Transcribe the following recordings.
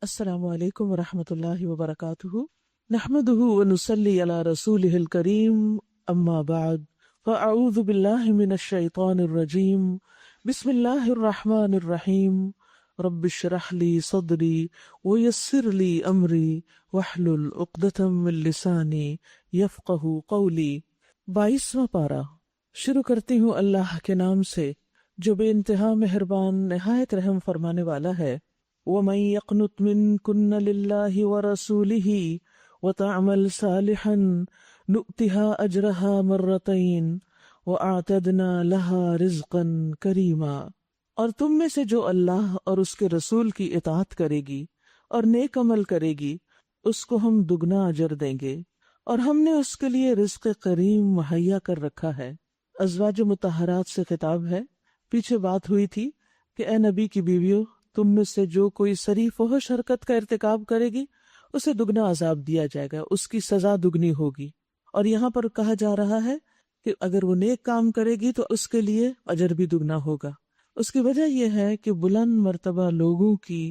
السلام علیکم ورحمۃ اللہ وبرکاتہ، نحمده ونصلی علی رسولہ الکریم، اما بعد فاعوذ باللہ من الشیطان الرجیم، بسم اللہ الرحمن الرحیم، رب اشرح لی صدری ویسر لی امری واحلل عقدۃ من لسانی یفقہوا قولی۔ 22واں پارہ شروع کرتی ہوں اللہ کے نام سے جو بے انتہا مہربان نہایت رحم فرمانے والا ہے۔ وَمَن يَقْنُتْ مِنكُنَّ لِلَّهِ وَرَسُولِهِ وَتَعْمَلْ صَالِحًا نُؤْتِهَا أَجْرَهَا مرتين وَأَعْتَدْنَا لَهَا رِزْقًا كَرِيمًا۔ اور تم میں سے جو اللہ اور اس کے رسول کی اطاعت کرے گی اور نیک عمل کرے گی اس کو ہم دگنا اجر دیں گے، اور ہم نے اس کے لیے رزق کریم مہیا کر رکھا ہے۔ ازواج مطہرات سے خطاب ہے۔ پیچھے بات ہوئی تھی کہ اے نبی کی بیویوں، تم میں سے جو کوئی سری فحش حرکت کا ارتکاب کرے گی اسے دگنا عذاب دیا جائے گا، اس کی سزا دگنی ہوگی۔ اور یہاں پر کہا جا رہا ہے کہ اگر وہ نیک کام کرے گی تو اس کے لیے اجر بھی دگنا ہوگا۔ اس کی وجہ یہ ہے کہ بلند مرتبہ لوگوں کی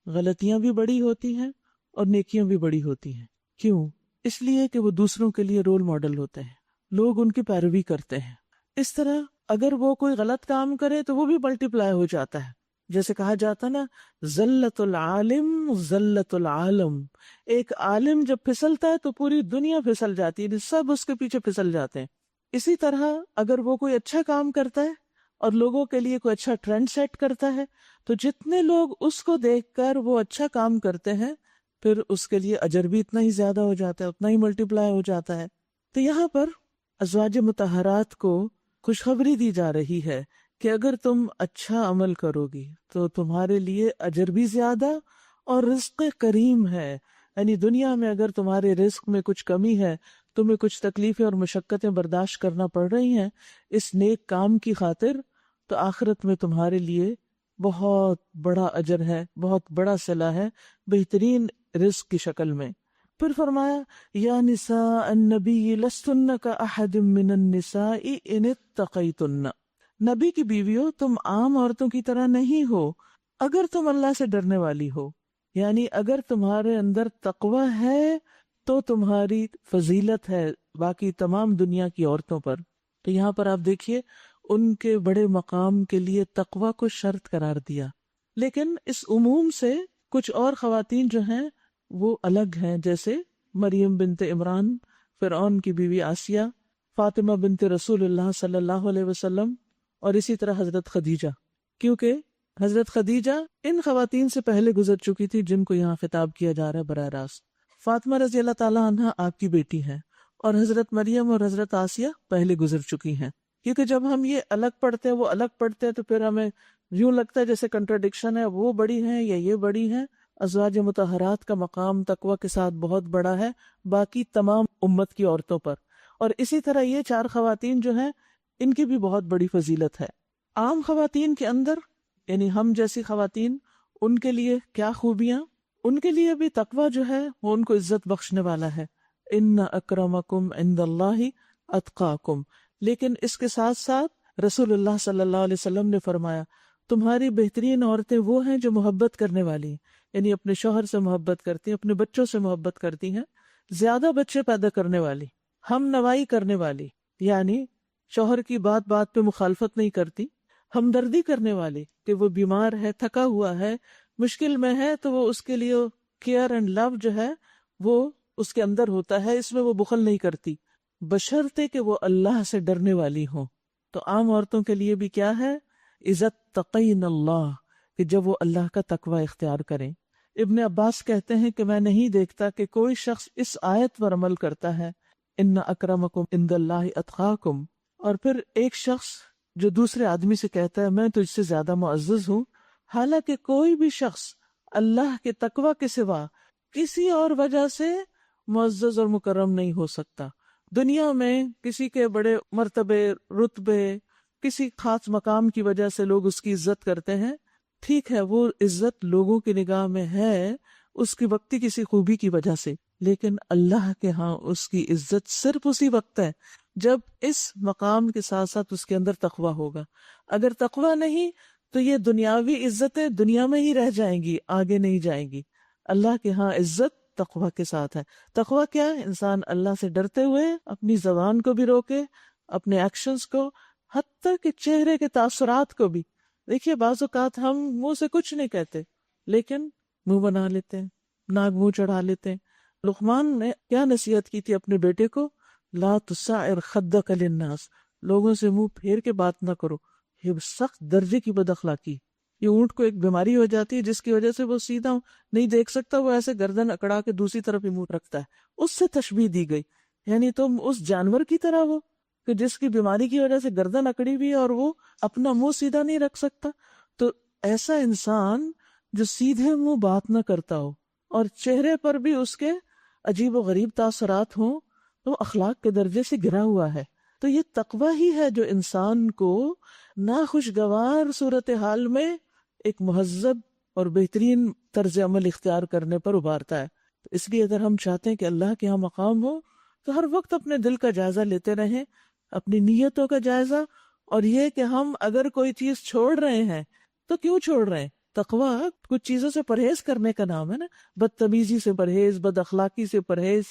غلطیاں بھی بڑی ہوتی ہیں اور نیکیاں بھی بڑی ہوتی ہیں۔ کیوں؟ اس لیے کہ وہ دوسروں کے لیے رول ماڈل ہوتے ہیں، لوگ ان کی پیروی کرتے ہیں۔ اس طرح اگر وہ کوئی غلط کام کرے تو وہ بھی ملٹی پلائی ہو جاتا ہے۔ جیسے کہا جاتا نا، ذلت العالم ذلت العالم، ایک عالم جب پھسلتا ہے تو پوری دنیا پھسل جاتی ہے، سب اس کے پیچھے پھسل جاتے ہیں۔ اسی طرح اگر وہ کوئی اچھا کام کرتا ہے اور لوگوں کے لیے کوئی اچھا ٹرینڈ سیٹ کرتا ہے تو جتنے لوگ اس کو دیکھ کر وہ اچھا کام کرتے ہیں پھر اس کے لیے اجر بھی اتنا ہی زیادہ ہو جاتا ہے، اتنا ہی ملٹی پلائی ہو جاتا ہے۔ تو یہاں پر ازواج مطہرات کو خوشخبری دی جا رہی ہے کہ اگر تم اچھا عمل کرو گی تو تمہارے لیے اجر بھی زیادہ اور رزق کریم ہے۔ یعنی دنیا میں اگر تمہارے رزق میں کچھ کمی ہے، تمہیں کچھ تکلیفیں اور مشقتیں برداشت کرنا پڑ رہی ہیں اس نیک کام کی خاطر، تو آخرت میں تمہارے لیے بہت بڑا اجر ہے، بہت بڑا صلہ ہے، بہترین رزق کی شکل میں۔ پھر فرمایا یا نساء النبی لستن کاحد من النساء ان اتقیتن، نبی کی بیویوں تم عام عورتوں کی طرح نہیں ہو اگر تم اللہ سے ڈرنے والی ہو، یعنی اگر تمہارے اندر تقوی ہے تو تمہاری فضیلت ہے باقی تمام دنیا کی عورتوں پر۔ تو یہاں پر آپ دیکھیے ان کے بڑے مقام کے لیے تقوی کو شرط قرار دیا، لیکن اس عموم سے کچھ اور خواتین جو ہیں وہ الگ ہیں، جیسے مریم بنت عمران، فرعون کی بیوی آسیہ، فاطمہ بنت رسول اللہ صلی اللہ علیہ وسلم، اور اسی طرح حضرت خدیجہ، کیونکہ حضرت خدیجہ ان خواتین سے پہلے گزر چکی تھی جن کو یہاں خطاب کیا جا رہا ہے براہ راست۔ فاطمہ رضی اللہ تعالیٰ عنہ آپ کی بیٹی ہیں، اور حضرت مریم اور حضرت آسیہ پہلے گزر چکی ہیں۔ کیونکہ جب ہم یہ الگ پڑھتے ہیں وہ الگ پڑھتے ہیں تو پھر ہمیں یوں لگتا ہے جیسے کنٹراڈکشن ہے، وہ بڑی ہیں یا یہ بڑی ہیں۔ ازواج مطہرات کا مقام تقوی کے ساتھ بہت بڑا ہے باقی تمام امت کی عورتوں پر، اور اسی طرح یہ چار خواتین جو ہیں ان کی بھی بہت بڑی فضیلت ہے۔ عام خواتین کے اندر یعنی ہم جیسی خواتین، ان کے لیے کیا خوبیاں؟ ان کے لیے بھی تقوی جو ہے وہ ان کو عزت بخشنے والا ہے، ان اکرمکم عند اللہ اتقاکم۔ لیکن اس کے ساتھ ساتھ رسول اللہ صلی اللہ علیہ وسلم نے فرمایا تمہاری بہترین عورتیں وہ ہیں جو محبت کرنے والی ہیں، یعنی اپنے شوہر سے محبت کرتی ہیں، اپنے بچوں سے محبت کرتی ہیں، زیادہ بچے پیدا کرنے والی، ہم نوائی کرنے والی، یعنی شوہر کی بات بات پہ مخالفت نہیں کرتی، ہمدردی کرنے والی کہ وہ بیمار ہے، تھکا ہوا ہے، مشکل میں ہے تو وہ اس کے لیے کیئر اینڈ لو جو ہے وہ اس کے اندر ہوتا ہے، اس میں وہ بخل نہیں کرتی، بشرطے کہ وہ اللہ سے ڈرنے والی ہوں۔ تو عام عورتوں کے لیے بھی کیا ہے؟ عزت تقین اللہ، کہ جب وہ اللہ کا تقوی اختیار کریں۔ ابن عباس کہتے ہیں کہ میں نہیں دیکھتا کہ کوئی شخص اس آیت پر عمل کرتا ہے ان اکرمکم عند اللہ اتقاکم، اور پھر ایک شخص جو دوسرے آدمی سے کہتا ہے میں تجھ سے زیادہ معزز ہوں، حالانکہ کوئی بھی شخص اللہ کے تقوی کے سوا کسی اور وجہ سے معزز اور مکرم نہیں ہو سکتا۔ دنیا میں کسی کے بڑے مرتبے، رتبے، کسی خاص مقام کی وجہ سے لوگ اس کی عزت کرتے ہیں، ٹھیک ہے وہ عزت لوگوں کی نگاہ میں ہے اس کی وقتی کسی خوبی کی وجہ سے، لیکن اللہ کے ہاں اس کی عزت صرف اسی وقت ہے جب اس مقام کے ساتھ ساتھ اس کے اندر تقوی ہوگا۔ اگر تقوی نہیں تو یہ دنیاوی عزتیں دنیا میں ہی رہ جائیں گی، آگے نہیں جائیں گی۔ اللہ کے ہاں عزت تقوی کے ساتھ ہے۔ تقوی کیا ہے؟ انسان اللہ سے ڈرتے ہوئے اپنی زبان کو بھی روکے، اپنے ایکشنز کو، حتیٰ کہ چہرے کے تاثرات کو بھی۔ دیکھیے بعض اوقات ہم منہ سے کچھ نہیں کہتے لیکن منہ بنا لیتے ہیں، ناک منہ چڑھا لیتے ہیں۔ لقمان نے کیا نصیحت کی تھی اپنے بیٹے کو؟ لا تسعر خدک للناس، لوگوں سے منہ پھیر کے بات نہ کرو، یہ سخت درجے کی بد اخلاقی۔ یہ اونٹ کو ایک بیماری ہو جاتی ہے جس کی وجہ سے وہ سیدھا نہیں دیکھ سکتا، وہ ایسے گردن اکڑا کے دوسری طرف ہی منہ رکھتا ہے۔ اس سے تشبیہ دی گئی، یعنی تم اس جانور کی طرح ہو کہ جس کی بیماری کی وجہ سے گردن اکڑی ہوئی اور وہ اپنا منہ سیدھا نہیں رکھ سکتا۔ تو ایسا انسان جو سیدھے منہ بات نہ کرتا ہو اور چہرے پر بھی اس کے عجیب و غریب تاثرات ہوں، تو اخلاق کے درجے سے گرا ہوا ہے۔ تو یہ تقوی ہی ہے جو انسان کو ناخوشگوار صورتحال میں ایک مہذب اور بہترین طرز عمل اختیار کرنے پر ابھارتا ہے۔ تو اس لیے اگر ہم چاہتے ہیں کہ اللہ کے ہاں مقام ہو تو ہر وقت اپنے دل کا جائزہ لیتے رہیں، اپنی نیتوں کا جائزہ، اور یہ کہ ہم اگر کوئی چیز چھوڑ رہے ہیں تو کیوں چھوڑ رہے ہیں۔ تقوی کچھ چیزوں سے پرہیز کرنے کا نام ہے نا، بدتمیزی سے پرہیز، بد اخلاقی سے پرہیز،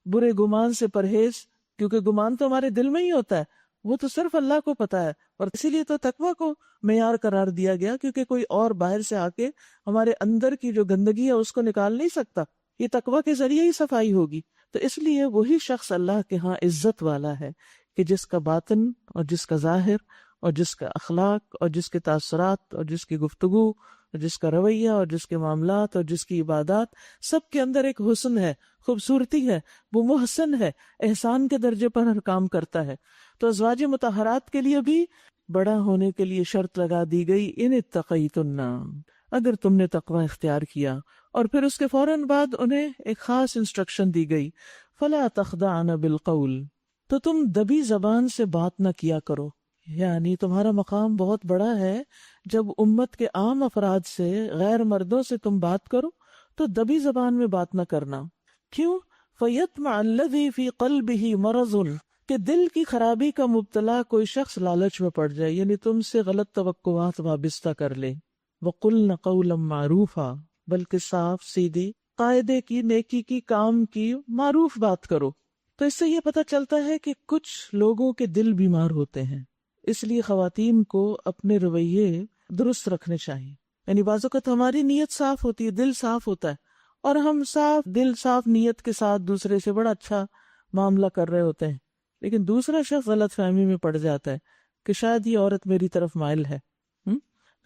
برے گمان سے پرہیز، کیونکہ گمان تو ہمارے دل میں ہی ہوتا ہے، وہ تو صرف اللہ کو پتا ہے، اور اسی لیے تو تقوی کو معیار قرار دیا گیا، کیونکہ کوئی اور باہر سے آ کے ہمارے اندر کی جو گندگی ہے اس کو نکال نہیں سکتا، یہ تقوی کے ذریعے ہی صفائی ہوگی۔ تو اس لیے وہی شخص اللہ کے ہاں عزت والا ہے کہ جس کا باطن اور جس کا ظاہر اور جس کا اخلاق اور جس کے تاثرات اور جس کی گفتگو اور جس کا رویہ اور جس کے معاملات اور جس کی عبادات، سب کے اندر ایک حسن ہے، خوبصورتی ہے، وہ محسن ہے، احسان کے درجے پر ہر کام کرتا ہے۔ تو ازواج مطہرات کے لیے بھی بڑا ہونے کے لیے شرط لگا دی گئی، ان اتقیتن، اگر تم نے تقوی اختیار کیا۔ اور پھر اس کے فوراً بعد انہیں ایک خاص انسٹرکشن دی گئی، فلا تخضعن بالقول، تو تم دبی زبان سے بات نہ کیا کرو۔ یعنی تمہارا مقام بہت بڑا ہے، جب امت کے عام افراد سے، غیر مردوں سے تم بات کرو تو دبی زبان میں بات نہ کرنا۔ کیوں؟ فَيَطْمَعَ الَّذِي فِي قَلْبِهِ مَرَضٌ، کہ دل کی خرابی کا مبتلا کوئی شخص لالچ میں پڑ جائے، یعنی تم سے غلط توقعات وابستہ کر لے۔ وَقُلْنَ قَوْلًا مَعْرُوفًا، بلکہ صاف سیدھی، قاعدے کی، نیکی کی، کام کی، معروف بات کرو۔ تو اس سے یہ پتہ چلتا ہے کہ کچھ لوگوں کے دل بیمار ہوتے ہیں، اس لیے خواتین کو اپنے رویے درست رکھنے چاہیے۔ یعنی بعض اوقات ہماری نیت صاف ہوتی ہے، دل صاف ہوتا ہے، اور ہم صاف دل، صاف نیت کے ساتھ دوسرے سے بڑا اچھا معاملہ کر رہے ہوتے ہیں، لیکن دوسرا شخص غلط فہمی میں پڑ جاتا ہے کہ شاید یہ عورت میری طرف مائل ہے۔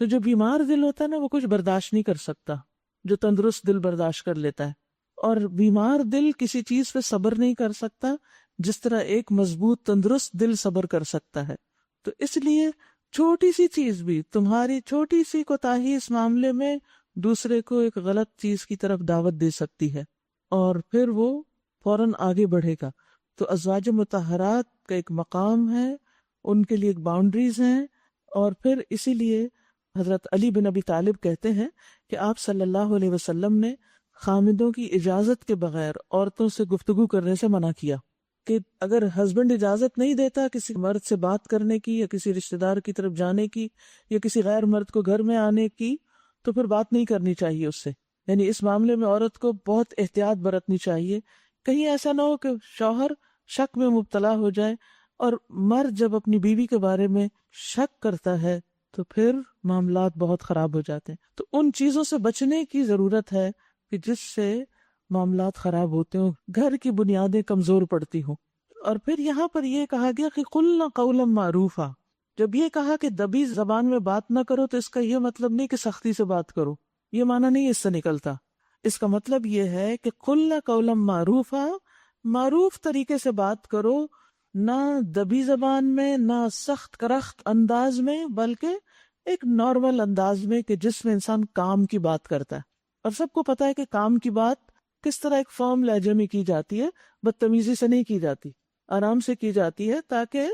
تو جو بیمار دل ہوتا ہے نا، وہ کچھ برداشت نہیں کر سکتا، جو تندرست دل برداشت کر لیتا ہے، اور بیمار دل کسی چیز پہ صبر نہیں کر سکتا جس طرح ایک مضبوط تندرست دل صبر کر سکتا ہے۔ تو اس لیے چھوٹی سی چیز بھی، تمہاری چھوٹی سی کوتاہی اس معاملے میں دوسرے کو ایک غلط چیز کی طرف دعوت دے سکتی ہے، اور پھر وہ فوراً آگے بڑھے گا۔ تو ازواج مطہرات کا ایک مقام ہے، ان کے لیے ایک باؤنڈریز ہیں، اور پھر اسی لیے حضرت علی بن ابی طالب کہتے ہیں کہ آپ صلی اللہ علیہ وسلم نے خامدوں کی اجازت کے بغیر عورتوں سے گفتگو کرنے سے منع کیا، کہ اگر ہسبینڈ اجازت نہیں دیتا کسی مرد سے بات کرنے کی، یا کسی رشتہ دار کی طرف جانے کی، یا کسی غیر مرد کو گھر میں آنے کی، تو پھر بات نہیں کرنی چاہیے اس سے۔ یعنی اس معاملے میں عورت کو بہت احتیاط برتنی چاہیے، کہیں ایسا نہ ہو کہ شوہر شک میں مبتلا ہو جائے، اور مرد جب اپنی بیوی کے بارے میں شک کرتا ہے تو پھر معاملات بہت خراب ہو جاتے ہیں۔ تو ان چیزوں سے بچنے کی ضرورت ہے کہ جس سے معاملات خراب ہوتے ہوں، گھر کی بنیادیں کمزور پڑتی ہوں۔ اور پھر یہاں پر یہ کہا گیا کہ قُلْنَا قَوْلًا مَعْرُوفًا، جب یہ کہا کہ دبی زبان میں بات نہ کرو تو اس کا یہ مطلب نہیں کہ سختی سے بات کرو، یہ معنی نہیں اس سے نکلتا۔ اس کا مطلب یہ ہے کہ قُلْنَا قَوْلًا مَعْرُوفًا، معروف طریقے سے بات کرو، نہ دبی زبان میں، نہ سخت کرخت انداز میں، بلکہ ایک نارمل انداز میں کہ جس میں انسان کام کی بات کرتا ہے۔ اور سب کو پتا ہے کہ کام کی بات کس طرح ایک فرم لہجے میں کی جاتی ہے، بدتمیزی سے نہیں کی جاتی، آرام سے کی جاتی ہے، تاکہ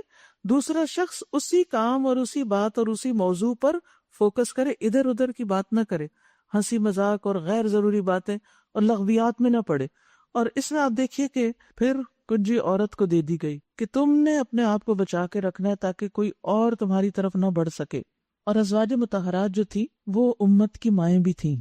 دوسرا شخص اسی کام اور اسی بات اور اسی موضوع پر فوکس کرے، ادھر ادھر کی بات نہ کرے، ہنسی مذاق اور غیر ضروری باتیں اور لغویات میں نہ پڑے۔ اور اس میں آپ دیکھیے کہ پھر کنجی عورت کو دے دی گئی کہ تم نے اپنے آپ کو بچا کے رکھنا ہے تاکہ کوئی اور تمہاری طرف نہ بڑھ سکے۔ اور ازواج مطہرات جو تھی وہ امت کی مائیں بھی تھیں،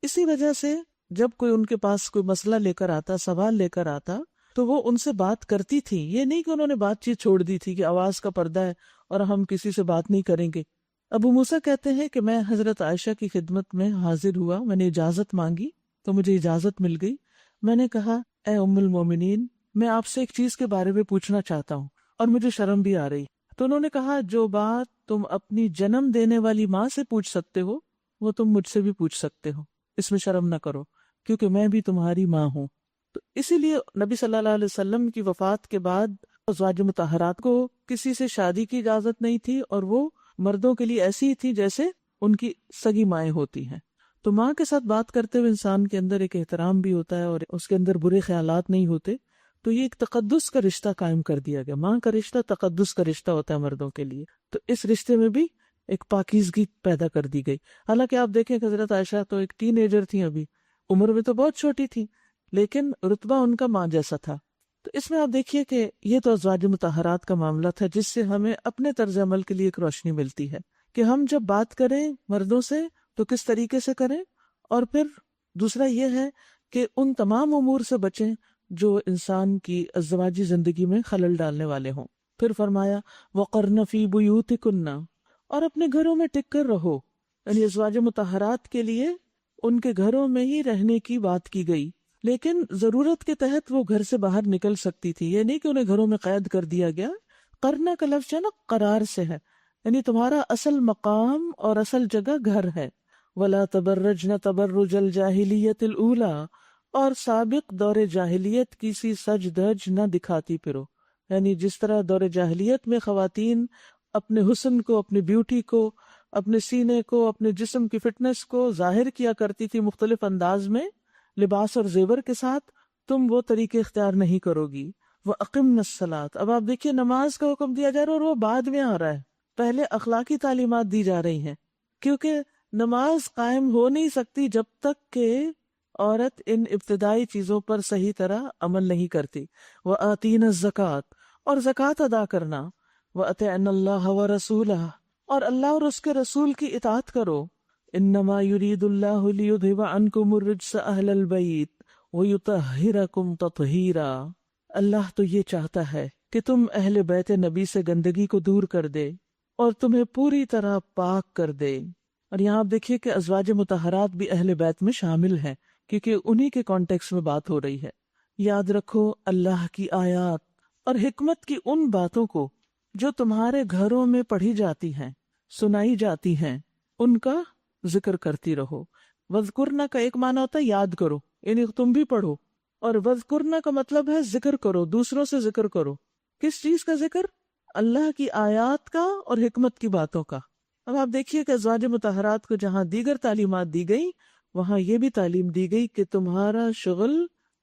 اسی وجہ سے جب کوئی ان کے پاس کوئی مسئلہ لے کر آتا، سوال لے کر آتا، تو وہ ان سے بات کرتی تھی. یہ نہیں کہ انہوں نے بات چیت چھوڑ دی تھی کہ آواز کا پردہ ہے اور ہم کسی سے بات نہیں کریں گے. ابو موسیٰ کہتے ہیں کہ میں حضرت عائشہ کی خدمت میں حاضر ہوا، میں نے اجازت مانگی تو مجھے اجازت مل گئی. میں نے کہا اے ام المومنین، میں آپ سے ایک چیز کے بارے میں پوچھنا چاہتا ہوں اور مجھے شرم بھی آ رہی. تو انہوں نے کہا جو بات تم اپنی جنم دینے والی ماں سے پوچھ سکتے ہو وہ تم مجھ سے بھی پوچھ سکتے ہو، اس میں شرم نہ کرو کیونکہ میں بھی تمہاری ماں ہوں. تو اسی لیے نبی صلی اللہ علیہ وسلم کی وفات کے بعد ازواج مطہرات کو کسی سے شادی کی اجازت نہیں تھی، اور وہ مردوں کے لیے ایسی ہی تھی جیسے ان کی سگی مائیں ہوتی ہیں. تو ماں کے ساتھ بات کرتے ہوئے انسان کے اندر ایک احترام بھی ہوتا ہے اور اس کے اندر برے خیالات نہیں ہوتے. تو یہ ایک تقدس کا رشتہ قائم کر دیا گیا. ماں کا رشتہ تقدس کا رشتہ ہوتا ہے مردوں کے لیے. تو اس رشتے میں بھی ایک پاکیزگی پیدا کر دی گئی. حالانکہ آپ دیکھیں کہ حضرت عائشہ تو ایک ٹین ایجر تھی، ابھی عمر میں تو بہت چھوٹی تھی، لیکن رتبہ ان کا ماں جیسا تھا. تو اس میں آپ دیکھیے کہ یہ تو ازواج مطہرات کا معاملہ تھا جس سے ہمیں اپنے طرز عمل کے لیے ایک روشنی ملتی ہے کہ ہم جب بات کریں مردوں سے تو کس طریقے سے کریں. اور پھر دوسرا یہ ہے کہ ان تمام امور سے بچیں جو انسان کی ازدواجی زندگی میں خلل ڈالنے والے ہوں. پھر فرمایا وَقَرْنَ فِي بُيُوتِكُنَّ، اور اپنے گھروں میں ٹک کر رہو. یعنی ازواج مطہرات کے لیے ان کے گھروں میں ہی رہنے کی بات کی گئی، لیکن ضرورت کے تحت وہ گھر سے باہر نکل سکتی تھی. یہ نہیں کہ انہیں گھروں میں قید کر دیا گیا. قرنا کا لفظ ہے نا قرار سے ہے، یعنی تمہارا اصل مقام اور اصل جگہ گھر ہے. وَلَا تَبَرَّجْنَ تَبَرُّجَ الْجَاهِلِيَّةِ الْأُولَى، اور سابق دور جاہلیت کی سی سج دھج نہ دکھاتی پھرو. یعنی جس طرح دور جاہلیت میں خواتین اپنے حسن کو، اپنے بیوٹی کو، اپنے سینے کو، اپنے جسم کی فٹنس کو ظاہر کیا کرتی تھی مختلف انداز میں لباس اور زیور کے ساتھ، تم وہ طریقے اختیار نہیں کرو گی. وَأَقِمْنَ الصَّلَاةَ، اب آپ دیکھیے نماز کا حکم دیا جا رہا ہے اور وہ بعد میں آ رہا ہے. پہلے اخلاقی تعلیمات دی جا رہی ہیں، کیونکہ نماز قائم ہو نہیں سکتی جب تک کہ عورت ان ابتدائی چیزوں پر صحیح طرح عمل نہیں کرتی. وَآتِينَ الزَّكَاةَ، اور زکوٰۃ ادا کرنا. وَأَطِعْنَ اللَّهَ وَرَسُولَهُ، اور اللہ اور اس کے رسول کی اطاعت کرو. إِنَّمَا يُرِيدُ اللَّهُ لِيُذْهِبَ عَنْكُمُ الرِّجْسَ أَهْلَ الْبَيْتِ وَيُطَهِّرَكُمْ تَطْهِيرًا، اللہ تو یہ چاہتا ہے کہ تم اہل بیت نبی سے گندگی کو دور کر دے اور تمہیں پوری طرح پاک کر دے. اور یہاں آپ دیکھیے کہ ازواج مطہرات بھی اہل بیت میں شامل ہیں کیونکہ انہی کے کانٹیکس میں بات ہو رہی ہے. یاد رکھو اللہ کی آیات اور حکمت کی ان باتوں کو جو تمہارے گھروں میں پڑھی جاتی ہیں، سنائی جاتی ہیں، ان کا ذکر کرتی رہو. وذکرنا کا ایک معنی ہوتا ہے یاد کرو، یعنی تم بھی پڑھو، اور وذکرنا کا مطلب ہے ذکر کرو، دوسروں سے ذکر کرو. کس چیز کا ذکر؟ اللہ کی آیات کا اور حکمت کی باتوں کا. اب آپ دیکھیے کہ ازواج مطہرات کو جہاں دیگر تعلیمات دی گئی وہاں یہ بھی تعلیم دی گئی کہ تمہارا شغل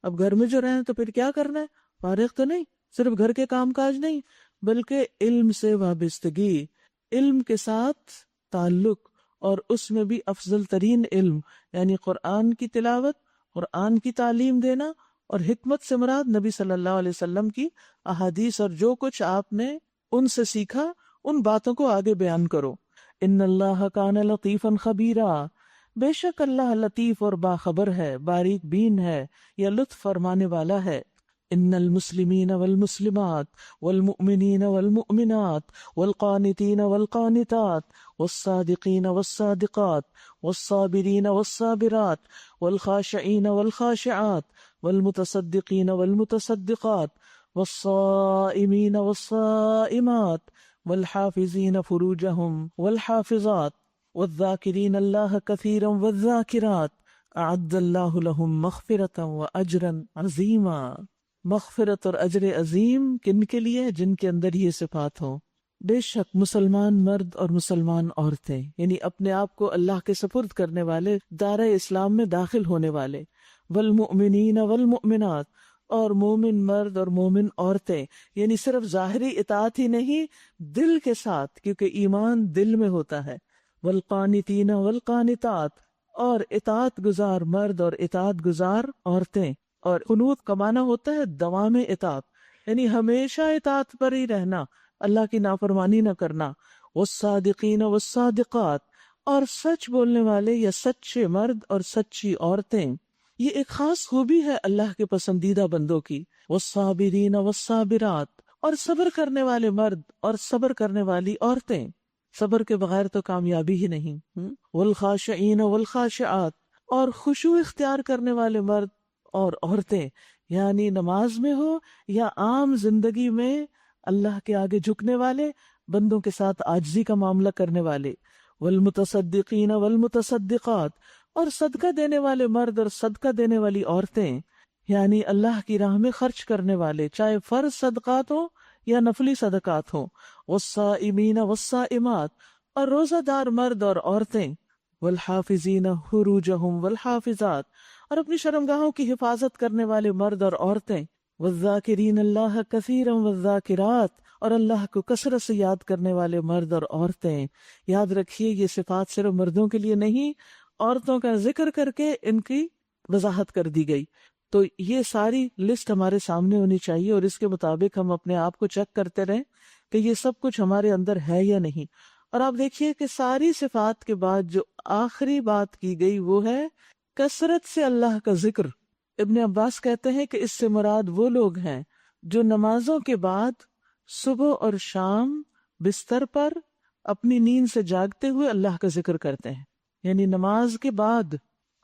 اب گھر میں جو رہیں تو پھر کیا کرنا ہے، فارغ تو نہیں، صرف گھر کے کام کاج نہیں، بلکہ علم سے وابستگی، علم کے ساتھ تعلق، اور اس میں بھی افضل ترین علم یعنی قرآن کی تلاوت، قرآن کی تعلیم دینا، اور حکمت سے مراد نبی صلی اللہ علیہ وسلم کی احادیث اور جو کچھ آپ نے ان سے سیکھا ان باتوں کو آگے بیان کرو. ان اللہ کان لطیفا خبیرا، بے شک اللہ لطیف اور باخبر ہے، باریک بین ہے یا لطف فرمانے والا ہے. ان المسلمین والمسلمات والمؤمنین والمؤمنات والقانتین والقانتات والصادقین والصادقات والصابرین والصابرات والخاشعین والخاشعات والمتصدقین والمتصدقات والصائمین والصائمات والحافظین فروجہم والحافظات والذاکرین اللہ کثیرا والذاکرات اعد اللہ لہم مغفرتا واجرا عظیما. مغفرت اور اجر عظیم کن کے لیے؟ جن کے اندر یہ صفات ہوں. بے شک مسلمان مرد اور مسلمان عورتیں، یعنی اپنے آپ کو اللہ کے سپرد کرنے والے، دائرہ اسلام میں داخل ہونے والے. والمؤمنین والمؤمنات، اور مومن مرد اور مومن عورتیں، یعنی صرف ظاہری اطاعت ہی نہیں، دل کے ساتھ، کیونکہ ایمان دل میں ہوتا ہے. والقانتین والقانتات، اور اطاعت گزار مرد اور اطاعت گزار عورتیں. اور قنوت کا معنی ہوتا ہے دوام اطاعت، یعنی ہمیشہ اطاعت پر ہی رہنا، اللہ کی نافرمانی نہ کرنا. والصادقین والصادقات، اور سچ بولنے والے یا سچے مرد اور سچی عورتیں. یہ ایک خاص خوبی ہے اللہ کے پسندیدہ بندوں کی. والصابرین والصابرات، اور صبر کرنے والے مرد اور صبر کرنے والی عورتیں، صبر کے بغیر تو کامیابی ہی نہیں. والخاشعین والخاشعات، اور خشوع اختیار کرنے والے مرد اور عورتیں، یعنی نماز میں ہو یا عام زندگی میں اللہ کے آگے جھکنے والے، بندوں کے ساتھ عاجزی کا معاملہ کرنے والے. والمتصدقین والمتصدقات، اور صدقہ دینے والے مرد اور صدقہ دینے والی عورتیں، یعنی اللہ کی راہ میں خرچ کرنے والے، چاہے فرض صدقات ہوں یا نفلی صدقات ہوں. والصائمین والصائمات، اور روزہ دار مرد اور عورتیں. والحافظین فروجہم والحافظات، اور اپنی شرمگاہوں کی حفاظت کرنے والے مرد اور عورتیں. والذاکرین اللہ کثیرا والذاکرات، اور اللہ کو کثرت سے یاد کرنے والے مرد اور عورتیں. یاد رکھیے یہ صفات صرف مردوں کے لیے نہیں، عورتوں کا ذکر کر کے ان کی وضاحت کر دی گئی. تو یہ ساری لسٹ ہمارے سامنے ہونی چاہیے، اور اس کے مطابق ہم اپنے آپ کو چیک کرتے رہیں کہ یہ سب کچھ ہمارے اندر ہے یا نہیں. اور آپ دیکھیے کہ ساری صفات کے بعد جو آخری بات کی گئی وہ ہے کثرت سے اللہ کا ذکر. ابن عباس کہتے ہیں کہ اس سے مراد وہ لوگ ہیں جو نمازوں کے بعد صبح اور شام بستر پر اپنی نیند سے جاگتے ہوئے اللہ کا ذکر کرتے ہیں. یعنی نماز کے بعد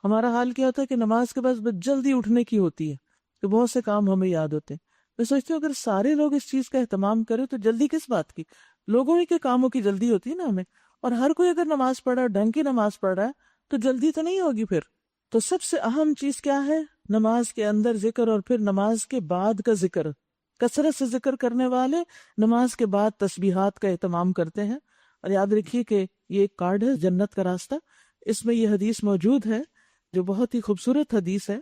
ہمارا حال کیا ہوتا ہے کہ نماز کے بعد جلدی اٹھنے کی ہوتی ہے کہ بہت سے کام ہمیں یاد ہوتے ہیں. میں سوچتی ہوں اگر سارے لوگ اس چیز کا اہتمام کریں تو جلدی کس بات کی؟ لوگوں ہی کے کاموں کی جلدی ہوتی ہے نا ہمیں. اور ہر کوئی اگر نماز پڑھ رہا ہے، ڈھنگ کی نماز پڑھ رہا ہے، تو جلدی تو نہیں ہوگی پھر. تو سب سے اہم چیز کیا ہے؟ نماز کے اندر ذکر، اور پھر نماز کے بعد کا ذکر. کثرت سے ذکر کرنے والے نماز کے بعد تسبیحات کا اہتمام کرتے ہیں. اور یاد رکھیے کہ یہ ایک کارڈ ہے جنت کا راستہ. اس میں یہ حدیث موجود ہے جو بہت ہی خوبصورت حدیث ہے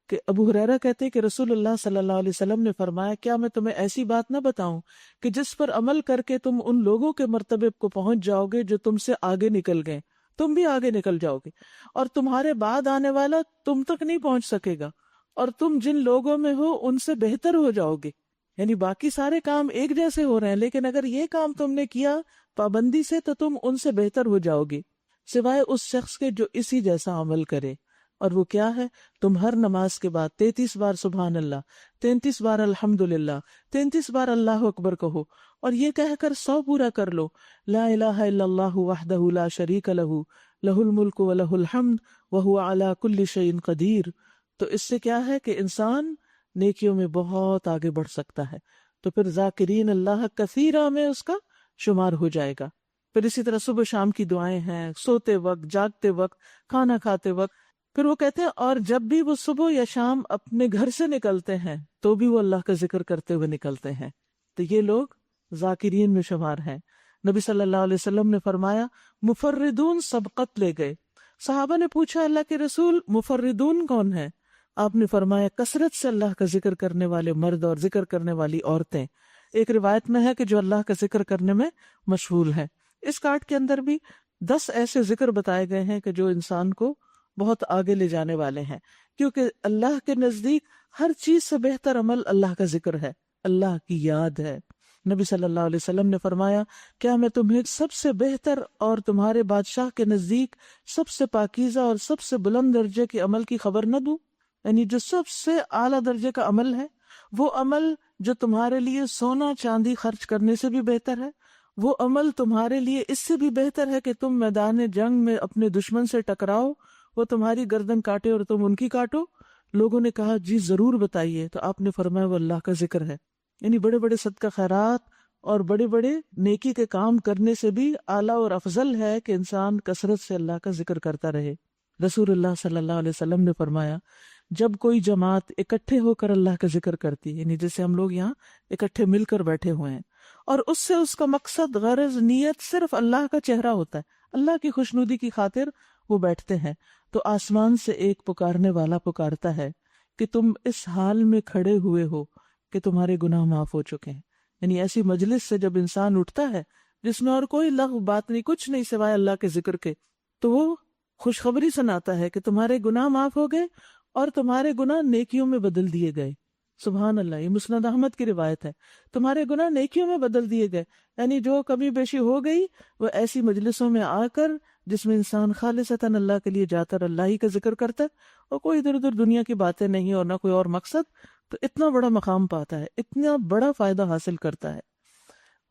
کہ ابو ہریرہ کہتے ہیں کہ رسول اللہ صلی اللہ علیہ وسلم نے فرمایا، کیا میں تمہیں ایسی بات نہ بتاؤں کہ جس پر عمل کر کے تم ان لوگوں کے مرتبے کو پہنچ جاؤ گے جو تم سے آگے نکل گئے، تم بھی آگے نکل جاؤ گے، اور تمہارے بعد آنے والا تم تک نہیں پہنچ سکے گا، اور تم جن لوگوں میں ہو ان سے بہتر ہو جاؤ گے. یعنی باقی سارے کام ایک جیسے ہو رہے ہیں، لیکن اگر یہ کام تم نے کیا پابندی سے تو تم ان سے بہتر ہو جاؤ گے، سوائے اس شخص کے جو اسی جیسا عمل کرے. اور وہ کیا ہے؟ تم ہر نماز کے بعد 33 بار سبحان اللہ، 33 بار الحمدللہ، 33 بار اللہ اکبر کہو، اور یہ کہہ کر 100 پورا کر لو، لا الہ الا اللہ وحدہ لا شریک لہ لہ الملک و لہ الحمد وہو علی کل شیء قدیر. تو اس سے کیا ہے کہ انسان نیکیوں میں بہت آگے بڑھ سکتا ہے. تو پھر ذاکرین اللہ کثیرہ میں اس کا شمار ہو جائے گا. پھر اسی طرح صبح شام کی دعائیں ہیں، سوتے وقت، جاگتے وقت، کھانا کھاتے وقت. پھر وہ کہتے ہیں اور جب بھی وہ صبح یا شام اپنے گھر سے نکلتے ہیں تو بھی وہ اللہ کا ذکر کرتے ہوئے نکلتے ہیں. تو یہ لوگ ذاکرین میں شمار ہیں. نبی صلی اللہ علیہ وسلم نے فرمایا مفردون سبقت لے گئے. صحابہ نے پوچھا اللہ کے رسول مفردون کون ہیں؟ آپ نے فرمایا کثرت سے اللہ کا ذکر کرنے والے مرد اور ذکر کرنے والی عورتیں. ایک روایت میں ہے کہ جو اللہ کا ذکر کرنے میں مشغول ہے. اس کارڈ کے اندر بھی 10 ایسے ذکر بتائے گئے ہیں کہ جو انسان کو بہت آگے لے جانے والے ہیں، کیونکہ اللہ کے نزدیک ہر چیز سے بہتر عمل اللہ کا ذکر ہے، اللہ کی یاد ہے. نبی صلی اللہ علیہ وسلم نے فرمایا کیا میں تمہیں سب سے بہتر اور تمہارے بادشاہ کے نزدیک سب سے پاکیزہ اور سب سے بلند درجے کے عمل کی خبر نہ دوں؟ یعنی جو سب سے اعلیٰ درجے کا عمل ہے، وہ عمل جو تمہارے لیے سونا چاندی خرچ کرنے سے بھی بہتر ہے، وہ عمل تمہارے لیے اس سے بھی بہتر ہے کہ تم میدان جنگ میں اپنے دشمن سے ٹکراؤ، وہ تمہاری گردن کاٹے اور تم ان کی کاٹو. لوگوں نے کہا جی ضرور بتائیے. تو آپ نے فرمایا وہ اللہ کا ذکر ہے. یعنی بڑے بڑے صدقہ خیرات اور بڑے بڑے نیکی کے کام کرنے سے بھی اعلیٰ اور افضل ہے کہ انسان کثرت سے اللہ کا ذکر کرتا رہے. رسول اللہ صلی اللہ علیہ وسلم نے فرمایا جب کوئی جماعت اکٹھے ہو کر اللہ کا ذکر کرتی ہے، یعنی جیسے ہم لوگ یہاں اکٹھے مل کر بیٹھے ہوئے ہیں، اور اس سے اس کا مقصد غرض نیت صرف اللہ کا چہرہ ہوتا ہے، اللہ کی خوشنودی کی خاطر وہ بیٹھتے ہیں، تو آسمان سے ایک پکارنے والا پکارتا ہے کہ تم اس حال میں کھڑے ہوئے ہو کہ تمہارے گناہ معاف ہو چکے ہیں. یعنی ایسی مجلس سے جب انسان اٹھتا ہے جس میں اور کوئی لغو بات نہیں، کچھ نہیں سوائے اللہ کے ذکر کے، تو وہ خوشخبری سناتا ہے کہ تمہارے گناہ معاف ہو گئے اور تمہارے گناہ نیکیوں میں بدل دیے گئے. سبحان اللہ. یہ مسند احمد کی روایت ہے. تمہارے گناہ نیکیوں میں بدل دیے گئے. یعنی جو کمی بیشی ہو گئی وہ ایسی مجلسوں میں آ کر جس میں انسان خالصتاً اللہ کے لیے جاتا اور اللہ ہی کا ذکر کرتا ہے اور کوئی ادھر ادھر دنیا کی باتیں نہیں اور نہ کوئی اور مقصد، تو اتنا بڑا مقام پاتا ہے، اتنا بڑا فائدہ حاصل کرتا ہے۔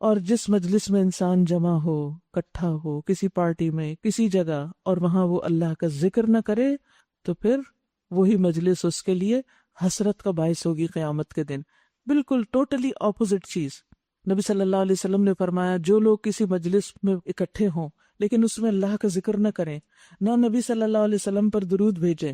اور جس مجلس میں انسان جمع ہو، کٹھا ہو کسی پارٹی میں کسی جگہ، اور وہاں وہ اللہ کا ذکر نہ کرے، تو پھر وہی مجلس اس کے لیے حسرت کا باعث ہوگی قیامت کے دن۔ بالکل ٹوٹلی اپوزٹ چیز۔ نبی صلی اللہ علیہ وسلم نے فرمایا جو لوگ کسی مجلس میں اکٹھے ہوں لیکن اس میں اللہ کا ذکر نہ کریں، نہ نبی صلی اللہ علیہ وسلم پر درود بھیجیں،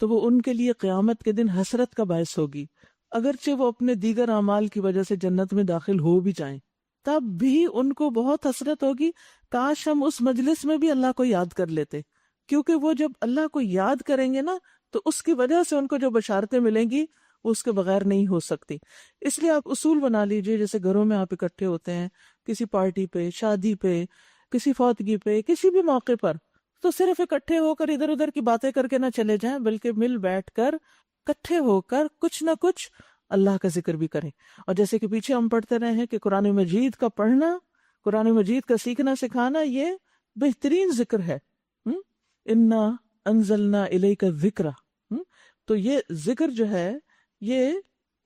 تو وہ ان کے لیے قیامت کے دن حسرت کا باعث ہوگی، اگرچہ وہ اپنے دیگر اعمال کی وجہ سے جنت میں داخل ہو بھی جائیں، تب بھی ان کو بہت حسرت ہوگی، کاش ہم اس مجلس میں بھی اللہ کو یاد کر لیتے، کیونکہ وہ جب اللہ کو یاد کریں گے نا تو اس کی وجہ سے ان کو جو بشارتیں ملیں گی وہ اس کے بغیر نہیں ہو سکتی۔ اس لیے آپ اصول بنا لیجئے، جیسے گھروں میں آپ اکٹھے ہوتے ہیں کسی پارٹی پہ، شادی پہ، کسی فوتگی پہ، کسی بھی موقع پر، تو صرف اکٹھے ہو کر ادھر ادھر کی باتیں کر کے نہ چلے جائیں، بلکہ مل بیٹھ کر اکٹھے ہو کر کچھ نہ کچھ اللہ کا ذکر بھی کریں۔ اور جیسے کہ پیچھے ہم پڑھتے رہے ہیں کہ قرآن مجید کا پڑھنا، قرآن مجید کا سیکھنا سکھانا یہ بہترین ذکر ہے۔ انا انزلنا الیک الذکر، تو یہ ذکر جو ہے یہ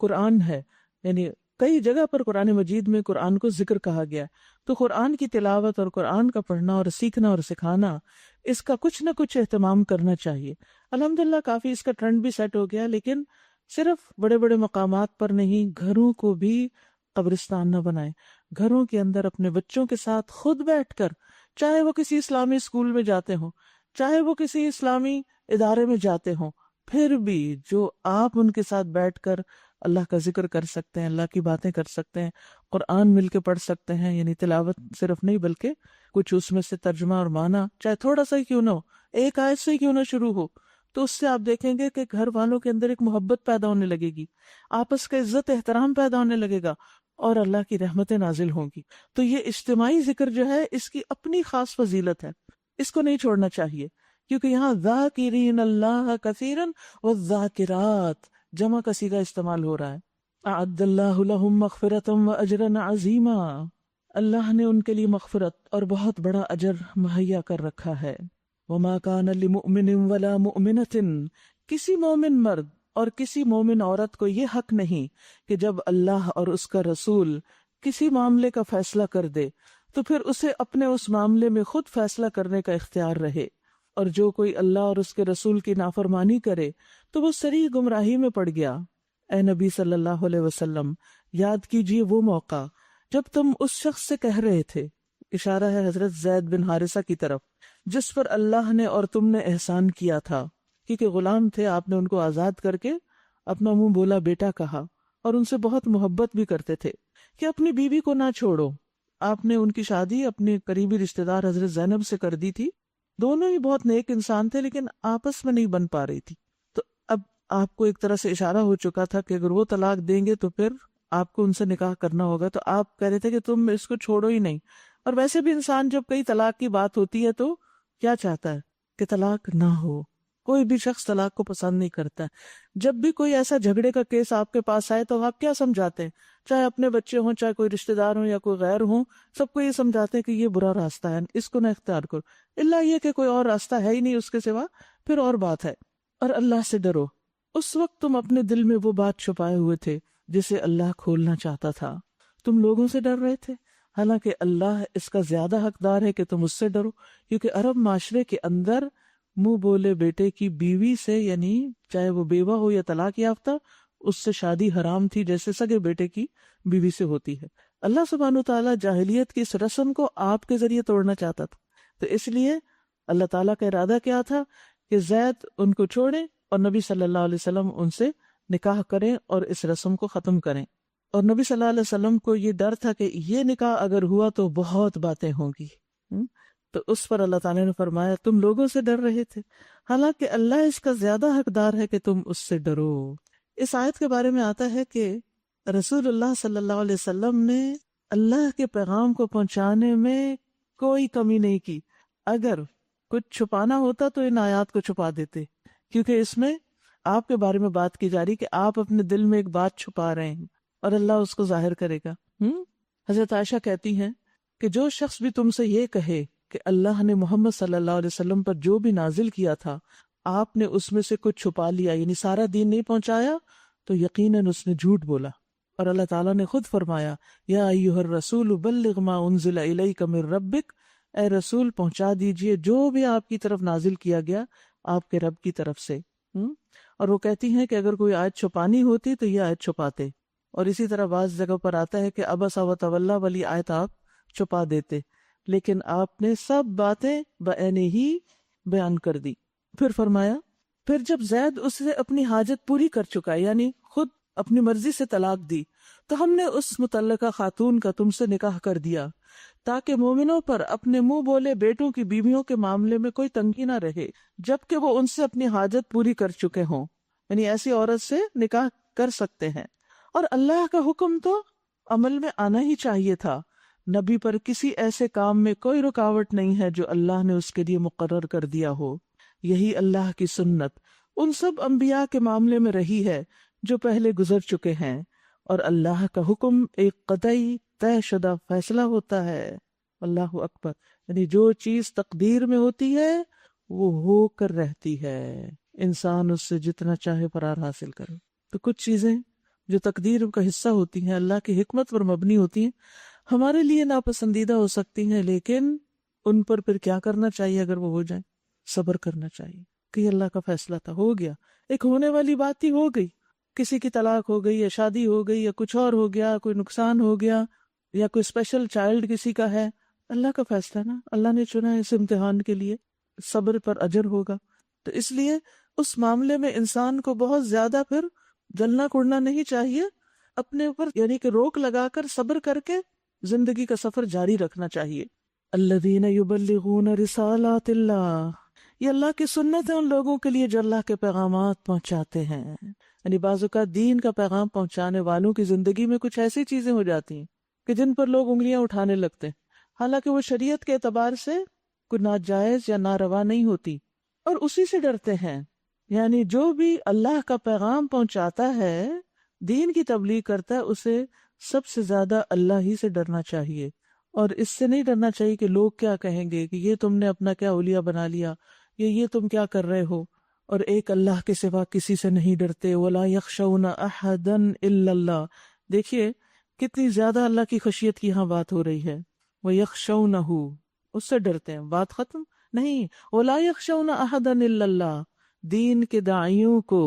قرآن ہے، یعنی کئی جگہ پر قرآن مجید میں قرآن کو ذکر کہا گیا، تو قرآن کی تلاوت اور قرآن کا پڑھنا اور سیکھنا اور سکھانا، اس کا کچھ نہ کچھ اہتمام کرنا چاہیے۔ الحمدللہ کافی اس کا ٹرینڈ بھی سیٹ ہو گیا، لیکن صرف بڑے بڑے مقامات پر نہیں، گھروں کو بھی قبرستان نہ بنائیں۔ گھروں کے اندر اپنے بچوں کے ساتھ خود بیٹھ کر، چاہے وہ کسی اسلامی اسکول میں جاتے ہوں، چاہے وہ کسی اسلامی ادارے میں جاتے ہوں، پھر بھی جو آپ ان کے ساتھ بیٹھ کر اللہ کا ذکر کر سکتے ہیں، اللہ کی باتیں کر سکتے ہیں، قرآن مل کے پڑھ سکتے ہیں، یعنی تلاوت صرف نہیں بلکہ کچھ اس میں سے ترجمہ اور معنی، چاہے تھوڑا سا ہی کیوں نہ ہو، ایک آیت سے ہی کیوں نہ شروع ہو، تو اس سے آپ دیکھیں گے کہ گھر والوں کے اندر ایک محبت پیدا ہونے لگے گی، آپس کا عزت احترام پیدا ہونے لگے گا، اور اللہ کی رحمتیں نازل ہوں گی۔ تو یہ اجتماعی ذکر جو ہے اس کی اپنی خاص فضیلت ہے، اس کو نہیں چھوڑنا چاہیے، کیونکہ یہاں ذاکرین اللہ کثیرا والذاکرات جمع کا صیغہ استعمال ہو رہا ہے۔ اعد اللہ لہم مغفرۃ واجرا عظیما، اللہ نے ان کے لیے مغفرت اور بہت بڑا اجر مہیا کر رکھا ہے۔ وما کان لمؤمن ولا مؤمنۃ، کسی مومن مرد اور کسی مومن عورت کو یہ حق نہیں کہ جب اللہ اور اس کا رسول کسی معاملے کا فیصلہ کر دے تو پھر اسے اپنے اس معاملے میں خود فیصلہ کرنے کا اختیار رہے، اور جو کوئی اللہ اور اس کے رسول کی نافرمانی کرے تو وہ صریح گمراہی میں پڑ گیا۔ اے نبی صلی اللہ علیہ وسلم، یاد کیجئے وہ موقع جب تم اس شخص سے کہہ رہے تھے، اشارہ ہے حضرت زید بن حارثہ کی طرف، جس پر اللہ نے اور تم نے احسان کیا تھا، کیونکہ غلام تھے، آپ نے ان کو آزاد کر کے اپنا منہ بولا بیٹا کہا، اور ان سے بہت محبت بھی کرتے تھے کہ اپنی بیوی کو نہ چھوڑو۔ آپ نے ان کی شادی اپنے قریبی رشتہ دار حضرت زینب سے کر دی تھی، دونوں ہی بہت نیک انسان تھے لیکن آپس میں نہیں بن پا رہی تھی، تو اب آپ کو ایک طرح سے اشارہ ہو چکا تھا کہ اگر وہ طلاق دیں گے تو پھر آپ کو ان سے نکاح کرنا ہوگا، تو آپ کہہ رہے تھے کہ تم اس کو چھوڑو ہی نہیں۔ اور ویسے بھی انسان جب کئی طلاق کی بات ہوتی ہے تو کیا چاہتا ہے کہ طلاق نہ ہو، کوئی بھی شخص طلاق کو پسند نہیں کرتا ہے۔ جب بھی کوئی ایسا جھگڑے کا کیس آپ کے پاس آئے تو آپ کیا سمجھاتے ہیں؟ چاہے اپنے بچے ہوں، چاہے کوئی رشتہ دار ہوں یا کوئی غیر ہوں، سب کو یہ سمجھاتے ہیں کہ یہ برا راستہ ہے، اس کو نہ اختیار کرو، اللہ یہ کہ کوئی اور راستہ ہے ہی نہیں اس کے سوا، پھر اور بات ہے۔ اور اللہ سے ڈرو۔ اس وقت تم اپنے دل میں وہ بات چھپائے ہوئے تھے جسے اللہ کھولنا چاہتا تھا، تم لوگوں سے ڈر رہے تھے، حالانکہ اللہ اس کا زیادہ حقدار ہے کہ تم اس سے ڈرو، کیونکہ عرب معاشرے کے اندر منہ بولے بیٹے کی بیوی سے، یعنی چاہے وہ بیوہ ہو یا طلاق یافتہ، اس سے شادی حرام تھی جیسے سگے بیٹے کی بیوی سے ہوتی ہے۔ اللہ سبحانہ تعالیٰ جاہلیت کی اس رسم کو آپ کے ذریعے توڑنا چاہتا تھا، تو اس لیے اللہ تعالیٰ کا ارادہ کیا تھا کہ زید ان کو چھوڑیں اور نبی صلی اللہ علیہ وسلم ان سے نکاح کریں اور اس رسم کو ختم کریں۔ اور نبی صلی اللہ علیہ وسلم کو یہ ڈر تھا کہ یہ نکاح اگر ہوا تو بہت باتیں ہوں گی، تو اس پر اللہ تعالیٰ نے فرمایا تم لوگوں سے ڈر رہے تھے، حالانکہ اللہ اس کا زیادہ حقدار ہے کہ تم اس سے ڈرو۔ اس آیت کے بارے میں آتا ہے کہ رسول اللہ صلی اللہ علیہ وسلم نے اللہ کے پیغام کو پہنچانے میں کوئی کمی نہیں کی، اگر کچھ چھپانا ہوتا تو ان آیات کو چھپا دیتے، کیونکہ اس میں آپ کے بارے میں بات کی جا رہی کہ آپ اپنے دل میں ایک بات چھپا رہے ہیں اور اللہ اس کو ظاہر کرے گا۔ حضرت عائشہ کہتی ہیں کہ جو شخص بھی تم سے یہ کہے کہ اللہ نے محمد صلی اللہ علیہ وسلم پر جو بھی نازل کیا تھا آپ نے اس میں سے کچھ چھپا لیا، یعنی سارا دین نہیں پہنچایا، تو یقیناً اس نے جھوٹ بولا۔ اور اللہ تعالیٰ نے خود فرمایا یا ایھا الرسول بلغ ما انزل الیک من ربک، اے رسول پہنچا دیجئے جو بھی آپ کی طرف نازل کیا گیا آپ کے رب کی طرف سے۔ اور وہ کہتی ہیں کہ اگر کوئی آیت چھپانی ہوتی تو یہ آیت چھپاتے، اور اسی طرح بعض جگہ پر آتا ہے کہ عبس وتولی والی آیت آپ چھپا دیتے، لیکن آپ نے سب باتیں بعینہ ہی بیان کر دی۔ پھر فرمایا پھر جب زید اس سے اپنی حاجت پوری کر چکا ہے، یعنی خود اپنی مرضی سے طلاق دی، تو ہم نے اس متعلقہ خاتون کا تم سے نکاح کر دیا تاکہ مومنوں پر اپنے منہ بولے بیٹوں کی بیویوں کے معاملے میں کوئی تنگی نہ رہے جبکہ وہ ان سے اپنی حاجت پوری کر چکے ہوں، یعنی ایسی عورت سے نکاح کر سکتے ہیں۔ اور اللہ کا حکم تو عمل میں آنا ہی چاہیے تھا، نبی پر کسی ایسے کام میں کوئی رکاوٹ نہیں ہے جو اللہ نے اس کے لیے مقرر کر دیا ہو۔ یہی اللہ کی سنت ان سب انبیاء کے معاملے میں رہی ہے جو پہلے گزر چکے ہیں، اور اللہ کا حکم ایک قطعی طے شدہ فیصلہ ہوتا ہے۔ اللہ اکبر، یعنی جو چیز تقدیر میں ہوتی ہے وہ ہو کر رہتی ہے، انسان اس سے جتنا چاہے فرار حاصل کرے۔ تو کچھ چیزیں جو تقدیر کا حصہ ہوتی ہیں، اللہ کی حکمت پر مبنی ہوتی ہیں، ہمارے لیے ناپسندیدہ ہو سکتی ہیں، لیکن ان پر پھر کیا کرنا چاہیے؟ اگر وہ ہو جائیں صبر کرنا چاہیے کہ یہ اللہ کا فیصلہ تھا، ہو گیا، ایک ہونے والی بات ہی ہو گئی، کسی کی طلاق ہو گئی یا شادی ہو گئی یا کچھ اور ہو گیا، کوئی نقصان ہو گیا یا کوئی اسپیشل چائلڈ کسی کا ہے، اللہ کا فیصلہ نا، اللہ نے چنا ہے اس امتحان کے لیے، صبر پر اجر ہوگا۔ تو اس لیے اس معاملے میں انسان کو بہت زیادہ پھر جلنا کڑنا نہیں چاہیے، اپنے اوپر یعنی کہ روک لگا کر صبر کر کے زندگی کا سفر جاری رکھنا چاہیے۔ الذین یبلغون رسالات اللہ، یہ اللہ کی سنت ہے ان لوگوں کے لیے جو اللہ کے پیغامات پہنچاتے ہیں۔ یعنی بعض اوقات دین کا پیغام پہنچانے والوں کی زندگی میں کچھ ایسی چیزیں ہو جاتی ہیں کہ جن پر لوگ انگلیاں اٹھانے لگتے ہیں، حالانکہ وہ شریعت کے اعتبار سے کوئی ناجائز یا ناروا نہیں ہوتی، اور اسی سے ڈرتے ہیں۔ یعنی جو بھی اللہ کا پیغام پہنچاتا ہے، دین کی تبلیغ کرتا ہے، اسے سب سے زیادہ اللہ ہی سے ڈرنا چاہیے، اور اس سے نہیں ڈرنا چاہیے کہ لوگ کیا کہیں گے، کہ یہ تم نے اپنا کیا اولیاء بنا لیا، یہ تم کیا کر رہے ہو۔ اور ایک اللہ کے سوا کسی سے نہیں ڈرتے، وَلَا يَخْشَوْنَ أَحَدًا إِلَّا اللَّهُ۔ دیکھیے کتنی زیادہ اللہ کی خشیت کی یہاں بات ہو رہی ہے، وَيَخْشَوْنَهُ، اس سے ڈرتے ہیں، بات ختم نہیں۔ وَلَا يَخْشَوْنَ أَحَدًا إِلَّا اللَّهُ، دین کے داعیوں کو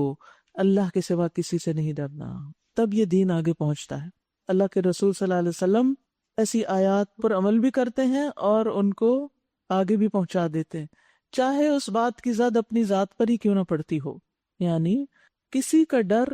اللہ کے سوا کسی سے نہیں ڈرنا، تب یہ دین آگے پہنچتا ہے۔ اللہ کے رسول صلی اللہ علیہ وسلم ایسی آیات پر عمل بھی کرتے ہیں اور ان کو آگے بھی پہنچا دیتے ہیں، چاہے اس بات کی زد اپنی ذات پر ہی کیوں نہ پڑتی ہو۔ یعنی کسی کا ڈر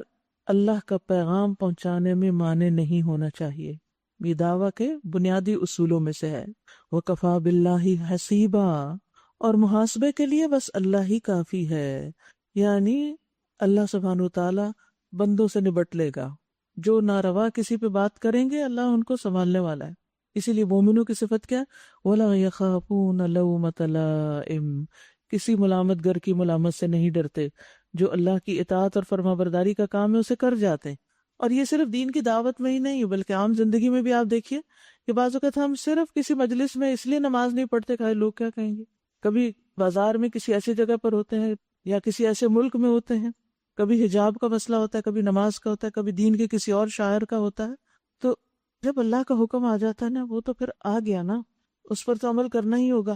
اللہ کا پیغام پہنچانے میں مانے نہیں ہونا چاہیے، یہ دعویٰ کے بنیادی اصولوں میں سے ہے۔ وَكَفَى بِاللَّهِ حَسِيبًا، اور محاسبے کے لیے بس اللہ ہی کافی ہے، یعنی اللہ سبحانہ وتعالیٰ بندوں سے نبٹ لے گا، جو ناروا کسی پہ بات کریں گے اللہ ان کو سنبھالنے والا ہے۔ اسی لیے مومنوں کی صفت کیا ہے؟ وَلَا يَخَافُونَ لَوْمَةَ لَائِمٍ، کسی ملامت گر کی ملامت سے نہیں ڈرتے، جو اللہ کی اطاعت اور فرما برداری کا کام ہے اسے کر جاتے ہیں۔ اور یہ صرف دین کی دعوت میں ہی نہیں بلکہ عام زندگی میں بھی آپ دیکھیے کہ بعض اوقات ہم صرف کسی مجلس میں اس لیے نماز نہیں پڑھتے کہ لوگ کیا کہیں گے، کبھی بازار میں کسی ایسی جگہ پر ہوتے ہیں یا کسی ایسے ملک میں ہوتے ہیں، کبھی حجاب کا مسئلہ ہوتا ہے، کبھی نماز کا ہوتا ہے، کبھی دین کے کسی اور شاعر کا ہوتا ہے۔ تو جب اللہ کا حکم آ جاتا ہے نا، وہ تو پھر آ گیا نا، اس پر تو عمل کرنا ہی ہوگا۔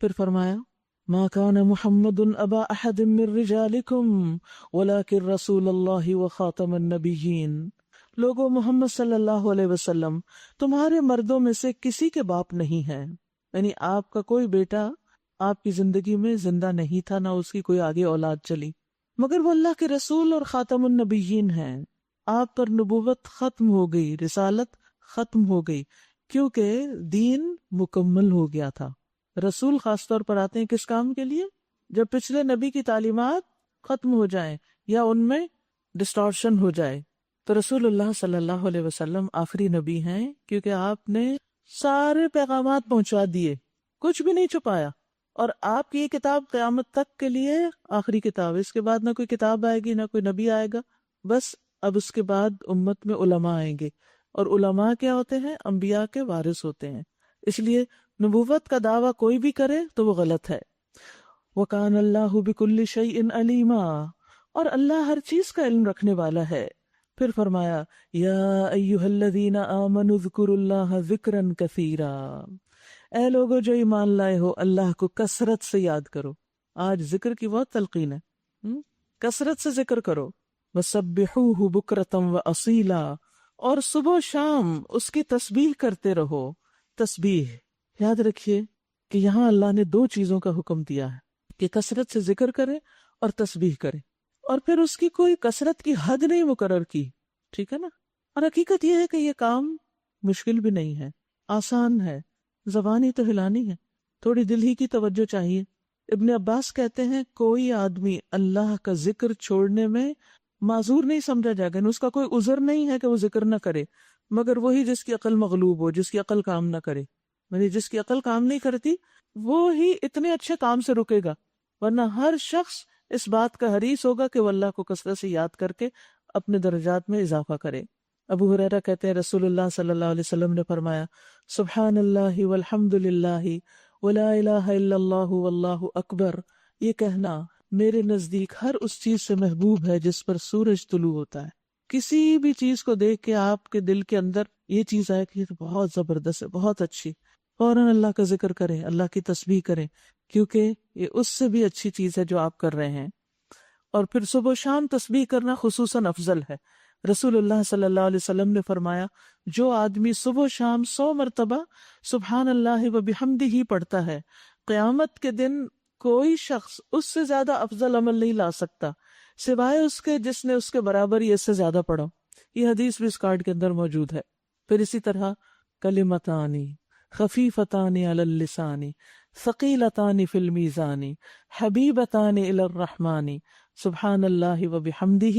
پھر فرمایا ما كان محمد ابا احد من رجالکم ولكن رسول اللہ وخاتم النبیین، لوگوں محمد صلی اللہ علیہ وسلم تمہارے مردوں میں سے کسی کے باپ نہیں ہے، یعنی آپ کا کوئی بیٹا آپ کی زندگی میں زندہ نہیں تھا، نہ اس کی کوئی آگے اولاد چلی، مگر وہ اللہ کے رسول اور خاتم النبیین ہیں۔ آپ پر نبوت ختم ہو گئی، رسالت ختم ہو گئی، کیونکہ دین مکمل ہو گیا تھا۔ رسول خاص طور پر آتے ہیں کس کام کے لیے؟ جب پچھلے نبی کی تعلیمات ختم ہو جائیں یا ان میں ڈسٹارشن ہو جائے، تو رسول اللہ صلی اللہ علیہ وسلم آخری نبی ہیں، کیونکہ آپ نے سارے پیغامات پہنچا دیے، کچھ بھی نہیں چھپایا، اور آپ کی یہ کتاب قیامت تک کے لیے آخری کتاب، اس کے بعد نہ کوئی کتاب آئے گی نہ کوئی نبی آئے گا، بس اب اس کے بعد امت میں علماء آئیں گے، اور علماء کیا ہوتے ہیں؟ انبیاء کے وارث ہوتے ہیں۔ اس لیے نبوت کا دعویٰ کوئی بھی کرے تو وہ غلط ہے۔ وَكَانَ اللَّهُ بِكُلِّ شَيْءٍ عَلِيمًا، اور اللہ ہر چیز کا علم رکھنے والا ہے۔ پھر فرمایا یا ایھا الذین آمنوا اذکروا اللہ ذکرا کثیرا، اے لوگو جو ایمان لائے ہو اللہ کو کثرت سے یاد کرو۔ آج ذکر کی بہت تلقین ہے، کثرت سے ذکر کرو۔ وَسَبِّحُوهُ بُكْرَةً وَأَصِيلًا، اور صبح و شام اس کی تسبیح کرتے رہو۔ تسبیح یاد رکھیے کہ یہاں اللہ نے دو چیزوں کا حکم دیا ہے کہ کثرت سے ذکر کرے اور تسبیح کرے، اور پھر اس کی کوئی کثرت کی حد نہیں مقرر کی، ٹھیک ہے نا۔ اور حقیقت یہ ہے کہ یہ کام مشکل بھی نہیں ہے، آسان ہے، زبان ہی تو ہلانی ہے، تھوڑی دل ہی کی توجہ چاہیے۔ ابن عباس کہتے ہیں کوئی آدمی اللہ کا ذکر چھوڑنے میں معذور نہیں سمجھا جائے گا، اس کا کوئی عذر نہیں ہے کہ وہ ذکر نہ کرے، مگر وہی جس کی عقل مغلوب ہو، جس کی عقل کام نہ کرے، یعنی جس کی عقل کام نہیں کرتی وہ ہی اتنے اچھے کام سے رکے گا، ورنہ ہر شخص اس بات کا حریص ہوگا کہ وہ اللہ کو کثرت سے یاد کر کے اپنے درجات میں اضافہ کرے۔ ابو ہریرہ کہتے ہیں رسول اللہ صلی اللہ علیہ وسلم نے فرمایا سبحان اللہ والحمد للہ ولا الہ الا اللہ واللہ اکبر، یہ کہنا میرے نزدیک ہر اس چیز سے محبوب ہے جس پر سورج طلوع ہوتا ہے۔ کسی بھی چیز کو دیکھ کے آپ کے دل کے اندر یہ چیز آئے کہ یہ تو بہت زبردست ہے، بہت اچھی، فوراً اللہ کا ذکر کریں، اللہ کی تسبیح کریں، کیونکہ یہ اس سے بھی اچھی چیز ہے جو آپ کر رہے ہیں۔ اور پھر صبح و شام تسبیح کرنا خصوصاً افضل ہے۔ رسول اللہ صلی اللہ علیہ وسلم نے فرمایا جو آدمی صبح و شام 100 مرتبہ سبحان اللہ و بحمدہ پڑھتا ہے، قیامت کے دن کوئی شخص اس سے زیادہ افضل عمل نہیں لا سکتا سوائے اس کے جس نے اس کے برابر یہ اس سے زیادہ پڑھا۔ یہ حدیث بھی اس کارڈ کے اندر موجود ہے۔ پھر اسی طرح کلمتانی خفیفتان علی اللسان ثقیلتان فی المیزان حبیبتان الی الرحمن سبحان اللہ و بحمدہ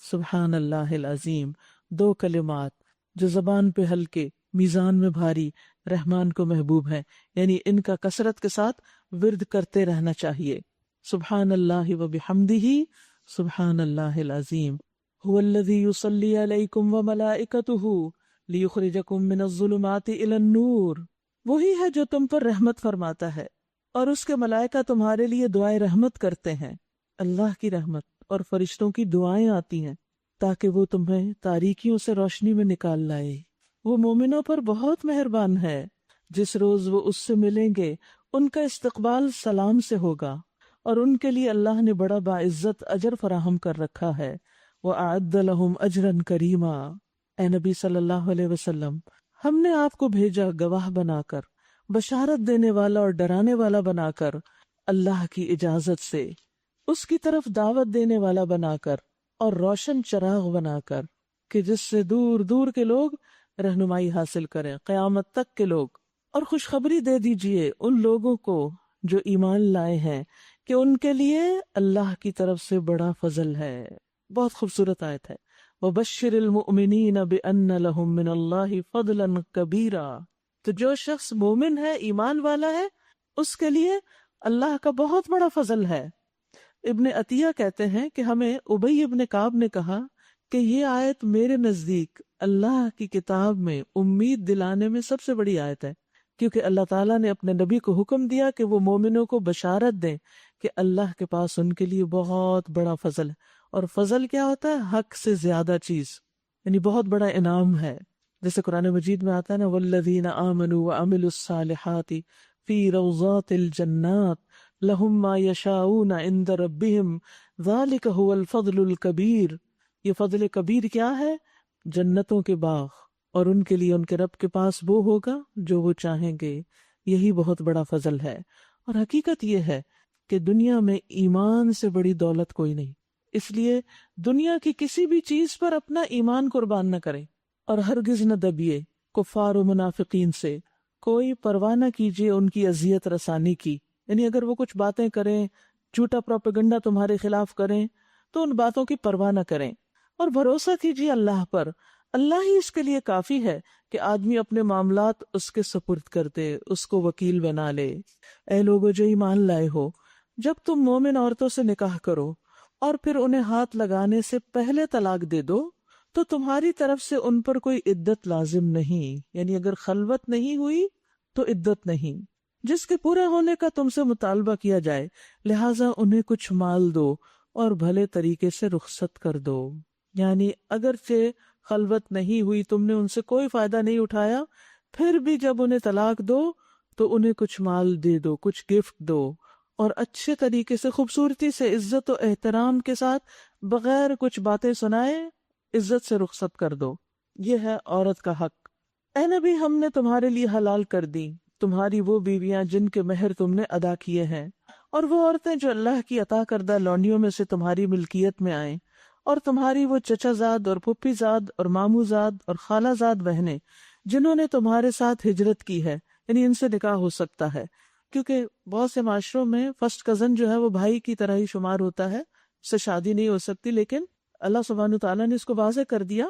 سبحان اللہ العظیم، دو کلمات جو زبان پہ ہلکے میزان میں بھاری رحمان کو محبوب ہے، یعنی ان کا کثرت کے ساتھ ورد کرتے رہنا چاہیے۔ سبحان اللہ و بحمدہ سبحان اللہ العظیم، هو الذی یصلی علیکم وملائکتہ لیخرجکم من الظلمات الی النور، وہی ہے جو تم پر رحمت فرماتا ہے اور اس کے ملائکہ تمہارے لیے دعائیں رحمت کرتے ہیں۔ اللہ کی رحمت اور فرشتوں کی دعائیں آتی ہیں تاکہ وہ تمہیں تاریکیوں سے روشنی میں نکال لائے۔ وہ مومنوں پر بہت مہربان ہے، جس روز وہ اس سے ملیں گے ان کا استقبال سلام سے ہوگا، اور ان کے لیے اللہ نے بڑا باعزت اجر فراہم کر رکھا ہے۔ وَأَعَدَّ لَهُمْ أَجْرًا كَرِيمًا، اے نبی صلی اللہ علیہ وسلم ہم نے آپ کو بھیجا گواہ بنا کر، بشارت دینے والا اور ڈرانے والا بنا کر، اللہ کی اجازت سے اس کی طرف دعوت دینے والا بنا کر، اور روشن چراغ بنا کر کہ جس سے دور دور کے لوگ رہنمائی حاصل کریں، قیامت تک کے لوگ۔ اور خوشخبری دے دیجئے ان لوگوں کو جو ایمان لائے ہیں کہ ان کے لیے اللہ کی طرف سے بڑا فضل ہے۔ بہت خوبصورت آیت ہے۔ وَبَشِّرِ الْمُؤْمِنِينَ بِأَنَّ لَهُم مِّنَ اللَّهِ فَضْلًا كَبِيرًا، تو جو شخص مومن ہے، ایمان والا ہے، اس کے لیے اللہ کا بہت بڑا فضل ہے۔ ابن عطیہ کہتے ہیں کہ ہمیں ابی ابن کعب نے کہا کہ یہ آیت میرے نزدیک اللہ کی کتاب میں امید دلانے میں سب سے بڑی آیت ہے، کیونکہ اللہ تعالیٰ نے اپنے نبی کو حکم دیا کہ وہ مومنوں کو بشارت دیں کہ اللہ کے پاس ان کے لیے بہت بڑا فضل ہے۔ اور فضل کیا ہوتا ہے؟ حق سے زیادہ چیز، یعنی بہت بڑا انعام ہے۔ جیسے قرآن مجید میں آتا ہے نا والذین آمنوا وعملوا الصالحات فی روضات الجنات لہم ما یشاؤون عند ربہم ذالک هو الفضل الکبیر۔ یہ فضل کبیر کیا ہے؟ جنتوں کے باغ، اور ان کے لیے ان کے رب کے پاس وہ ہوگا جو وہ چاہیں گے، یہی بہت بڑا فضل ہے۔ اور حقیقت یہ ہے کہ دنیا میں ایمان سے بڑی دولت کوئی نہیں، اس لیے دنیا کی کسی بھی چیز پر اپنا ایمان قربان نہ کریں، اور ہرگز نہ دبیے کفار و منافقین سے۔ کوئی پرواہ نہ کیجیے ان کی اذیت رسانی کی، یعنی اگر وہ کچھ باتیں کریں، جھوٹا پروپیگنڈا تمہارے خلاف کریں تو ان باتوں کی پرواہ نہ کریں، اور بھروسہ کیجیے اللہ پر۔ اللہ ہی اس کے لیے کافی ہے کہ آدمی اپنے معاملات اس کے سپرد کر دے، اس کو وکیل بنا لے۔ اے لوگو جو ایمان لائے ہو، جب تم مومن عورتوں سے نکاح کرو اور پھر انہیں ہاتھ لگانے سے پہلے طلاق دے دو تو تمہاری طرف سے ان پر کوئی عدت لازم نہیں، یعنی اگر خلوت نہیں ہوئی تو عدت نہیں، جس کے پورا ہونے کا تم سے مطالبہ کیا جائے، لہٰذا انہیں کچھ مال دو اور بھلے طریقے سے رخصت کر دو۔ یعنی اگرچہ خلوت نہیں ہوئی، تم نے ان سے کوئی فائدہ نہیں اٹھایا، پھر بھی جب انہیں طلاق دو تو انہیں کچھ مال دے دو، کچھ گفٹ دو، اور اچھے طریقے سے، خوبصورتی سے، عزت و احترام کے ساتھ، بغیر کچھ باتیں سنائے عزت سے رخصت کر دو۔ یہ ہے عورت کا حق۔ اے نبی، ہم نے تمہارے لیے حلال کر دی تمہاری وہ بیویاں جن کے مہر تم نے ادا کیے ہیں، اور وہ عورتیں جو اللہ کی عطا کردہ لونڈیوں میں سے تمہاری ملکیت میں آئیں، اور تمہاری وہ چچا زاد اور پھپھی زاد اور مامو زاد اور خالہ زاد بہنیں جنہوں نے تمہارے ساتھ ہجرت کی ہے، یعنی ان سے نکاح ہو سکتا ہے، کیونکہ بہت سے معاشروں میں فرسٹ کزن جو ہے وہ بھائی کی طرح ہی شمار ہوتا ہے، اس سے شادی نہیں ہو سکتی، لیکن اللہ سبحانہ تعالیٰ نے اس کو واضح کر دیا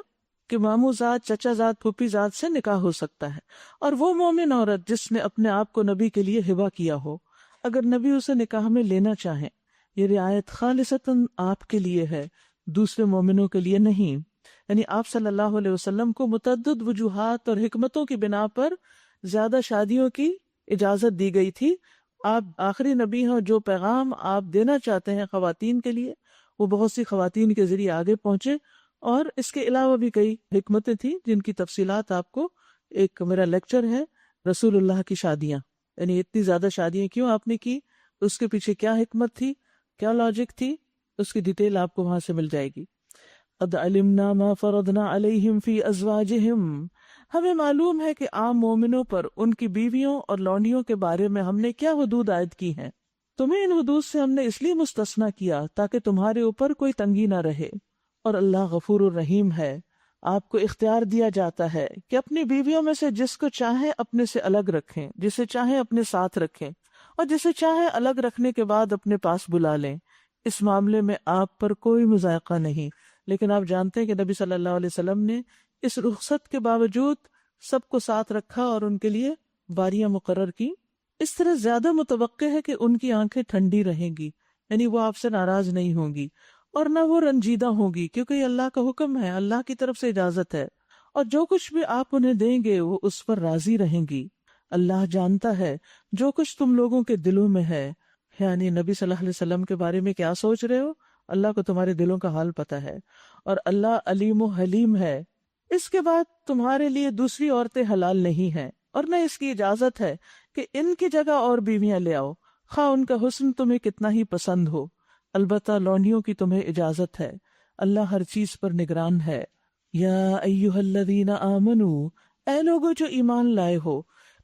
کہ مامو زاد، چچا زاد، پھوپھی زاد سے نکاح ہو سکتا ہے۔ اور وہ مومن عورت جس نے اپنے آپ کو نبی کے لیے ہبہ کیا ہو، اگر نبی اسے نکاح میں لینا چاہیں، یہ رعایت خالصتاً آپ کے لیے ہے، دوسرے مومنوں کے لیے نہیں۔ یعنی آپ صلی اللہ علیہ وسلم کو متعدد وجوہات اور حکمتوں کی بنا پر زیادہ شادیوں کی اجازت دی گئی تھی۔ آپ آخری نبی ہیں، جو پیغام آپ دینا چاہتے ہیں خواتین کے لیے، وہ بہت سی خواتین کے ذریعے آگے پہنچے، اور اس کے علاوہ بھی کئی حکمتیں تھیں جن کی تفصیلات آپ کو، ایک میرا لیکچر ہے رسول اللہ کی شادیاں، یعنی اتنی زیادہ شادیاں کیوں آپ نے کی، اس کے پیچھے کیا حکمت تھی، کیا لاجک تھی، اس کی ڈیٹیل آپ کو وہاں سے مل جائے گی۔ قد علمنا ما فرضنا علیہم فی ازواجہم، ہمیں معلوم ہے کہ عام مومنوں پر ان کی بیویوں اور لونڈیوں کے بارے میں ہم نے کیا حدود عائد کی ہیں، تمہیں ان حدود سے ہم نے اس لیے مستثنیٰ کیا تاکہ تمہارے اوپر کوئی تنگی نہ رہے، اور اللہ غفور الرحیم ہے۔ آپ کو اختیار دیا جاتا ہے کہ اپنی بیویوں میں سے جس کو چاہیں اپنے سے الگ رکھیں، جسے چاہیں اپنے ساتھ رکھیں، اور جسے چاہیں الگ رکھنے کے بعد اپنے پاس بلا لیں۔ اس معاملے میں آپ پر کوئی مضائقہ نہیں، لیکن آپ جانتے ہیں کہ نبی صلی اللہ علیہ وسلم نے اس رخصت کے باوجود سب کو ساتھ رکھا اور ان کے لیے باریاں مقرر کی۔ اس طرح زیادہ متوقع ہے کہ ان کی آنکھیں ٹھنڈی رہیں گی، یعنی وہ آپ سے ناراض نہیں ہوں گی، اور نہ وہ رنجیدہ ہوں گی، کیونکہ یہ اللہ کا حکم ہے، اللہ کی طرف سے اجازت ہے، اور جو کچھ بھی آپ انہیں دیں گے وہ اس پر راضی رہیں گی۔ اللہ جانتا ہے جو کچھ تم لوگوں کے دلوں میں ہے، یعنی نبی صلی اللہ علیہ وسلم کے بارے میں کیا سوچ رہے ہو، اللہ کو تمہارے دلوں کا حال پتہ ہے، اور اللہ علیم و حلیم ہے۔ اس کے بعد تمہارے لیے دوسری عورتیں حلال نہیں ہیں، اور نہ اس کی اجازت ہے کہ ان کی جگہ اور بیویاں لے آؤ، خواہ ان کا حسن تمہیں کتنا ہی پسند ہو، البتہ لونڈیوں کی تمہیں اجازت ہے، اللہ ہر چیز پر نگران ہے۔ یا ایھا الذین آمنو، اے لوگو جو ایمان لائے ہو،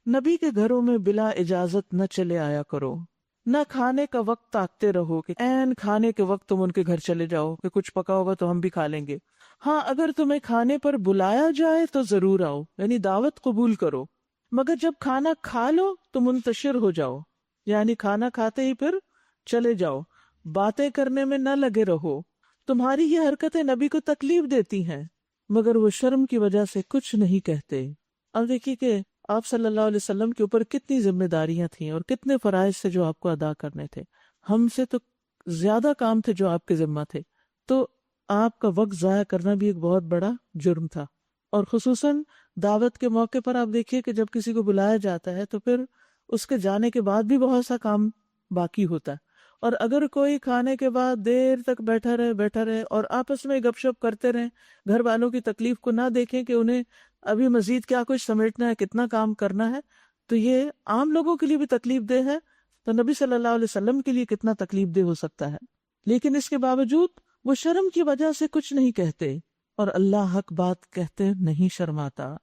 نبی کے گھروں میں بلا اجازت نہ چلے آیا کرو، نہ کھانے کا وقت تاکتے رہو کہ عین کھانے کے وقت تم ان کے گھر چلے جاؤ کہ کچھ پکا ہوگا تو ہم بھی کھا لیں گے۔ ہاں، اگر تمہیں کھانے پر بلایا جائے تو ضرور آؤ، یعنی دعوت قبول کرو، مگر جب کھانا کھا لو تو منتشر ہو جاؤ، یعنی کھانا کھاتے ہی پھر چلے جاؤ، باتیں کرنے میں نہ لگے رہو۔ تمہاری یہ حرکتیں نبی کو تکلیف دیتی ہیں، مگر وہ شرم کی وجہ سے کچھ نہیں کہتے۔ اب دیکھیے کہ آپ صلی اللہ علیہ وسلم کے اوپر کتنی ذمہ داریاں تھیں اور کتنے فرائض سے جو آپ کو ادا کرنے تھے، ہم سے تو زیادہ کام تھے جو آپ کے ذمہ تھے، تو آپ کا وقت ضائع کرنا بھی ایک بہت بڑا جرم تھا۔ اور خصوصاً دعوت کے موقع پر آپ دیکھیے کہ جب کسی کو بلایا جاتا ہے تو پھر اس کے جانے کے بعد بھی بہت سا کام باقی ہوتا ہے، اور اگر کوئی کھانے کے بعد دیر تک بیٹھا رہے اور آپس میں گپ شپ کرتے رہیں، گھر والوں کی تکلیف کو نہ دیکھیں کہ انہیں ابھی مزید کیا کچھ سمیٹنا ہے، کتنا کام کرنا ہے، تو یہ عام لوگوں کے لیے بھی تکلیف دہ ہے، تو نبی صلی اللہ علیہ وسلم کے لیے کتنا تکلیف دہ ہو سکتا ہے۔ لیکن اس کے باوجود وہ شرم کی وجہ سے کچھ نہیں کہتے، اور اللہ حق بات کہتے نہیں شرماتا۔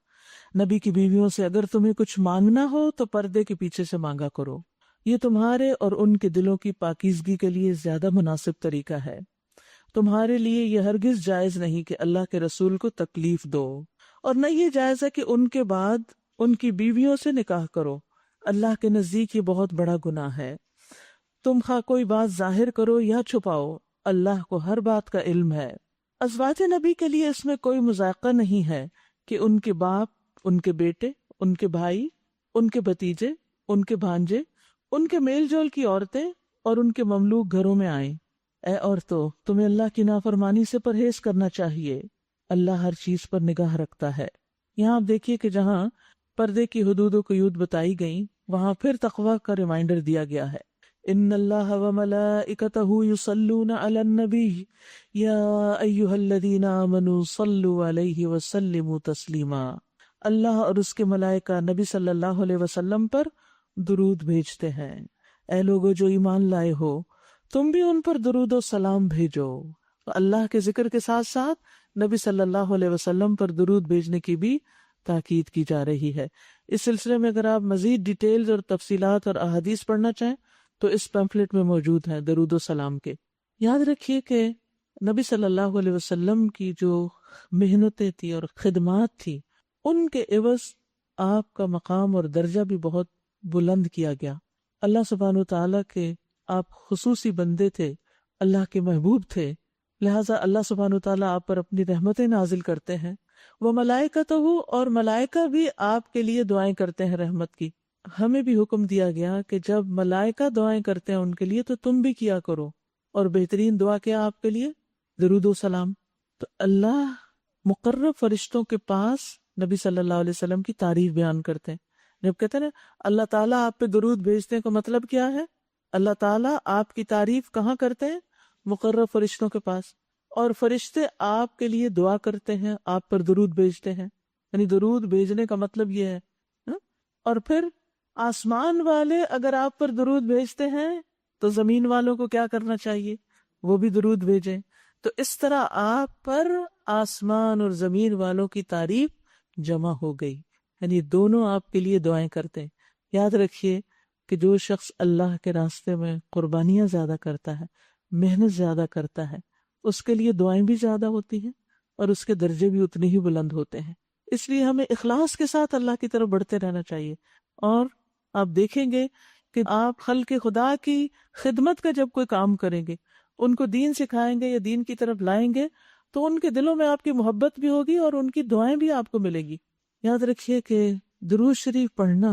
نبی کی بیویوں سے اگر تمہیں کچھ مانگنا ہو تو پردے کے پیچھے سے مانگا کرو، یہ تمہارے اور ان کے دلوں کی پاکیزگی کے لیے زیادہ مناسب طریقہ ہے۔ تمہارے لیے یہ ہرگز جائز نہیں کہ اللہ کے رسول کو تکلیف دو، اور نہ یہ جائز ہے کہ ان کے بعد ان کی بیویوں سے نکاح کرو، اللہ کے نزدیک یہ بہت بڑا گناہ ہے۔ تم خواہ کوئی بات ظاہر کرو یا چھپاؤ، اللہ کو ہر بات کا علم ہے۔ ازواج نبی کے لیے اس میں کوئی مذائقہ نہیں ہے کہ ان کے باپ، ان کے بیٹے، ان کے بھائی، ان کے بھتیجے، ان کے بھانجے، ان کے میل جول کی عورتیں اور ان کے مملوک گھروں میں آئیں۔ اے عورتوں، تمہیں اللہ کی نافرمانی سے پرہیز کرنا چاہیے، اللہ ہر چیز پر نگاہ رکھتا ہے۔ یہاں آپ دیکھیے کہ جہاں پردے کی حدود و قیود بتائی گئیں، وہاں پھر تقوی کا ریمائنڈر دیا گیا ہے۔ ان اللہ وملائکتہ یصلون علی النبی یا ایھا الذین آمنوا صلوا علیہ وسلموا تسلیما۔ اللہ اور اس کے ملائکہ نبی صلی اللہ علیہ وسلم پر درود بھیجتے ہیں۔ اے لوگو جو ایمان لائے ہو، تم بھی ان پر درود و سلام بھیجو۔ اللہ کے ذکر کے ساتھ ساتھ نبی صلی اللہ علیہ وسلم پر درود بھیجنے کی بھی تاکید کی جا رہی ہے۔ اس سلسلے میں اگر آپ مزید ڈیٹیلز اور تفصیلات اور احادیث پڑھنا چاہیں تو اس پیمفلٹ میں موجود ہیں درود و سلام کے۔ یاد رکھیے کہ نبی صلی اللہ علیہ وسلم کی جو محنتیں تھی اور خدمات تھی، ان کے عوض آپ کا مقام اور درجہ بھی بہت بلند کیا گیا۔ اللہ سبحانہ وتعالیٰ کے آپ خصوصی بندے تھے، اللہ کے محبوب تھے، لہٰذا اللہ سبحانہ وتعالیٰ آپ پر اپنی رحمتیں نازل کرتے ہیں۔ وہ ملائکتہ، اور ملائکہ بھی آپ کے لیے دعائیں کرتے ہیں رحمت کی۔ ہمیں بھی حکم دیا گیا کہ جب ملائکہ دعائیں کرتے ہیں ان کے لیے تو تم بھی کیا کرو، اور بہترین دعا کیا آپ کے لیے؟ درود و سلام۔ تو اللہ مقرب فرشتوں کے پاس نبی صلی اللہ علیہ وسلم کی تعریف بیان کرتے ہیں۔ جب کہتے ہیں نا اللہ تعالیٰ آپ پہ درود بھیجتے ہیں، کا مطلب کیا ہے؟ اللہ تعالیٰ آپ کی تعریف کہاں کرتے ہیں؟ مقرب فرشتوں کے پاس، اور فرشتے آپ کے لیے دعا کرتے ہیں، آپ پر درود بھیجتے ہیں۔ یعنی درود بھیجنے کا مطلب یہ ہے۔ اور پھر آسمان والے اگر آپ پر درود بھیجتے ہیں تو زمین والوں کو کیا کرنا چاہیے؟ وہ بھی درود بھیجیں۔ تو اس طرح آپ پر آسمان اور زمین والوں کی تعریف جمع ہو گئی، یعنی دونوں آپ کے لیے دعائیں کرتے ہیں۔ یاد رکھیے کہ جو شخص اللہ کے راستے میں قربانیاں زیادہ کرتا ہے، محنت زیادہ کرتا ہے، اس کے لیے دعائیں بھی زیادہ ہوتی ہیں اور اس کے درجے بھی اتنے ہی بلند ہوتے ہیں۔ اس لیے ہمیں اخلاص کے ساتھ اللہ کی طرف بڑھتے رہنا چاہیے۔ اور آپ دیکھیں گے کہ آپ خلق خدا کی خدمت کا جب کوئی کام کریں گے، ان کو دین سکھائیں گے یا دین کی طرف لائیں گے، تو ان کے دلوں میں آپ کی محبت بھی ہوگی اور ان کی دعائیں بھی آپ کو ملے گی۔ یاد رکھیے کہ درود شریف پڑھنا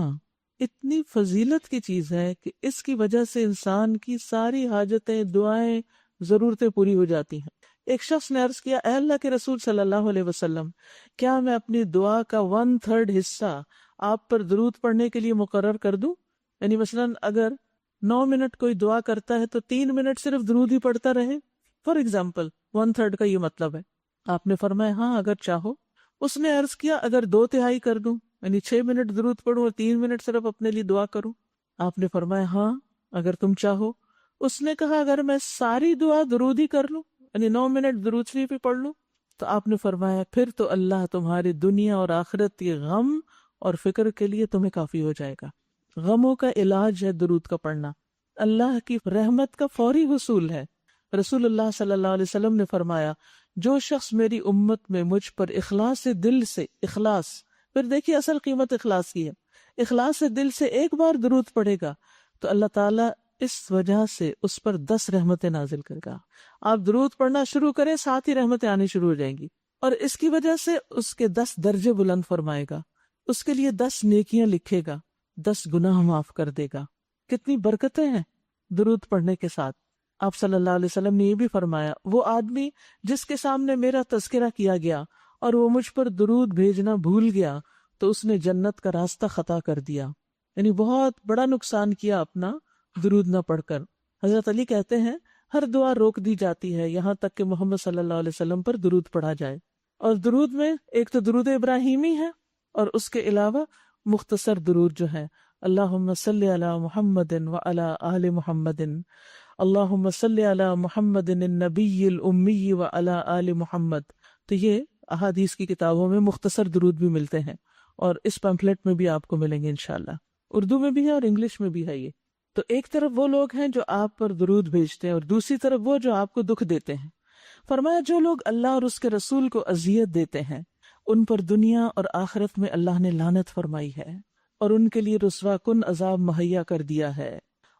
اتنی فضیلت کی چیز ہے کہ اس کی وجہ سے انسان کی ساری حاجتیں، دعائیں، ضرورتیں پوری ہو جاتی ہیں۔ ایک شخص نے عرض کیا، اے اللہ کے رسول صلی اللہ علیہ وسلم، کیا میں اپنی دعا کا 1/3 حصہ آپ پر درود پڑھنے کے لیے مقرر کر دوں؟ یعنی مثلاً اگر 9 منٹ کوئی دعا کرتا ہے تو 3 منٹ صرف درود ہی پڑھتا رہے، فار ایگزامپل 1/3 کا یہ مطلب ہے۔ آپ نے فرمایا ہاں اگر چاہو۔ اس نے عرض کیا اگر 2/3 کر دوں، یعنی 6 منٹ درود پڑھوں اور 3 منٹ صرف اپنے لیے دعا کروں؟ آپ نے فرمایا ہاں اگر تم چاہو۔ اس نے کہا اگر میں ساری دعا درود ہی کر لوں، یعنی 9 منٹ درود شریف ہی پڑھ لوں؟ تو آپ نے فرمایا پھر تو اللہ تمہاری دنیا اور آخرت کے غم اور فکر کے لیے تمہیں کافی ہو جائے گا۔ غموں کا علاج ہے درود کا پڑھنا، اللہ کی رحمت کا فوری حصول ہے۔ رسول اللہ صلی اللہ علیہ وسلم نے فرمایا جو شخص میری امت میں مجھ پر اخلاص سے دل سے، اخلاص، پھر دیکھیے اصل قیمت اخلاص کی ہے، اخلاص سے دل سے ایک بار درود پڑھے گا تو اللہ تعالیٰ اس وجہ سے اس پر 10 رحمتیں نازل کرے گا۔ آپ درود پڑھنا شروع کریں، ساتھ ہی رحمتیں آنی شروع ہو جائیں گی، اور اس کی وجہ سے اس کے 10 درجے بلند فرمائے گا، اس کے لیے 10 نیکیاں لکھے گا، 10 گناہ معاف کر دے گا۔ کتنی برکتیں ہیں درود پڑھنے کے ساتھ۔ آپ صلی اللہ علیہ وسلم نے یہ بھی فرمایا وہ آدمی جس کے سامنے میرا تذکرہ کیا گیا اور وہ مجھ پر درود بھیجنا بھول گیا تو اس نے جنت کا راستہ خطا کر دیا، یعنی بہت بڑا نقصان کیا اپنا درود نہ پڑھ کر۔ حضرت علی کہتے ہیں ہر دعا روک دی جاتی ہے یہاں تک کہ محمد صلی اللہ علیہ وسلم پر درود پڑھا جائے۔ اور درود میں ایک تو درود ابراہیمی ہے اور اس کے علاوہ مختصر درود جو ہے، اللہم صلی علی محمد وعلی آل محمد، اللہم صلی علی محمد النبی الامی وعلی آل محمد۔ تو یہ احادیث کی کتابوں میں مختصر درود بھی ملتے ہیں اور اس پمفلٹ میں بھی آپ کو ملیں گے انشاءاللہ، اردو میں بھی ہے اور انگلش میں بھی ہے یہ۔ تو ایک طرف وہ لوگ ہیں جو آپ پر درود بھیجتے ہیں اور دوسری طرف وہ جو آپ کو دکھ دیتے ہیں۔ فرمایا جو لوگ اللہ اور اس کے رسول کو اذیت دیتے ہیں ان پر دنیا اور آخرت میں اللہ نے لعنت فرمائی ہے اور ان کے لیے رسوا کن عذاب مہیا کر دیا ہے۔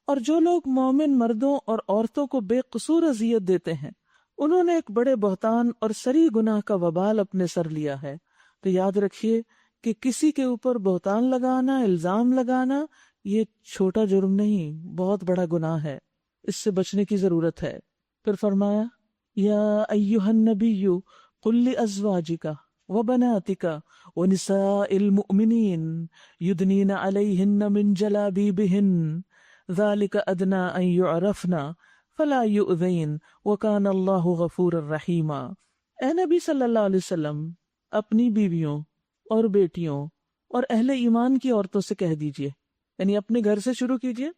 اور جو لوگ مومن مردوں اور عورتوں کو بے قصور اذیت دیتے ہیں انہوں نے ایک بڑے بہتان اور سری گناہ کا وبال اپنے سر لیا ہے۔ تو یاد رکھیے کہ کسی کے اوپر بہتان لگانا، الزام لگانا یہ چھوٹا جرم نہیں، بہت بڑا گناہ ہے، اس سے بچنے کی ضرورت ہے۔ پھر فرمایا یا ایھا النبی قل لازواجک وبناتك ونساء المؤمنين يدنين عليهن من جلابيبهن ذلك أدنى أن يعرفن فلا يؤذين وكان الله غفورا رحيما۔ اے نبی صلی اللہ علیہ وسلم، اپنی بیویوں اور بیٹیوں اور اہل ایمان کی عورتوں سے کہہ دیجئے، یعنی اپنے گھر سے شروع کیجئے،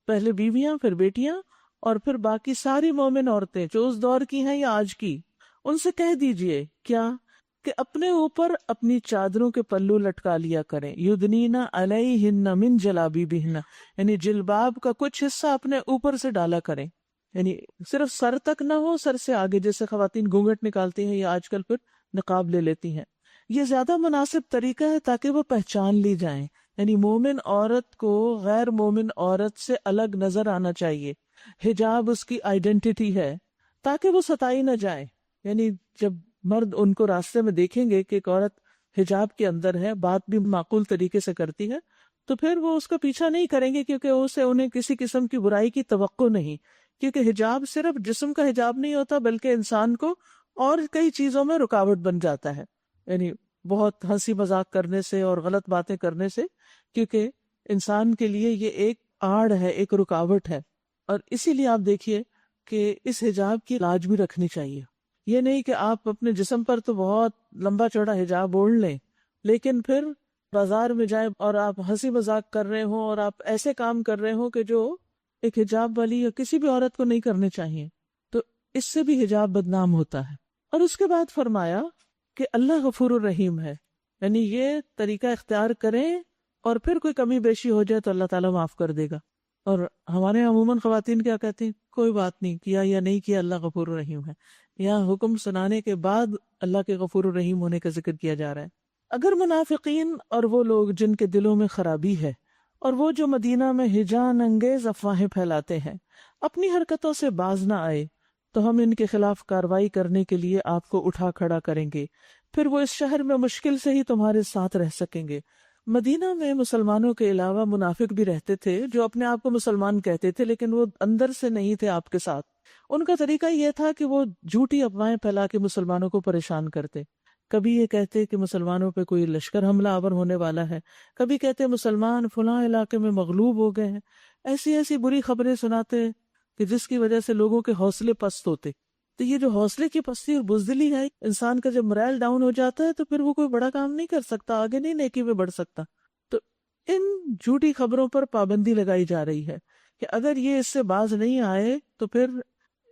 پہلے بیویاں، پھر بیٹیاں، اور پھر باقی ساری مومن عورتیں جو اس دور کی ہیں یا آج کی، ان سے کہہ دیجئے کیا کہ اپنے اوپر اپنی چادروں کے پلو لٹکا لیا کریں، یدنین علیہن من جلابیبہن، یعنی جلباب کا کچھ حصہ اپنے اوپر سے ڈالا کریں، یعنی صرف سر تک نہ ہو، سر سے آگے، جیسے خواتین گھونگھٹ نکالتی ہیں یا آج کل پھر نقاب لے لیتی ہیں۔ یہ زیادہ مناسب طریقہ ہے تاکہ وہ پہچان لی جائیں، یعنی مومن عورت کو غیر مومن عورت سے الگ نظر آنا چاہیے، حجاب اس کی آئیڈینٹی ہے تاکہ وہ ستائی نہ جائے، یعنی جب مرد ان کو راستے میں دیکھیں گے کہ ایک عورت حجاب کے اندر ہے، بات بھی معقول طریقے سے کرتی ہے، تو پھر وہ اس کا پیچھا نہیں کریں گے، کیونکہ انہیں کسی قسم کی برائی کی توقع نہیں، کیونکہ حجاب صرف جسم کا حجاب نہیں ہوتا بلکہ انسان کو اور کئی چیزوں میں رکاوٹ بن جاتا ہے، یعنی بہت ہنسی مذاق کرنے سے اور غلط باتیں کرنے سے، کیونکہ انسان کے لیے یہ ایک آڑ ہے، ایک رکاوٹ ہے۔ اور اسی لیے آپ دیکھیے کہ اس حجاب کی لاج بھی رکھنی چاہیے، یہ نہیں کہ آپ اپنے جسم پر تو بہت لمبا چوڑا حجاب اوڑھ لیں، لیکن پھر بازار میں جائیں اور آپ ہنسی مذاق کر رہے ہوں اور آپ ایسے کام کر رہے ہوں کہ جو ایک حجاب والی یا کسی بھی عورت کو نہیں کرنے چاہیے، تو اس سے بھی حجاب بدنام ہوتا ہے۔ اور اس کے بعد فرمایا کہ اللہ غفور الرحیم ہے، یعنی یہ طریقہ اختیار کریں اور پھر کوئی کمی بیشی ہو جائے تو اللہ تعالیٰ معاف کر دے گا۔ اور ہمارے عموماً خواتین کیا کہتی ہیں، کوئی بات نہیں، کیا یا نہیں کیا اللہ غفور الرحیم ہے، یہاں حکم سنانے کے بعد اللہ کے غفور الرحیم ہونے کا ذکر کیا جا رہا ہے۔ اگر منافقین اور وہ لوگ جن کے دلوں میں خرابی ہے اور وہ جو مدینہ میں ہجان انگیز افواہیں پھیلاتے ہیں اپنی حرکتوں سے باز نہ آئے تو ہم ان کے خلاف کارروائی کرنے کے لیے آپ کو اٹھا کھڑا کریں گے، پھر وہ اس شہر میں مشکل سے ہی تمہارے ساتھ رہ سکیں گے۔ مدینہ میں مسلمانوں کے علاوہ منافق بھی رہتے تھے جو اپنے آپ کو مسلمان کہتے تھے لیکن وہ اندر سے نہیں تھے آپ کے ساتھ۔ ان کا طریقہ یہ تھا کہ وہ جھوٹی افواہیں پھیلا کے مسلمانوں کو پریشان کرتے، کبھی یہ کہتے کہ مسلمانوں پہ کوئی لشکر حملہ آور ہونے والا ہے، کبھی کہتے مسلمان فلاں علاقے میں مغلوب ہو گئے ہیں، ایسی بری خبریں سناتے کہ جس کی وجہ سے لوگوں کے حوصلے پست ہوتے۔ تو یہ جو حوصلے کی پستی اور بزدلی ہے، انسان کا جب مرائل ڈاؤن ہو جاتا ہے تو پھر وہ کوئی بڑا کام نہیں کر سکتا، آگے نہیں نیکی میں بڑھ سکتا۔ تو ان جھوٹی خبروں پر پابندی لگائی جا رہی ہے کہ اگر یہ اس سے باز نہیں آئے تو پھر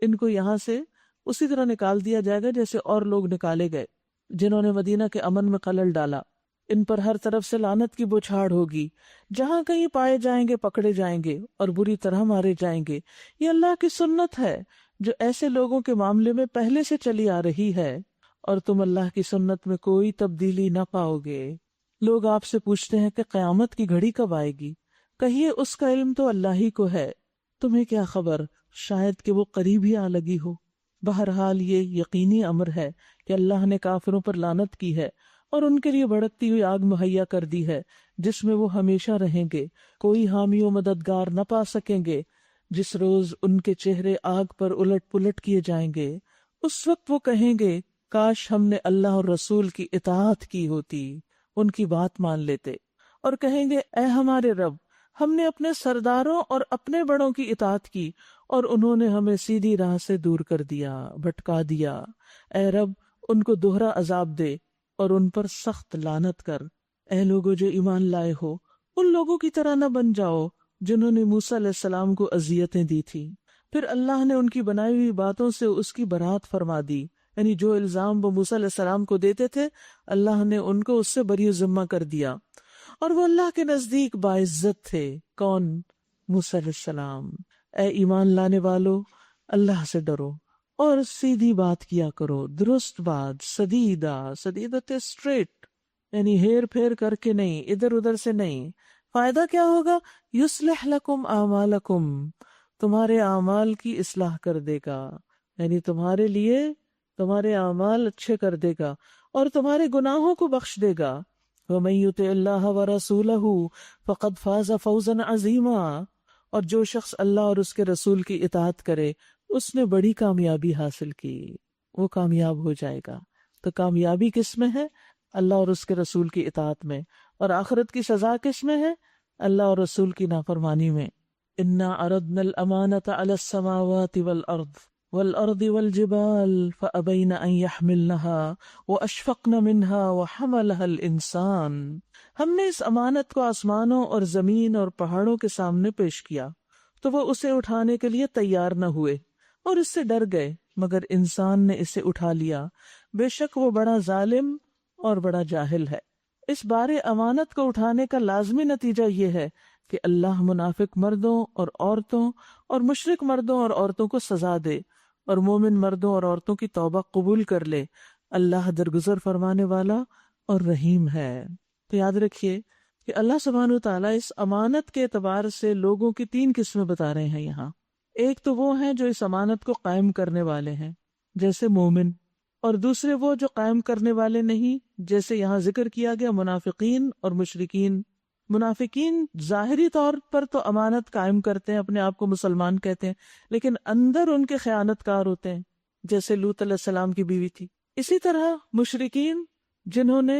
ان کو یہاں سے اسی طرح نکال دیا جائے گا جیسے اور لوگ نکالے گئے جنہوں نے مدینہ کے امن میں خلل ڈالا۔ ان پر ہر طرف سے لعنت کی بوچھاڑ ہوگی، جہاں کہیں پائے جائیں گے پکڑے جائیں گے اور بری طرح مارے جائیں گے۔ یہ اللہ کی سنت ہے جو ایسے لوگوں کے معاملے میں پہلے سے چلی آ رہی ہے، اور تم اللہ کی سنت میں کوئی تبدیلی نہ پاؤ گے۔ لوگ آپ سے پوچھتے ہیں کہ قیامت کی گھڑی کب آئے گی؟ کہیے اس کا علم تو اللہ ہی کو ہے، تمہیں کیا خبر، شاید کہ وہ قریب ہی آ لگی ہو۔ بہرحال یہ یقینی امر ہے کہ اللہ نے کافروں پر لعنت کی ہے اور ان کے لیے بھڑکتی ہوئی آگ مہیا کر دی ہے جس میں وہ ہمیشہ رہیں گے، کوئی حامی و مددگار نہ پا سکیں گے۔ جس روز ان کے چہرے آگ پر الٹ پلٹ کیے جائیں گے، اس وقت وہ کہیں گے کاش ہم نے اللہ اور رسول کی اطاعت کی ہوتی، ان کی بات مان لیتے، اور کہیں گے اے ہمارے رب، ہم نے اپنے سرداروں اور اپنے بڑوں کی اطاعت کی اور انہوں نے ہمیں سیدھی راہ سے دور کر دیا، بھٹکا دیا۔ اے رب، ان کو دوہرا عذاب دے اور ان پر سخت لعنت کر۔ اے لوگو جو ایمان لائے ہو، ان لوگوں کی طرح نہ بن جاؤ جنہوں نے موسیٰ علیہ السلام کو اذیتیں دی تھی، پھر اللہ نے ان کی بنائی ہوئی باتوں سے اس کی برات فرما دی، یعنی جو الزام وہ موسیٰ علیہ السلام کو دیتے تھے اللہ نے ان کو اس سے بری ذمہ کر دیا، اور وہ اللہ کے نزدیک باعزت تھے۔ کون؟ موسیٰ علیہ السلام۔ اے ایمان لانے والو، اللہ سے ڈرو اور سیدھی بات کیا کرو، درست بات، سدیدت اسٹریٹ، یعنی ہیر پھیر کر کے نہیں، ادھر ادھر سے نہیں۔ فائدہ کیا ہوگا؟ یصلح لکم اعمالکم، تمہارے اعمال کی اصلاح کر دے گا، یعنی تمہارے لیے تمہارے اعمال اچھے کر دے گا اور تمہارے گناہوں کو بخش دے گا۔ وَمَن يُطِعِ اللَّهَ وَرَسُولَهُ فَقَدْ فَازَ فَوْزًا عَظِيمًا، اور جو شخص اللہ اور اس کے رسول کی اطاعت کرے اس نے بڑی کامیابی حاصل کی، وہ کامیاب ہو جائے گا۔ تو کامیابی کس میں ہے؟ اللہ اور اس کے رسول کی اطاعت میں، اور آخرت کی سزا کس میں ہے؟ اللہ اور رسول کی نافرمانی میں۔ انا عرضنا الامانۃ علی السماوات والارض والجبال فابین ان يحملنها واشفقن منها وحملها الانسان۔ ہم نے اس امانت کو آسمانوں اور زمین اور پہاڑوں کے سامنے پیش کیا تو وہ اسے اٹھانے کے لیے تیار نہ ہوئے اور اس سے ڈر گئے، مگر انسان نے اسے اٹھا لیا، بے شک وہ بڑا ظالم اور بڑا جاہل ہے۔ اس بارے امانت کو اٹھانے کا لازمی نتیجہ یہ ہے کہ اللہ منافق مردوں اور عورتوں اور مشرک مردوں اور عورتوں کو سزا دے اور مومن مردوں اور عورتوں کی توبہ قبول کر لے۔ اللہ درگزر فرمانے والا اور رحیم ہے۔ تو یاد رکھیے کہ اللہ سبحانہ وتعالیٰ اس امانت کے اعتبار سے لوگوں کی 3 قسمیں بتا رہے ہیں یہاں۔ ایک تو وہ ہیں جو اس امانت کو قائم کرنے والے ہیں جیسے مومن، اور دوسرے وہ جو قائم کرنے والے نہیں، جیسے یہاں ذکر کیا گیا منافقین اور مشرکین۔ منافقین ظاہری طور پر تو امانت قائم کرتے ہیں، اپنے آپ کو مسلمان کہتے ہیں، لیکن اندر ان کے خیانت کار ہوتے ہیں، جیسے لوط علیہ السلام کی بیوی تھی۔ اسی طرح مشرکین جنہوں نے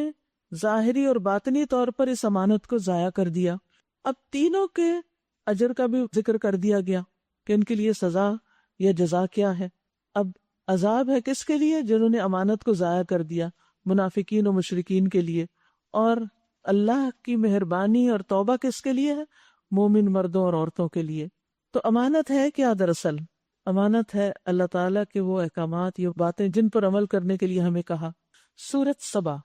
ظاہری اور باطنی طور پر اس امانت کو ضائع کر دیا۔ اب تینوں کے اجر کا بھی ذکر کر دیا گیا کہ ان کے لیے سزا یا جزا کیا ہے۔ اب عذاب ہے کس کے لیے؟ جنہوں نے امانت کو ضائع کر دیا، منافقین و مشرکین کے لیے، اور اللہ کی مہربانی اور توبہ کس کے لیے ہے؟ مومن مردوں اور عورتوں کے لیے۔ تو امانت ہے کیا؟ دراصل امانت ہے اللہ تعالیٰ کے وہ احکامات، یہ باتیں جن پر عمل کرنے کے لیے ہمیں کہا۔ سورۃ سبا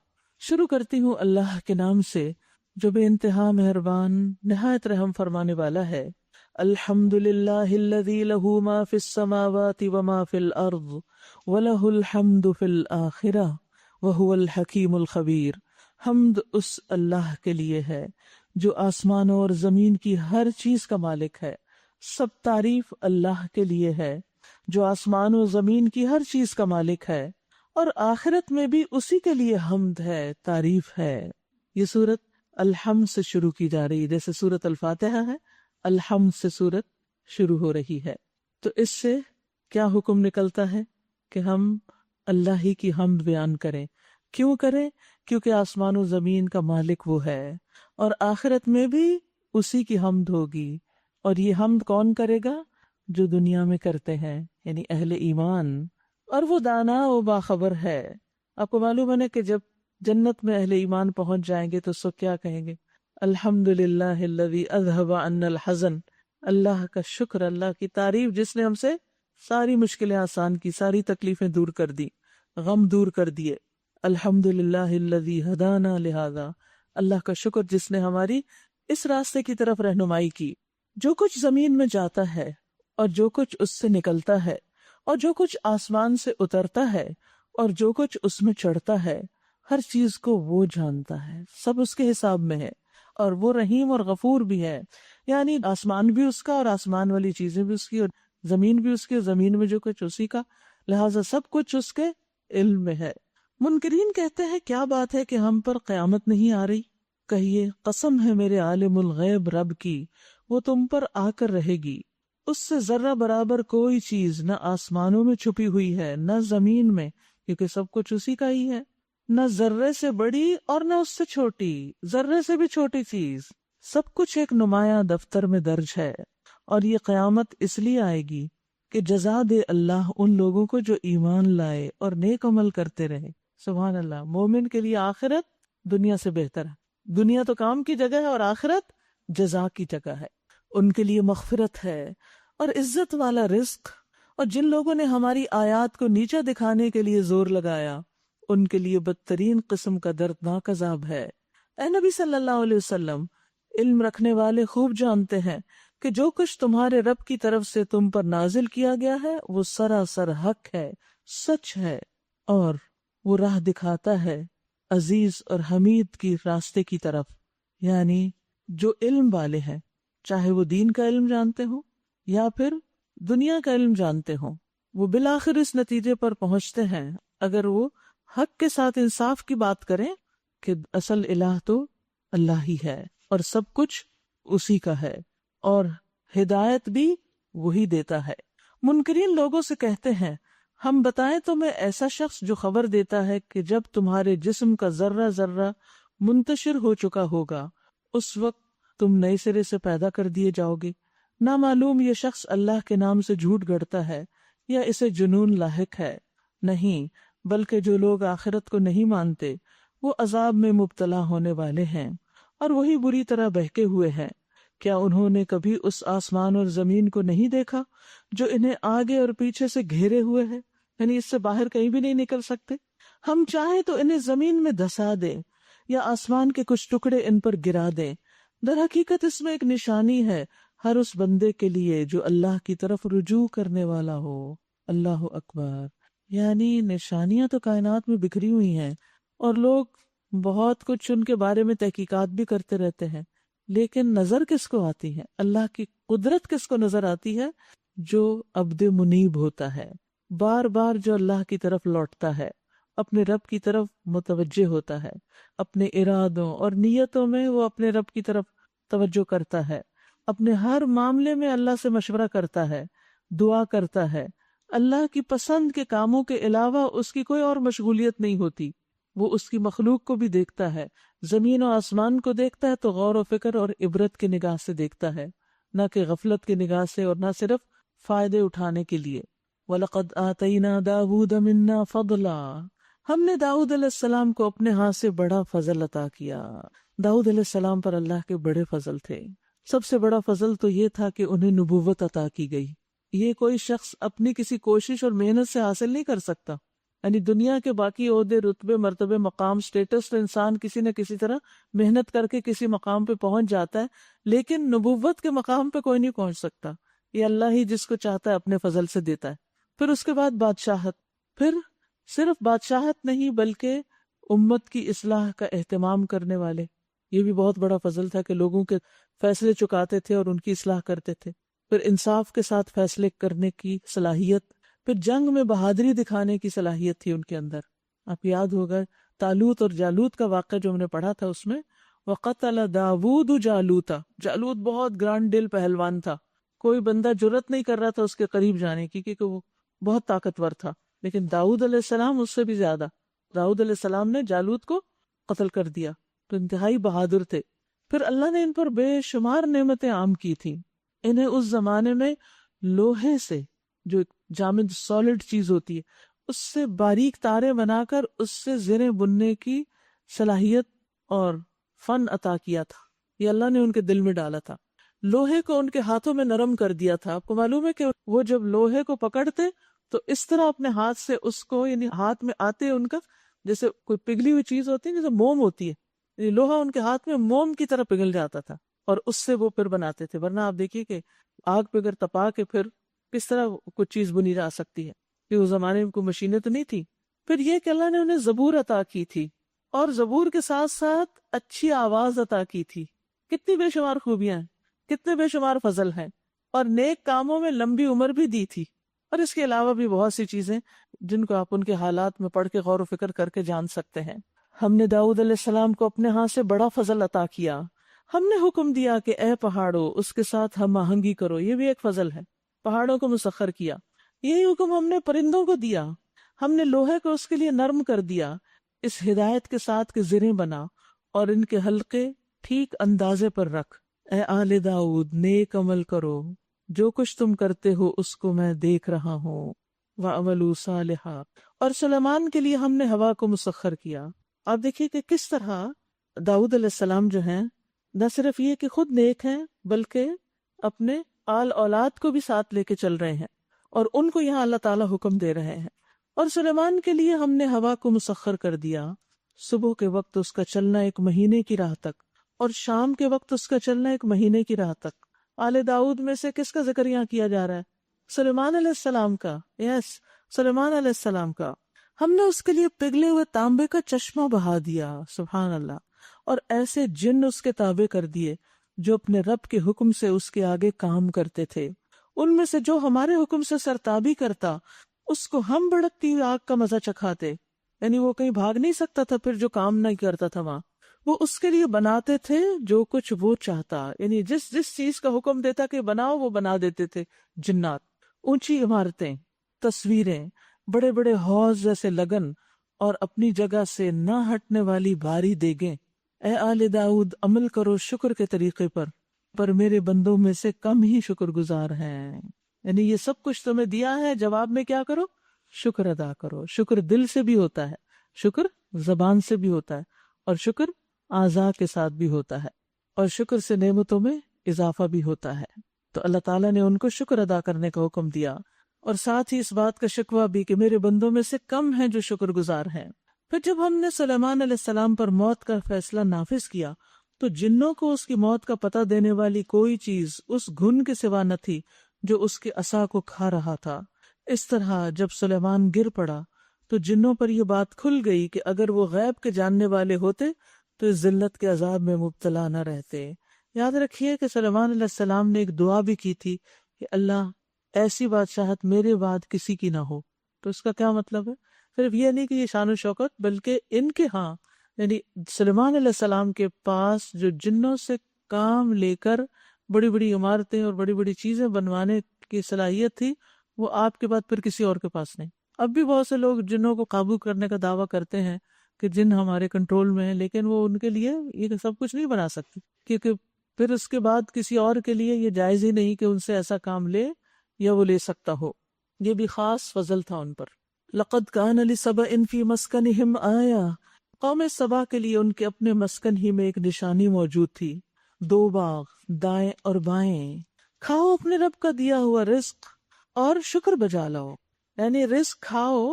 شروع کرتی ہوں اللہ کے نام سے جو بے انتہا مہربان نہایت رحم فرمانے والا ہے۔ الحمد للہ الذی لہ ما فی السماوات وما فی الارض ولہ الحمد فی الآخرہ وہو الحکیم الخبیر۔ حمد اس اللہ کے لیے ہے جو آسمانوں اور زمین کی ہر چیز کا مالک ہے، سب تعریف اللہ کے لیے ہے جو آسمان و زمین کی ہر چیز کا مالک ہے، اور آخرت میں بھی اسی کے لیے حمد ہے، تعریف ہے۔ یہ سورت الحمد سے شروع کی جا رہی ہے، جیسے سورت الفاتحہ ہے، الحمد سے سورت شروع ہو رہی ہے۔ تو اس سے کیا حکم نکلتا ہے کہ ہم اللہ ہی کی حمد بیان کریں۔ کیوں کریں؟ کیونکہ آسمان و زمین کا مالک وہ ہے، اور آخرت میں بھی اسی کی حمد ہوگی۔ اور یہ حمد کون کرے گا؟ جو دنیا میں کرتے ہیں، یعنی اہل ایمان، اور وہ دانا و باخبر ہے۔ آپ کو معلوم ہے کہ جب جنت میں اہل ایمان پہنچ جائیں گے تو سب کیا کہیں گے؟ الحمدللہ الذی اذہب عنا الحزن۔ اللہ کا شکر، اللہ کی تعریف جس نے ہم سے ساری مشکلیں آسان کی، ساری تکلیفیں دور کر دی، غم دور کر دیے۔ الحمدللہ الذی ہدانا لہذا، اللہ کا شکر جس نے ہماری اس راستے کی طرف رہنمائی کی۔ جو کچھ زمین میں جاتا ہے اور جو کچھ اس سے نکلتا ہے اور جو کچھ آسمان سے اترتا ہے اور جو کچھ اس میں چڑھتا ہے، ہر چیز کو وہ جانتا ہے، سب اس کے حساب میں ہے، اور وہ رحیم اور غفور بھی ہے۔ یعنی آسمان بھی اس کا اور آسمان والی چیزیں بھی اس کی اور زمین بھی اس کی اور زمین میں جو کچھ اسی کا، لہٰذا سب کچھ اس کے علم میں ہے۔ منکرین کہتے ہیں کیا بات ہے کہ ہم پر قیامت نہیں آ رہی؟ کہیے قسم ہے میرے عالم الغیب رب کی، وہ تم پر آ کر رہے گی۔ اس سے ذرہ برابر کوئی چیز نہ آسمانوں میں چھپی ہوئی ہے نہ زمین میں، کیونکہ سب کچھ اسی کا ہی ہے، نہ ذرے سے بڑی اور نہ اس سے چھوٹی، ذرے سے بھی چھوٹی چیز، سب کچھ ایک نمایاں دفتر میں درج ہے۔ اور یہ قیامت اس لیے آئے گی کہ جزا دے اللہ ان لوگوں کو جو ایمان لائے اور نیک عمل کرتے رہے۔ سبحان اللہ، مومن کے لیے آخرت دنیا سے بہتر ہے۔ دنیا تو کام کی جگہ ہے اور آخرت جزا کی جگہ ہے۔ ان کے لیے مغفرت ہے اور عزت والا رزق، اور جن لوگوں نے ہماری آیات کو نیچا دکھانے کے لیے زور لگایا ان کے لیے بدترین قسم کا دردناک عذاب ہے۔ اے نبی صلی اللہ علیہ وسلم، علم رکھنے والے خوب جانتے ہیں کہ جو کچھ تمہارے رب کی طرف سے تم پر نازل کیا گیا ہے وہ سراسر حق ہے، سچ ہے، اور وہ راہ دکھاتا ہے عزیز اور حمید کی راستے کی طرف۔ یعنی جو علم والے ہیں، چاہے وہ دین کا علم جانتے ہوں یا پھر دنیا کا علم جانتے ہوں، وہ بالآخر اس نتیجے پر پہنچتے ہیں اگر وہ حق کے ساتھ انصاف کی بات کریں کہ اصل الہ تو اللہ ہی ہے اور سب کچھ اسی کا ہے، اور ہدایت بھی وہی دیتا ہے۔ منکرین لوگوں سے کہتے ہیں ہم بتائیں تمہیں ایسا شخص جو خبر دیتا ہے کہ جب تمہارے جسم کا ذرہ ذرہ منتشر ہو چکا ہوگا اس وقت تم نئے سرے سے پیدا کر دیے جاؤ گے۔ نہ معلوم یہ شخص اللہ کے نام سے جھوٹ گڑتا ہے یا اسے جنون لاحق ہے، نہیں بلکہ جو لوگ آخرت کو نہیں مانتے وہ عذاب میں مبتلا ہونے والے ہیں اور وہی بری طرح بہکے ہوئے ہیں۔ کیا انہوں نے کبھی اس آسمان اور زمین کو نہیں دیکھا جو انہیں آگے اور پیچھے سے گھیرے ہوئے ہے، یعنی اس سے باہر کہیں بھی نہیں نکل سکتے؟ ہم چاہیں تو انہیں زمین میں دھسا دیں یا آسمان کے کچھ ٹکڑے ان پر گرا دیں۔ در حقیقت اس میں ایک نشانی ہے ہر اس بندے کے لیے جو اللہ کی طرف رجوع کرنے والا ہو۔ اللہ اکبر۔ یعنی نشانیاں تو کائنات میں بکھری ہوئی ہیں اور لوگ بہت کچھ ان کے بارے میں تحقیقات بھی کرتے رہتے ہیں، لیکن نظر کس کو آتی ہے؟ اللہ کی قدرت کس کو نظر آتی ہے؟ جو عبد منیب ہوتا ہے، بار بار جو اللہ کی طرف لوٹتا ہے، اپنے رب کی طرف متوجہ ہوتا ہے، اپنے ارادوں اور نیتوں میں وہ اپنے رب کی طرف توجہ کرتا ہے، اپنے ہر معاملے میں اللہ سے مشورہ کرتا ہے، دعا کرتا ہے، اللہ کی پسند کے کاموں کے علاوہ اس کی کوئی اور مشغولیت نہیں ہوتی۔ وہ اس کی مخلوق کو بھی دیکھتا ہے، زمین و آسمان کو دیکھتا ہے تو غور و فکر اور عبرت کی نگاہ سے دیکھتا ہے، نہ کہ غفلت کی نگاہ سے اور نہ صرف فائدے اٹھانے کے لیے۔ وَلَقَدْ آتَيْنَا دَاوُودَ مِنَّا فَضْلًا، ہم نے داؤد علیہ السلام کو اپنے ہاتھ سے بڑا فضل عطا کیا۔ داؤد علیہ السلام پر اللہ کے بڑے فضل تھے۔ سب سے بڑا فضل تو یہ تھا کہ انہیں نبوت عطا کی گئی۔ یہ کوئی شخص اپنی کسی کوشش اور محنت سے حاصل نہیں کر سکتا، یعنی دنیا کے باقی عہدے، رتبے، مرتبے، مقام، سٹیٹس تو انسان کسی نہ کسی طرح محنت کر کے کسی مقام پہ پہنچ جاتا ہے، لیکن نبوت کے مقام پہ کوئی نہیں پہنچ سکتا۔ یہ اللہ ہی جس کو چاہتا ہے اپنے فضل سے دیتا ہے۔ پھر اس کے بعد بادشاہت، پھر صرف بادشاہت نہیں بلکہ امت کی اصلاح کا اہتمام کرنے والے، یہ بھی بہت بڑا فضل تھا کہ لوگوں کے فیصلے چکاتے تھے اور ان کی اصلاح کرتے تھے۔ پھر انصاف کے ساتھ فیصلے کرنے کی صلاحیت، پھر جنگ میں بہادری دکھانے کی صلاحیت تھی ان کے اندر۔ آپ یاد ہوگا طالوت اور جالوت کا واقعہ جو ہم نے پڑھا تھا، اس میں وَقَتَلَ دَاوُودُ جَالُوتَ، جالوت بہت گرانڈ دل پہلوان تھا، کوئی بندہ جرت نہیں کر رہا تھا اس کے قریب جانے کی کیونکہ وہ بہت طاقتور تھا، لیکن داؤد علیہ السلام اس سے بھی زیادہ، داؤد علیہ السلام نے جالوت کو قتل کر دیا، تو انتہائی بہادر تھے۔ پھر اللہ نے ان پر بے شمار نعمتیں عام کی تھیں۔ انہیں اس زمانے میں لوہے سے، جو ایک جامد سالڈ چیز ہوتی ہے، اس سے باریک تارے بنا کر اس سے زریں بننے کی صلاحیت اور فن عطا کیا تھا۔ یہ اللہ نے ان کے دل میں ڈالا تھا۔ لوہے کو ان کے ہاتھوں میں نرم کر دیا تھا۔ آپ کو معلوم ہے کہ وہ جب لوہے کو پکڑتے تو اس طرح اپنے ہاتھ سے اس کو، یعنی ہاتھ میں آتے ان کا جیسے کوئی پگھلی ہوئی چیز ہوتی ہے، جیسے موم ہوتی ہے، یعنی لوہا ان کے ہاتھ میں موم کی طرح پگھل جاتا تھا اور اس سے وہ پھر بناتے تھے۔ ورنہ آپ دیکھیے کہ آگ پہ اگر تپا کے پھر کس طرح کچھ چیز بنی جا سکتی ہے، کہ اس زمانے میں کوئی مشینیں تو نہیں تھی۔ پھر یہ کہ اللہ نے انہیں زبور عطا کی تھی اور زبور کے ساتھ ساتھ اچھی آواز عطا کی تھی۔ کتنی بے شمار خوبیاں ہیں، کتنے بے شمار فضل ہیں، اور نیک کاموں میں لمبی عمر بھی دی تھی۔ اور اس کے علاوہ بھی بہت سی چیزیں جن کو آپ ان کے حالات میں پڑھ کے غور و فکر کر کے جان سکتے ہیں۔ ہم نے داؤد علیہ السلام کو اپنے ہاں سے بڑا فضل عطا کیا۔ ہم نے حکم دیا کہ اے پہاڑوں اس کے ساتھ ہم آہنگی کرو، یہ بھی ایک فضل ہے، پہاڑوں کو مسخر کیا۔ یہی حکم ہم نے پرندوں کو دیا۔ ہم نے لوہے کو اس کے لیے نرم کر دیا، اس ہدایت کے ساتھ کہ زریں بنا اور ان کے حلقے ٹھیک اندازے پر رکھ۔ اے آل داؤد نیک عمل کرو، جو کچھ تم کرتے ہو اس کو میں دیکھ رہا ہوں۔ وَعَمَلُوا صَالِحًا، اور سلیمان کے لیے ہم نے ہوا کو مسخر کیا۔ آپ دیکھیے کہ کس طرح داؤد علیہ السلام جو ہیں، نہ صرف یہ کہ خود نیک ہیں بلکہ اپنے آل اولاد کو بھی ساتھ لے کے چل رہے ہیں، اور ان کو یہاں اللہ تعالیٰ حکم دے رہے ہیں۔ اور سلیمان کے لیے ہم نے ہوا کو مسخر کر دیا، صبح کے وقت اس کا چلنا 1 مہینے کی راہ تک اور شام کے وقت اس کا چلنا 1 مہینے کی راہ تک۔ آل داؤد میں سے کس کا ذکر یہاں کیا جا رہا ہے؟ سلیمان علیہ السلام کا۔ سلیمان علیہ السلام کا۔ ہم نے اس کے لیے پگھلے ہوئے تانبے کا چشمہ بہا دیا، سبحان اللہ، اور ایسے جن اس کے تابع کر دیے جو اپنے رب کے حکم سے اس کے آگے کام کرتے تھے۔ ان میں سے جو ہمارے حکم سے سرتابی کرتا اس کو ہم بھڑکتی ہوئی آگ کا مزہ چکھاتے، یعنی وہ کہیں بھاگ نہیں سکتا تھا پھر جو کام نہیں کرتا تھا وہاں۔ وہ اس کے لیے بناتے تھے جو کچھ وہ چاہتا، یعنی جس چیز کا حکم دیتا کہ بناؤ وہ بنا دیتے تھے۔ جنات، اونچی عمارتیں، تصویریں، بڑے بڑے حوض جیسے لگن اور اپنی جگہ سے نہ ہٹنے والی بھاری دیگیں۔ اے آل داؤد عمل کرو شکر کے طریقے پر میرے بندوں میں سے کم ہی شکر گزار ہیں۔ یعنی یہ سب کچھ تمہیں دیا ہے، جواب میں کیا کرو؟ شکر ادا کرو۔ شکر دل سے بھی ہوتا ہے، شکر زبان سے بھی ہوتا ہے، اور شکر اعضاء کے ساتھ بھی ہوتا ہے، اور شکر سے نعمتوں میں اضافہ بھی ہوتا ہے۔ تو اللہ تعالیٰ نے ان کو شکر ادا کرنے کا حکم دیا، اور ساتھ ہی اس بات کا شکوہ بھی کہ میرے بندوں میں سے کم ہیں جو شکر گزار ہیں۔ پھر جب ہم نے سلیمان علیہ السلام پر موت کا فیصلہ نافذ کیا تو جنوں کو اس کی موت کا پتہ دینے والی کوئی چیز اس گھن کے سوا نہ تھی جو اس کے عصا کو کھا رہا تھا۔ اس طرح جب سلیمان گر پڑا تو جنوں پر یہ بات کھل گئی کہ اگر وہ غیب کے جاننے والے ہوتے تو اس ذلت کے عذاب میں مبتلا نہ رہتے۔ یاد رکھیے کہ سلیمان علیہ السلام نے ایک دعا بھی کی تھی کہ اللہ ایسی بادشاہت میرے بعد کسی کی نہ ہو۔ تو اس کا کیا مطلب ہے؟ صرف یہ نہیں کہ یہ شان و شوکت، بلکہ ان کے ہاں یعنی سلیمان علیہ السلام کے پاس جو جنوں سے کام لے کر بڑی بڑی عمارتیں اور بڑی بڑی چیزیں بنوانے کی صلاحیت تھی، وہ آپ کے بعد پھر کسی اور کے پاس نہیں۔ اب بھی بہت سے لوگ جنوں کو قابو کرنے کا دعویٰ کرتے ہیں کہ جن ہمارے کنٹرول میں ہیں، لیکن وہ ان کے لیے یہ سب کچھ نہیں بنا سکتی، کیونکہ پھر اس کے بعد کسی اور کے لیے یہ جائز ہی نہیں کہ ان سے ایسا کام لے یا وہ لے سکتا ہو۔ یہ بھی خاص فضل تھا ان پر۔ لقد کان لسبأ فی مسکنہم آیہ، قوم سبا کے لیے ان کے اپنے مسکن ہی میں ایک نشانی موجود تھی، 2 باغ دائیں اور بائیں۔ کھاؤ اپنے رب کا دیا ہوا رزق اور شکر بجا لاؤ، یعنی رزق کھاؤ،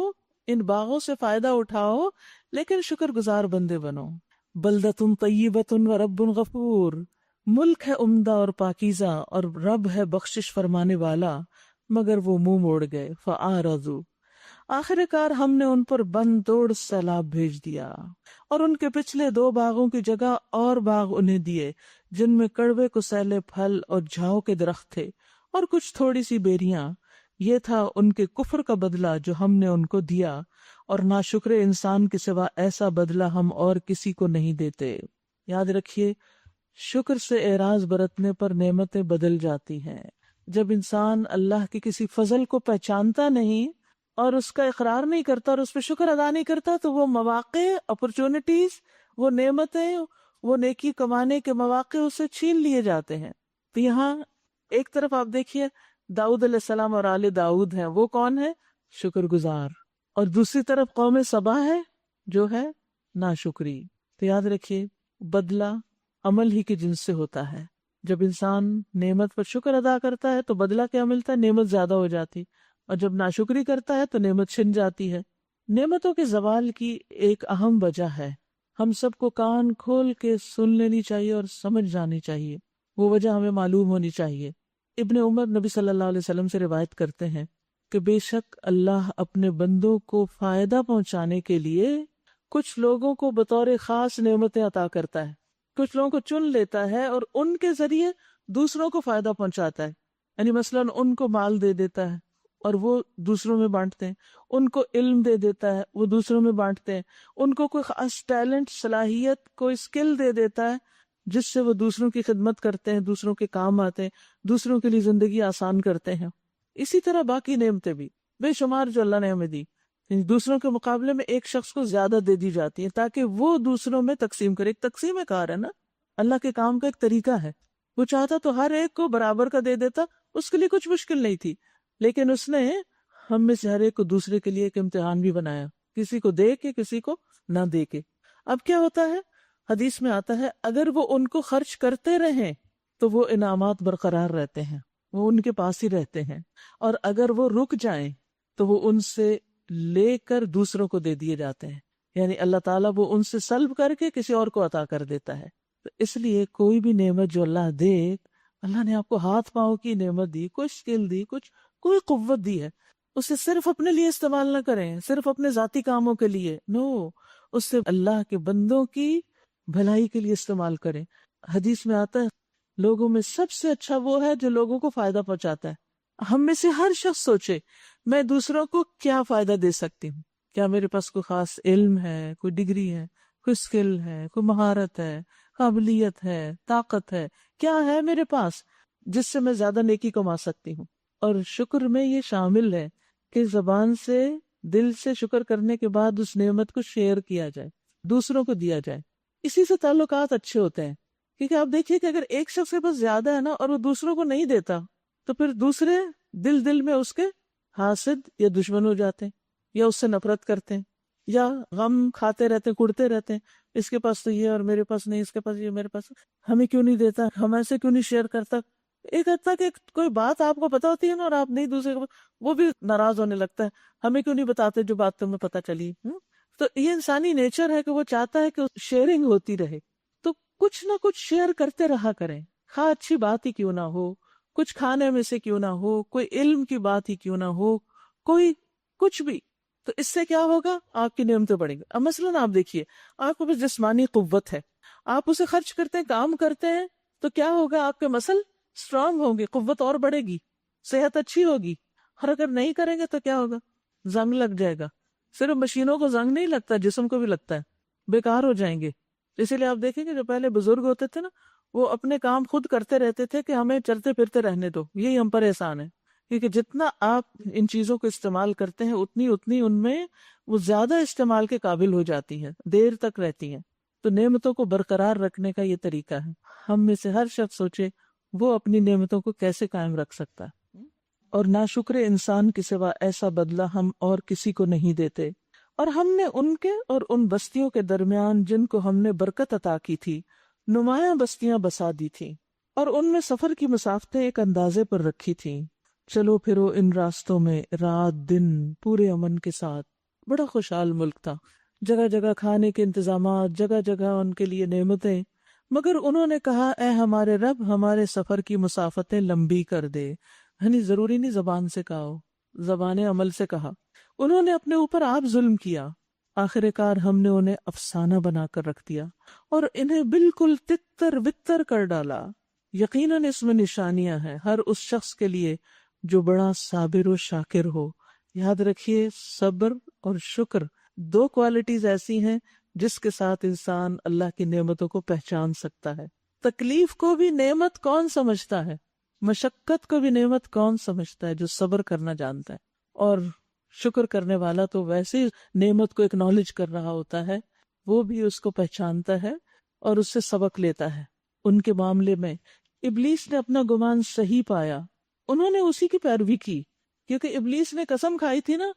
ان باغوں سے فائدہ اٹھاؤ، لیکن شکر گزار بندے بنو۔ بلدۃ طیبۃ و رب غفور، ملک ہے عمدہ اور پاکیزہ اور رب ہے بخشش فرمانے والا، مگر وہ منہ موڑ گئے۔ فأعرضوا، آخر کار ہم نے ان پر بند توڑ سیلاب بھیج دیا، اور ان کے پچھلے 2 باغوں کی جگہ اور باغ انہیں دیے جن میں کڑوے کسیلے پھل اور جھاؤ کے درخت تھے اور کچھ تھوڑی سی بیریاں۔ یہ تھا ان کے کفر کا بدلہ جو ہم نے ان کو دیا، اور ناشکر انسان کے سوا ایسا بدلہ ہم اور کسی کو نہیں دیتے۔ یاد رکھیے، شکر سے اعراض برتنے پر نعمتیں بدل جاتی ہیں۔ جب انسان اللہ کے کسی فضل کو پہچانتا نہیں اور اس کا اقرار نہیں کرتا اور اس پہ شکر ادا نہیں کرتا تو وہ مواقع، اپرچونٹیز، وہ نعمتیں، وہ نیکی کمانے کے مواقع اسے چھین لیے جاتے ہیں۔ تو یہاں ایک طرف آپ دیکھیے داؤد علیہ السلام اور آل داؤد ہیں، وہ کون ہے؟ شکر گزار، اور دوسری طرف قوم سبا ہے جو ہے ناشکری۔ تو یاد رکھیے بدلہ عمل ہی کے جنس سے ہوتا ہے۔ جب انسان نعمت پر شکر ادا کرتا ہے تو بدلہ کیا ملتا ہے؟ نعمت زیادہ ہو جاتی، اور جب ناشکری کرتا ہے تو نعمت چھن جاتی ہے۔ نعمتوں کے زوال کی ایک اہم وجہ ہے، ہم سب کو کان کھول کے سن لینی چاہیے اور سمجھ جانی چاہیے، وہ وجہ ہمیں معلوم ہونی چاہیے۔ ابن عمر نبی صلی اللہ علیہ وسلم سے روایت کرتے ہیں کہ بے شک اللہ اپنے بندوں کو فائدہ پہنچانے کے لیے کچھ لوگوں کو بطور خاص نعمتیں عطا کرتا ہے، کچھ لوگوں کو چن لیتا ہے اور ان کے ذریعے دوسروں کو فائدہ پہنچاتا ہے۔ یعنی مثلاً ان کو مال دے دیتا ہے اور وہ دوسروں میں بانٹتے ہیں، ان کو علم دے دیتا ہے وہ دوسروں میں بانٹتے ہیں، ان کو کوئی خاص ٹیلنٹ، صلاحیت، کوئی اسکل دے دیتا ہے جس سے وہ دوسروں کی خدمت کرتے ہیں، دوسروں کے کام آتے ہیں، دوسروں کے لیے زندگی آسان کرتے ہیں۔ اسی طرح باقی نعمتیں بھی بے شمار جو اللہ نے ہمیں دی، دوسروں کے مقابلے میں ایک شخص کو زیادہ دے دی جاتی ہیں تاکہ وہ دوسروں میں تقسیم کرے۔ ایک تقسیم کار ہے نا، اللہ کے کام کا ایک طریقہ ہے۔ وہ چاہتا تو ہر ایک کو برابر کا دے دیتا، اس کے لیے کچھ مشکل نہیں تھی، لیکن اس نے ہم میں سے ہر ایک کو دوسرے کے لیے ایک امتحان بھی بنایا، کسی کو دے کے کسی کو نہ دے کے۔ اب کیا ہوتا ہے، حدیث میں آتا ہے اگر وہ ان کو خرچ کرتے رہیں تو وہ انعامات برقرار رہتے ہیں، وہ ان کے پاس ہی رہتے ہیں، اور اگر وہ رک جائیں تو وہ ان سے لے کر دوسروں کو دے دیے جاتے ہیں، یعنی اللہ تعالیٰ وہ ان سے سلب کر کے کسی اور کو عطا کر دیتا ہے۔ تو اس لیے کوئی بھی نعمت جو اللہ دے، اللہ نے آپ کو ہاتھ پاؤں کی نعمت دی، کوئی اسکل دی، کوئی قوت دی ہے، اسے صرف اپنے لیے استعمال نہ کریں، صرف اپنے ذاتی کاموں کے لیے، نو، اس سے اللہ کے بندوں کی بھلائی کے لیے استعمال کریں۔ حدیث میں آتا ہے لوگوں میں سب سے اچھا وہ ہے جو لوگوں کو فائدہ پہنچاتا ہے۔ ہم میں سے ہر شخص سوچے میں دوسروں کو کیا فائدہ دے سکتی ہوں، کیا میرے پاس کوئی خاص علم ہے، کوئی ڈگری ہے، کوئی اسکل ہے، کوئی مہارت ہے، قابلیت ہے، طاقت ہے، کیا ہے میرے پاس جس سے میں زیادہ نیکی کما سکتی ہوں۔ اور شکر میں یہ شامل ہے کہ زبان سے دل سے شکر کرنے کے بعد اس نعمت کو شیئر کیا جائے، دوسروں کو دیا جائے، اسی سے تعلقات اچھے ہوتے ہیں. کیونکہ آپ دیکھیے کہ اگر ایک شخص کے پاس زیادہ ہے نا اور وہ دوسروں کو نہیں دیتا تو پھر دوسرے دل میں اس کے حاسد یا دشمن ہو جاتے ہیں، یا اس سے نفرت کرتے ہیں، یا غم کھاتے رہتے ہیں، کڑتے رہتے ہیں، اس کے پاس تو یہ اور میرے پاس نہیں، اس کے پاس یہ میرے پاس، ہمیں کیوں نہیں دیتا، ہم ایسے کیوں نہیں شیئر کرتا. ایک حد تک کوئی بات آپ کو پتا ہوتی ہے نا اور آپ نہیں دوسرے کو، وہ بھی ناراض ہونے لگتا ہے، ہمیں کیوں نہیں بتاتے جو بات تمہیں پتا چلی. تو یہ انسانی نیچر ہے کہ وہ چاہتا ہے کہ شیئرنگ ہوتی رہے. تو کچھ نہ کچھ شیئر کرتے رہا کریں، خواہ اچھی بات ہی کیوں نہ ہو، کچھ کھانے میں سے کیوں نہ ہو، کوئی علم کی بات ہی کیوں نہ ہو، کوئی کچھ بھی. تو اس سے کیا ہوگا، آپ کی نعمتیں بڑھیں گی. اب مثلاً آپ دیکھیے، آپ کو بس جسمانی قوت ہے، آپ اسے خرچ کرتے ہیں، کام کرتے ہیں، تو کیا ہوگا، آپ کے مسل اسٹرانگ ہوں گے، قوت اور بڑھے گی، صحت اچھی ہوگی. اور اگر نہیں کریں گے تو کیا ہوگا، زنگ لگ جائے گا. صرف مشینوں کو زنگ نہیں لگتا، جسم کو بھی لگتا ہے، بیکار ہو جائیں گے. اسی لیے آپ دیکھیں گے جو پہلے بزرگ ہوتے تھے نا، وہ اپنے کام خود کرتے رہتے تھے کہ ہمیں چلتے پھرتے رہنے دو، یہی ہم پر احسان ہے. کیونکہ جتنا آپ ان چیزوں کو استعمال کرتے ہیں اتنی ان میں وہ زیادہ استعمال کے قابل ہو جاتی ہیں، دیر تک رہتی ہیں. تو نعمتوں کو برقرار رکھنے کا یہ طریقہ ہے. ہم میں سے ہر شخص سوچے وہ اپنی نعمتوں کو کیسے قائم رکھ سکتا ہے. اور ناشکر انسان کے سوا ایسا بدلہ ہم اور کسی کو نہیں دیتے. اور ہم نے ان کے اور ان بستیوں کے درمیان جن کو ہم نے برکت عطا کی تھی نمایاں بستیاں بسا دی تھی، اور ان میں سفر کی مسافتیں ایک اندازے پر رکھی تھیں. چلو پھرو ان راستوں میں رات دن پورے امن کے ساتھ. بڑا خوشحال ملک تھا، جگہ جگہ کھانے کے انتظامات، جگہ جگہ ان کے لیے نعمتیں. مگر انہوں نے کہا اے ہمارے رب، ہمارے سفر کی مسافتیں لمبی کر دے. یعنی ضروری نہیں زبان سے کہا ہو، زبان عمل سے کہا. انہوں نے اپنے اوپر آپ ظلم کیا، آخر کار ہم نے انہیں افسانہ بنا کر رکھ دیا اور انہیں بالکل تتر بتر کر ڈالا. یقیناً اس میں نشانیاں ہیں ہر اس شخص کے لیے جو بڑا صابر و شاکر ہو. یاد رکھیے، صبر اور شکر دو کوالٹیز ایسی ہیں جس کے ساتھ انسان اللہ کی نعمتوں کو پہچان سکتا ہے. تکلیف کو بھی نعمت کون سمجھتا ہے، مشقت کو بھی نعمت کون سمجھتا ہے؟ جو صبر کرنا جانتا ہے. اور شکر کرنے والا تو ویسے نعمت کو اکنالج کر رہا ہوتا ہے، وہ بھی اس کو پہچانتا ہے اور اس سے سبق لیتا ہے. ان کے معاملے میں ابلیس نے اپنا گمان صحیح پایا، انہوں نے اسی کی پیروی کی، کیونکہ ابلیس نے قسم کھائی تھی نا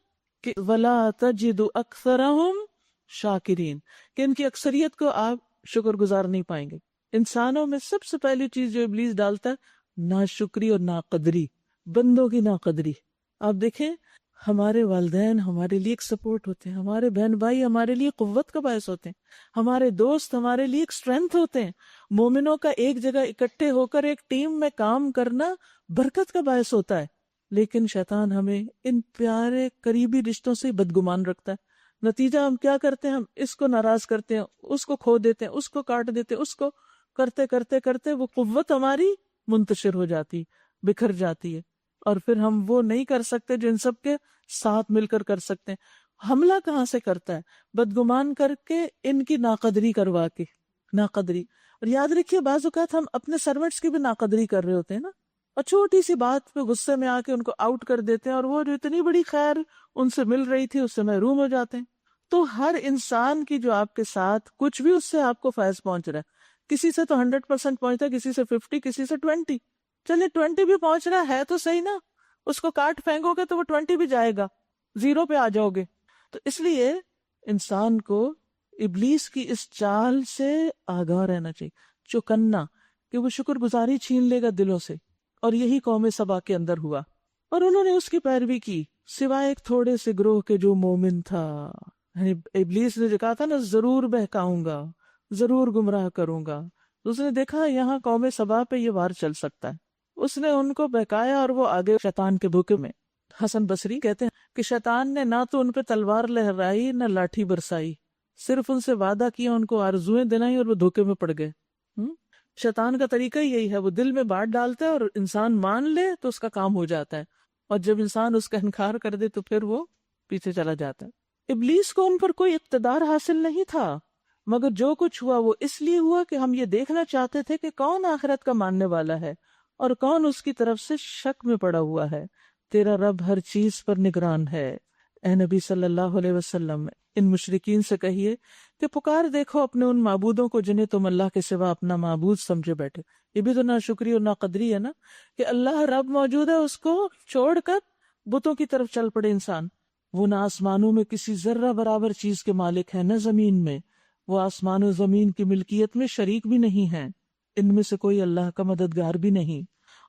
کہ وَلَا تَجِدُ أَكْثَرَهُمْ شَاكِرِينَ، کہ ان کی اکثریت کو آپ شکر گزار نہیں پائیں گے. انسانوں میں سب سے پہلی چیز جو ابلیس ڈالتا ہے ناشکری اور ناقدری، بندوں کی ناقدری. آپ دیکھیں، ہمارے والدین ہمارے لیے ایک سپورٹ ہوتے ہیں، ہمارے بہن بھائی ہمارے لیے قوت کا باعث ہوتے ہیں، ہمارے دوست ہمارے لیے ایک اسٹرینتھ ہوتے ہیں. مومنوں کا ایک جگہ اکٹھے ہو کر ایک ٹیم میں کام کرنا برکت کا باعث ہوتا ہے. لیکن شیطان ہمیں ان پیارے قریبی رشتوں سے بدگمان رکھتا ہے. نتیجہ ہم کیا کرتے ہیں، ہم اس کو ناراض کرتے ہیں، اس کو کھو دیتے ہیں، اس کو کاٹ دیتے ہیں، اس کو کرتے کرتے کرتے وہ قوت ہماری منتشر ہو جاتی، بکھر جاتی ہے، اور پھر ہم وہ نہیں کر سکتے جو ان سب کے ساتھ مل کر کر سکتے ہیں. حملہ کہاں سے کرتا ہے؟ بدگمان کر کے، ان کی ناقدری کروا کے. ناقدری. اور یاد رکھیے، بعض اوقات ہم اپنے سرونٹس کی بھی ناقدری کر رہے ہوتے ہیں نا، اور چھوٹی سی بات پہ غصے میں آ کے ان کو آؤٹ کر دیتے ہیں، اور وہ جو اتنی بڑی خیر ان سے مل رہی تھی اس سے محروم ہو جاتے ہیں. تو ہر انسان کی جو آپ کے ساتھ کچھ بھی اس سے آپ کو فیض پہنچ رہا ہے، کسی سے تو 100% پہنچتا ہے، کسی سے 50، کسی سے 20. چلے 20 بھی پہنچ رہا ہے تو صحیح نا، اس کو کاٹ پھینکو گے تو وہ 20 بھی جائے گا، 0 پہ آ جاؤ گے. تو اس لیے انسان کو ابلیس کی اس چال سے آگاہ رہنا چاہیے، چوکنا، کہ وہ شکر گزاری چھین لے گا دلوں سے. اور یہی قوم سبا کے اندر ہوا، اور انہوں نے اس کی پیروی کی سوائے ایک تھوڑے سے گروہ کے جو مومن تھا. یعنی ابلیس نے جو کہا تھا نا، ضرور بہکاؤں گا، ضرور گمراہ کروں گا، اس نے دیکھا یہاں قوم سبا پہ یہ وار چل سکتا ہے، اس نے ان کو بہکایا اور وہ آگے شیطان کے دھوکے میں. حسن بصری کہتے ہیں کہ شیطان نے نہ تو ان پہ تلوار لہرائی نہ لاٹھی برسائی، صرف ان سے وعدہ کیا، ان کو آرزویں دلائی، اور وہ دھوکے میں پڑ گئے. شیطان کا طریقہ یہی ہے، وہ دل میں بات ڈالتا ہے اور انسان مان لے تو اس کا کام ہو جاتا ہے، اور جب انسان اس کا انکار کر دے تو پھر وہ پیچھے چلا جاتا ہے. ابلیس کو ان پر کوئی اقتدار حاصل نہیں تھا، مگر جو کچھ ہوا وہ اس لیے ہوا کہ ہم یہ دیکھنا چاہتے تھے کہ کون آخرت کا ماننے والا ہے اور کون اس کی طرف سے شک میں پڑا ہوا ہے. تیرا رب ہر چیز پر نگران ہے. اے نبی صلی اللہ علیہ وسلم، ان مشرکین سے کہیے کہ پکار دیکھو اپنے ان معبودوں کو جنہیں تم اللہ کے سوا اپنا معبود سمجھے بیٹھے۔ یہ بھی تو ناشکری اور ناقدری ہے نا، کہ اللہ رب موجود ہے، اس کو چھوڑ کر بتوں کی طرف چل پڑے انسان۔ وہ نہ آسمانوں میں کسی ذرہ برابر چیز کے مالک ہیں، نہ زمین میں، وہ آسمان و زمین کی ملکیت میں شریک بھی نہیں ہیں، ان میں سے کوئی اللہ کا مددگار بھی نہیں،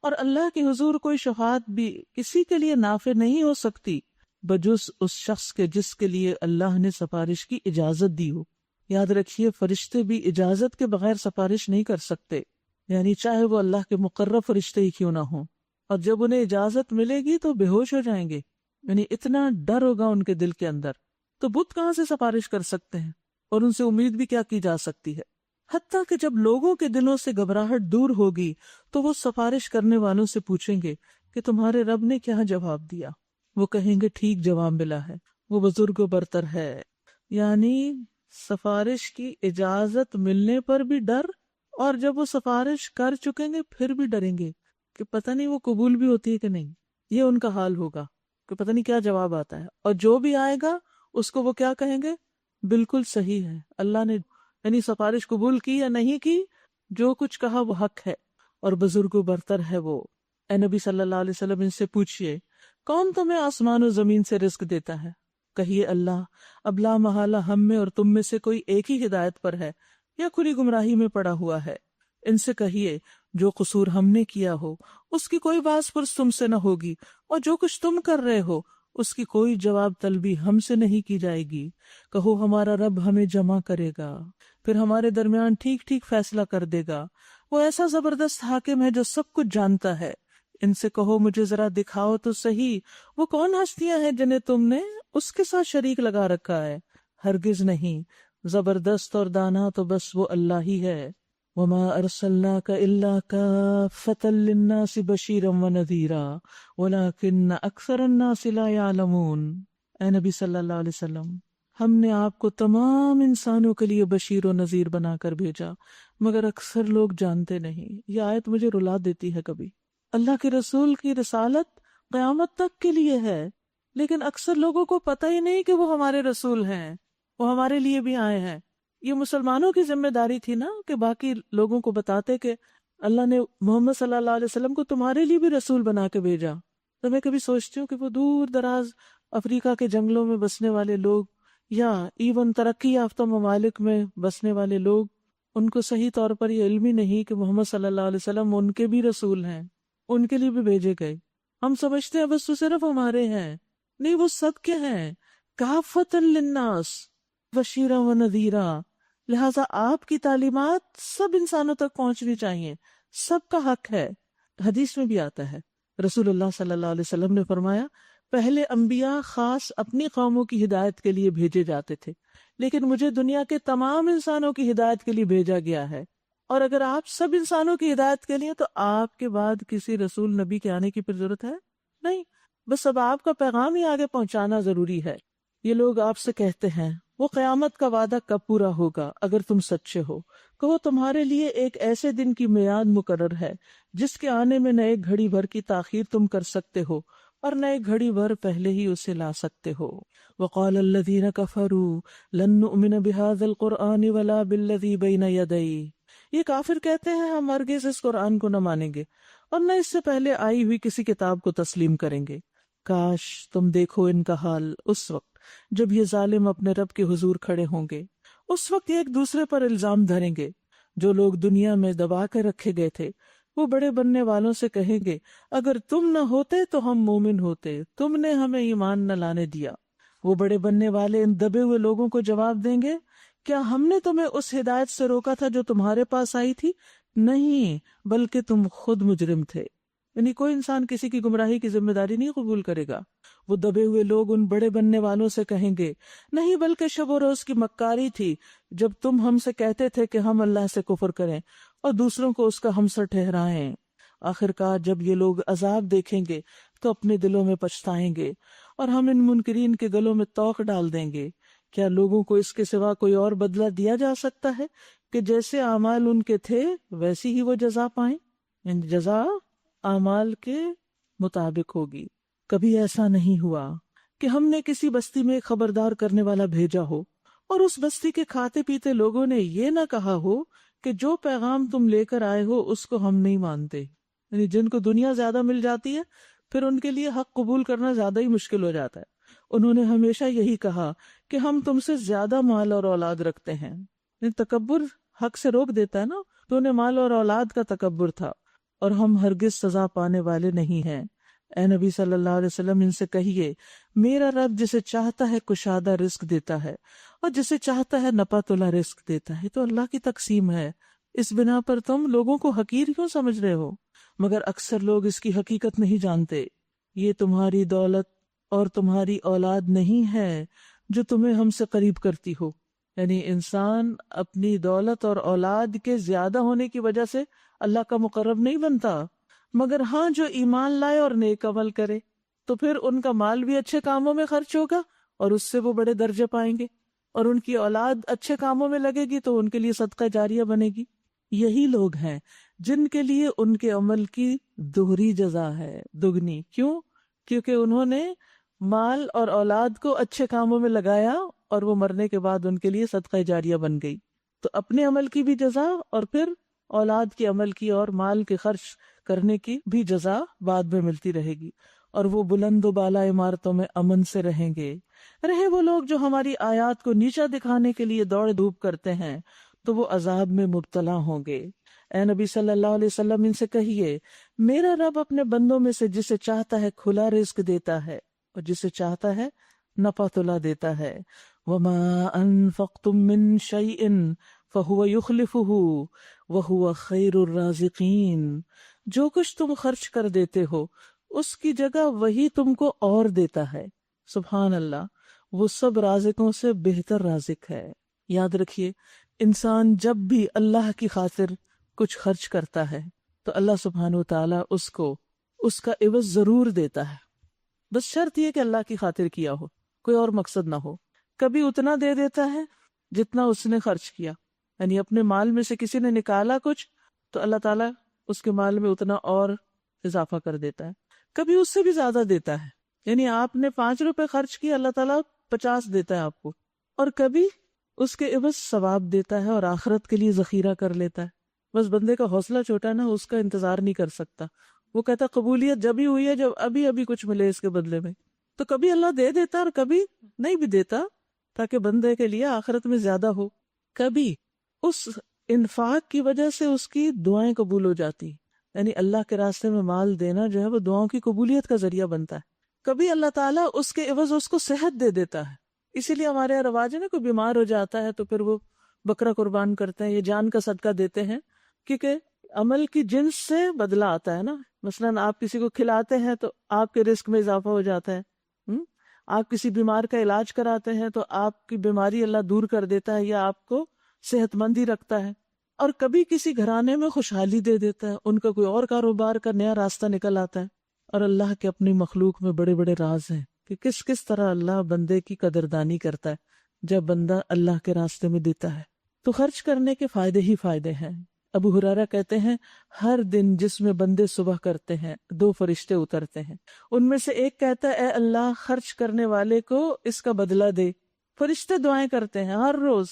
اور اللہ کے حضور کوئی شفاعت بھی کسی کے لیے نافع نہیں ہو سکتی بجز اس شخص کے جس کے لیے اللہ نے سفارش کی اجازت دی ہو۔ یاد رکھیے، فرشتے بھی اجازت کے بغیر سفارش نہیں کر سکتے، یعنی چاہے وہ اللہ کے مقرب فرشتے ہی کیوں نہ ہوں، اور جب انہیں اجازت ملے گی تو بے ہوش ہو جائیں گے، یعنی اتنا ڈر ہوگا ان کے دل کے اندر۔ تو بت کہاں سے سفارش کر سکتے ہیں، اور ان سے امید بھی کیا کی جا سکتی ہے؟ حتیٰ کہ جب لوگوں کے دلوں سے گھبراہٹ دور ہوگی تو وہ سفارش کرنے والوں سے پوچھیں گے کہ تمہارے رب نے کیا جواب دیا؟ وہ کہیں گے ٹھیک جواب ملا ہے، وہ بزرگ و برتر ہے۔ یعنی سفارش کی اجازت ملنے پر بھی ڈر، اور جب وہ سفارش کر چکیں گے پھر بھی ڈریں گے کہ پتہ نہیں وہ قبول بھی ہوتی ہے کہ نہیں۔ یہ ان کا حال ہوگا کہ پتہ نہیں کیا جواب آتا ہے، اور جو بھی آئے گا اس کو وہ کیا کہیں گے؟ بالکل صحیح ہے، اللہ نے یعنی سفارش قبول کی یا نہیں کی، جو کچھ کہا وہ حق ہے اور بزرگ و برتر ہے وہ۔ اے نبی صلی اللہ علیہ وسلم، ان سے پوچھئے کون تمہیں آسمان و زمین سے رزق دیتا ہے؟ کہیے اللہ۔ اب لا محالہ ہم میں اور تم میں سے کوئی ایک ہی ہدایت پر ہے یا کھلی گمراہی میں پڑا ہوا ہے۔ ان سے کہیے جو قصور ہم نے کیا ہو اس کی کوئی باز پرس تم سے نہ ہوگی، اور جو کچھ تم کر رہے ہو اس کی کوئی جواب طلبی ہم سے نہیں کی جائے گی۔ کہو ہمارا رب ہمیں جمع کرے گا، پھر ہمارے درمیان ٹھیک ٹھیک فیصلہ کر دے گا۔ وہ ایسا زبردست حاکم ہے جو سب کچھ جانتا ہے۔ ان سے کہو مجھے ذرا دکھاؤ تو صحیح، وہ کون ہستیاں ہیں جنہیں تم نے اس کے ساتھ شریک لگا رکھا ہے؟ ہرگز نہیں، زبردست اور دانا تو بس وہ اللہ ہی ہے۔ وما ارسلناک الا کافۃ للناس بشیرا ونذیرا ولکن اکثر الناس لا یعلمون۔ اے نبی صلی اللہ علیہ وسلم، ہم نے آپ کو تمام انسانوں کے لیے بشیر و نذیر بنا کر بھیجا، مگر اکثر لوگ جانتے نہیں۔ یہ آیت مجھے رلا دیتی ہے کبھی۔ اللہ کے رسول کی رسالت قیامت تک کے لیے ہے، لیکن اکثر لوگوں کو پتہ ہی نہیں کہ وہ ہمارے رسول ہیں، وہ ہمارے لیے بھی آئے ہیں۔ یہ مسلمانوں کی ذمہ داری تھی نا کہ باقی لوگوں کو بتاتے کہ اللہ نے محمد صلی اللہ علیہ وسلم کو تمہارے لیے بھی رسول بنا کے بھیجا۔ تو میں کبھی سوچتی ہوں کہ وہ دور دراز افریقہ کے جنگلوں میں بسنے والے لوگ، یا ایون ترقی یافتہ ممالک میں بسنے والے لوگ، ان کو صحیح طور پر یہ علم ہی نہیں کہ محمد صلی اللہ علیہ وسلم ان کے بھی رسول ہیں، ان کے لیے بھی بھیجے گئے۔ ہم سمجھتے ہیں بس وہ صرف ہمارے ہیں، نہیں، وہ سب کے ہیں، کافۃ للناس بشیرا و نذیرا۔ لہٰذا آپ کی تعلیمات سب انسانوں تک پہنچنی چاہیے، سب کا حق ہے۔ حدیث میں بھی آتا ہے، رسول اللہ صلی اللہ علیہ وسلم نے فرمایا پہلے انبیاء خاص اپنی قوموں کی ہدایت کے لیے بھیجے جاتے تھے، لیکن مجھے دنیا کے تمام انسانوں کی ہدایت کے لیے بھیجا گیا ہے، اور اگر آپ سب انسانوں کی ہدایت کے لیے تو آپ کے بعد کسی رسول نبی کے آنے کی پھر ضرورت ہے نہیں، بس اب آپ کا پیغام ہی آگے پہنچانا ضروری ہے۔ یہ لوگ آپ سے کہتے ہیں وہ قیامت کا وعدہ کب پورا ہوگا اگر تم سچے ہو؟ کہو تمہارے لیے ایک ایسے دن کی میعاد مقرر ہے جس کے آنے میں نہ ایک گھڑی بھر کی تاخیر تم کر سکتے ہو اور نہ ایک گھڑی بھر پہلے ہی اسے لا سکتے ہو۔ وقال الذین کفروا لن نؤمن بهذا القرآن ولا بالذی بین یدیہ۔ یہ کافر کہتے ہیں ہم ہرگز اس قرآن کو نہ مانیں گے اور نہ اس سے پہلے آئی ہوئی کسی کتاب کو تسلیم کریں گے۔ کاش تم دیکھو ان کا حال اس وقت جب یہ ظالم اپنے رب کے حضور کھڑے ہوں گے، اس وقت ایک دوسرے پر الزام دھریں گے۔ جو لوگ دنیا میں دبا کے رکھے گئے تھے وہ بڑے بننے والوں سے کہیں گے اگر تم نہ ہوتے تو ہم مومن ہوتے، تم نے ہمیں ایمان نہ لانے دیا۔ وہ بڑے بننے والے ان دبے ہوئے لوگوں کو جواب دیں گے کیا ہم نے تمہیں اس ہدایت سے روکا تھا جو تمہارے پاس آئی تھی؟ نہیں، بلکہ تم خود مجرم تھے۔ یعنی کوئی انسان کسی کی گمراہی کی ذمہ داری نہیں قبول کرے گا۔ وہ دبے ہوئے لوگ ان بڑے بننے والوں سے کہیں گے نہیں، بلکہ شب و روز کی مکاری تھی جب تم ہم سے کہتے تھے کہ ہم اللہ سے کفر کریں اور دوسروں کو اس کا ہمسر ٹھہرائیں۔ آخرکار جب یہ لوگ عذاب دیکھیں گے تو اپنے دلوں میں پچھتائیں گے اور ہم ان منکرین کے گلوں میں توق ڈال دیں گے۔ کیا لوگوں کو اس کے سوا کوئی اور بدلہ دیا جا سکتا ہے کہ جیسے اعمال ان کے تھے ویسی ہی وہ جزا پائیں؟ یعنی جزا اعمال کے مطابق ہوگی۔ کبھی ایسا نہیں ہوا کہ ہم نے کسی بستی میں ایک خبردار کرنے والا بھیجا ہو اور اس بستی کے کھاتے پیتے لوگوں نے یہ نہ کہا ہو کہ جو پیغام تم لے کر آئے ہو اس کو ہم نہیں مانتے. یعنی جن کو دنیا زیادہ مل جاتی ہے پھر ان کے لیے حق قبول کرنا زیادہ ہی مشکل ہو جاتا ہے. انہوں نے ہمیشہ یہی کہا کہ ہم تم سے زیادہ مال اور اولاد رکھتے ہیں. یعنی تکبر حق سے روک دیتا ہے نا. تو انہیں مال اور اولاد کا تکبر تھا. اور ہم ہرگز سزا پانے والے نہیں ہیں. اے نبی صلی اللہ علیہ وسلم ان سے کہیے میرا رب جسے چاہتا ہے کشادہ رزق دیتا ہے اور جسے چاہتا ہے نپا تلا رزق دیتا ہے. تو اللہ کی تقسیم ہے. اس بنا پر تم لوگوں کو حقیر کیوں سمجھ رہے ہو؟ مگر اکثر لوگ اس کی حقیقت نہیں جانتے. یہ تمہاری دولت اور تمہاری اولاد نہیں ہے جو تمہیں ہم سے قریب کرتی ہو. یعنی انسان اپنی دولت اور اولاد کے زیادہ ہونے کی وجہ سے اللہ کا مقرب نہیں بنتا، مگر ہاں جو ایمان لائے اور نیک عمل کرے تو پھر ان کا مال بھی اچھے کاموں میں خرچ ہوگا اور اس سے وہ بڑے درجے پائیں گے، اور ان کی اولاد اچھے کاموں میں لگے گی تو ان کے لیے صدقہ جاریہ بنے گی. یہی لوگ ہیں جن کے لیے ان کے عمل کی دوہری جزا ہے، دگنی. کیوں؟ کیونکہ انہوں نے مال اور اولاد کو اچھے کاموں میں لگایا اور وہ مرنے کے بعد ان کے لیے صدقہ جاریہ بن گئی. تو اپنے عمل کی بھی جزا اور پھر اولاد کے عمل کی اور مال کے خرچ کرنے کی بھی جزا بعد میں ملتی رہے گی، اور وہ بلند و بالا عمارتوں میں امن سے رہیں گے. رہے وہ لوگ جو ہماری آیات کو نیچا دکھانے کے لیے دوڑ دھوپ کرتے ہیں تو وہ عذاب میں مبتلا ہوں گے. اے نبی صلی اللہ علیہ وسلم ان سے کہیے میرا رب اپنے بندوں میں سے جسے چاہتا ہے کھلا رزق دیتا ہے اور جسے چاہتا ہے نپا تلا دیتا ہے. وَمَا أَنفَقْتُم مِّن شَيْءٍ فَهُوَ يُخْلِفُهُ وَهُوَ خَيْرُ الرَّازِقِينَ. جو کچھ تم خرچ کر دیتے ہو اس کی جگہ وہی تم کو اور دیتا ہے. سبحان اللہ، وہ سب رازقوں سے بہتر رازق ہے. یاد رکھیے انسان جب بھی اللہ کی خاطر کچھ خرچ کرتا ہے تو اللہ سبحانہ و تعالیٰ اس کو اس کا عوض ضرور دیتا ہے. بس شرط یہ کہ اللہ کی خاطر کیا ہو، کوئی اور مقصد نہ ہو. کبھی اتنا دے دیتا ہے جتنا اس نے خرچ کیا، یعنی اپنے مال میں سے کسی نے نکالا کچھ تو اللہ تعالیٰ اس کے مال میں اتنا اور اضافہ کر دیتا ہے. کبھی اس سے بھی زیادہ دیتا ہے، یعنی آپ نے 5 روپے خرچ کیا اللہ تعالیٰ 50 دیتا ہے آپ کو. اور کبھی اس کے عوض ثواب دیتا ہے اور آخرت کے لیے ذخیرہ کر لیتا ہے. بس بندے کا حوصلہ چھوٹا نا، اس کا انتظار نہیں کر سکتا. وہ کہتا قبولیت جب ہی ہوئی ہے جب ابھی کچھ ملے اس کے بدلے میں. تو کبھی اللہ دے دیتا اور کبھی نہیں بھی دیتا تاکہ بندے کے لیے آخرت میں زیادہ ہو. کبھی اس انفاق کی وجہ سے اس کی دعائیں قبول ہو جاتی، یعنی اللہ کے راستے میں مال دینا جو ہے وہ دعاؤں کی قبولیت کا ذریعہ بنتا ہے. کبھی اللہ تعالیٰ اس کے عوض اس کو صحت دے دیتا ہے. اسی لیے ہمارے یہاں رواج ہے نا، کوئی بیمار ہو جاتا ہے تو پھر وہ بکرا قربان کرتے ہیں، یہ جان کا صدقہ دیتے ہیں، کیونکہ عمل کی جنس سے بدلہ آتا ہے نا. مثلاً آپ کسی کو کھلاتے ہیں تو آپ کے رزق میں اضافہ ہو جاتا ہے. آپ کسی بیمار کا علاج کراتے ہیں تو آپ کی بیماری اللہ دور کر دیتا ہے یا آپ کو صحت مند ہی رکھتا ہے. اور کبھی کسی گھرانے میں خوشحالی دے دیتا ہے، ان کا کوئی اور کاروبار کا نیا راستہ نکل آتا ہے. اور اللہ کے اپنی مخلوق میں بڑے بڑے راز ہیں کہ کس طرح اللہ بندے کی قدردانی کرتا ہے جب بندہ اللہ کے راستے میں دیتا ہے. تو خرچ کرنے کے فائدے ہی فائدے ہیں. ابو ہریرہ کہتے ہیں ہر دن جس میں بندے صبح کرتے ہیں 2 فرشتے اترتے ہیں. ان میں سے ایک کہتا ہے اے اللہ خرچ کرنے والے کو اس کا بدلہ دے. فرشتے دعائیں کرتے ہیں ہر روز.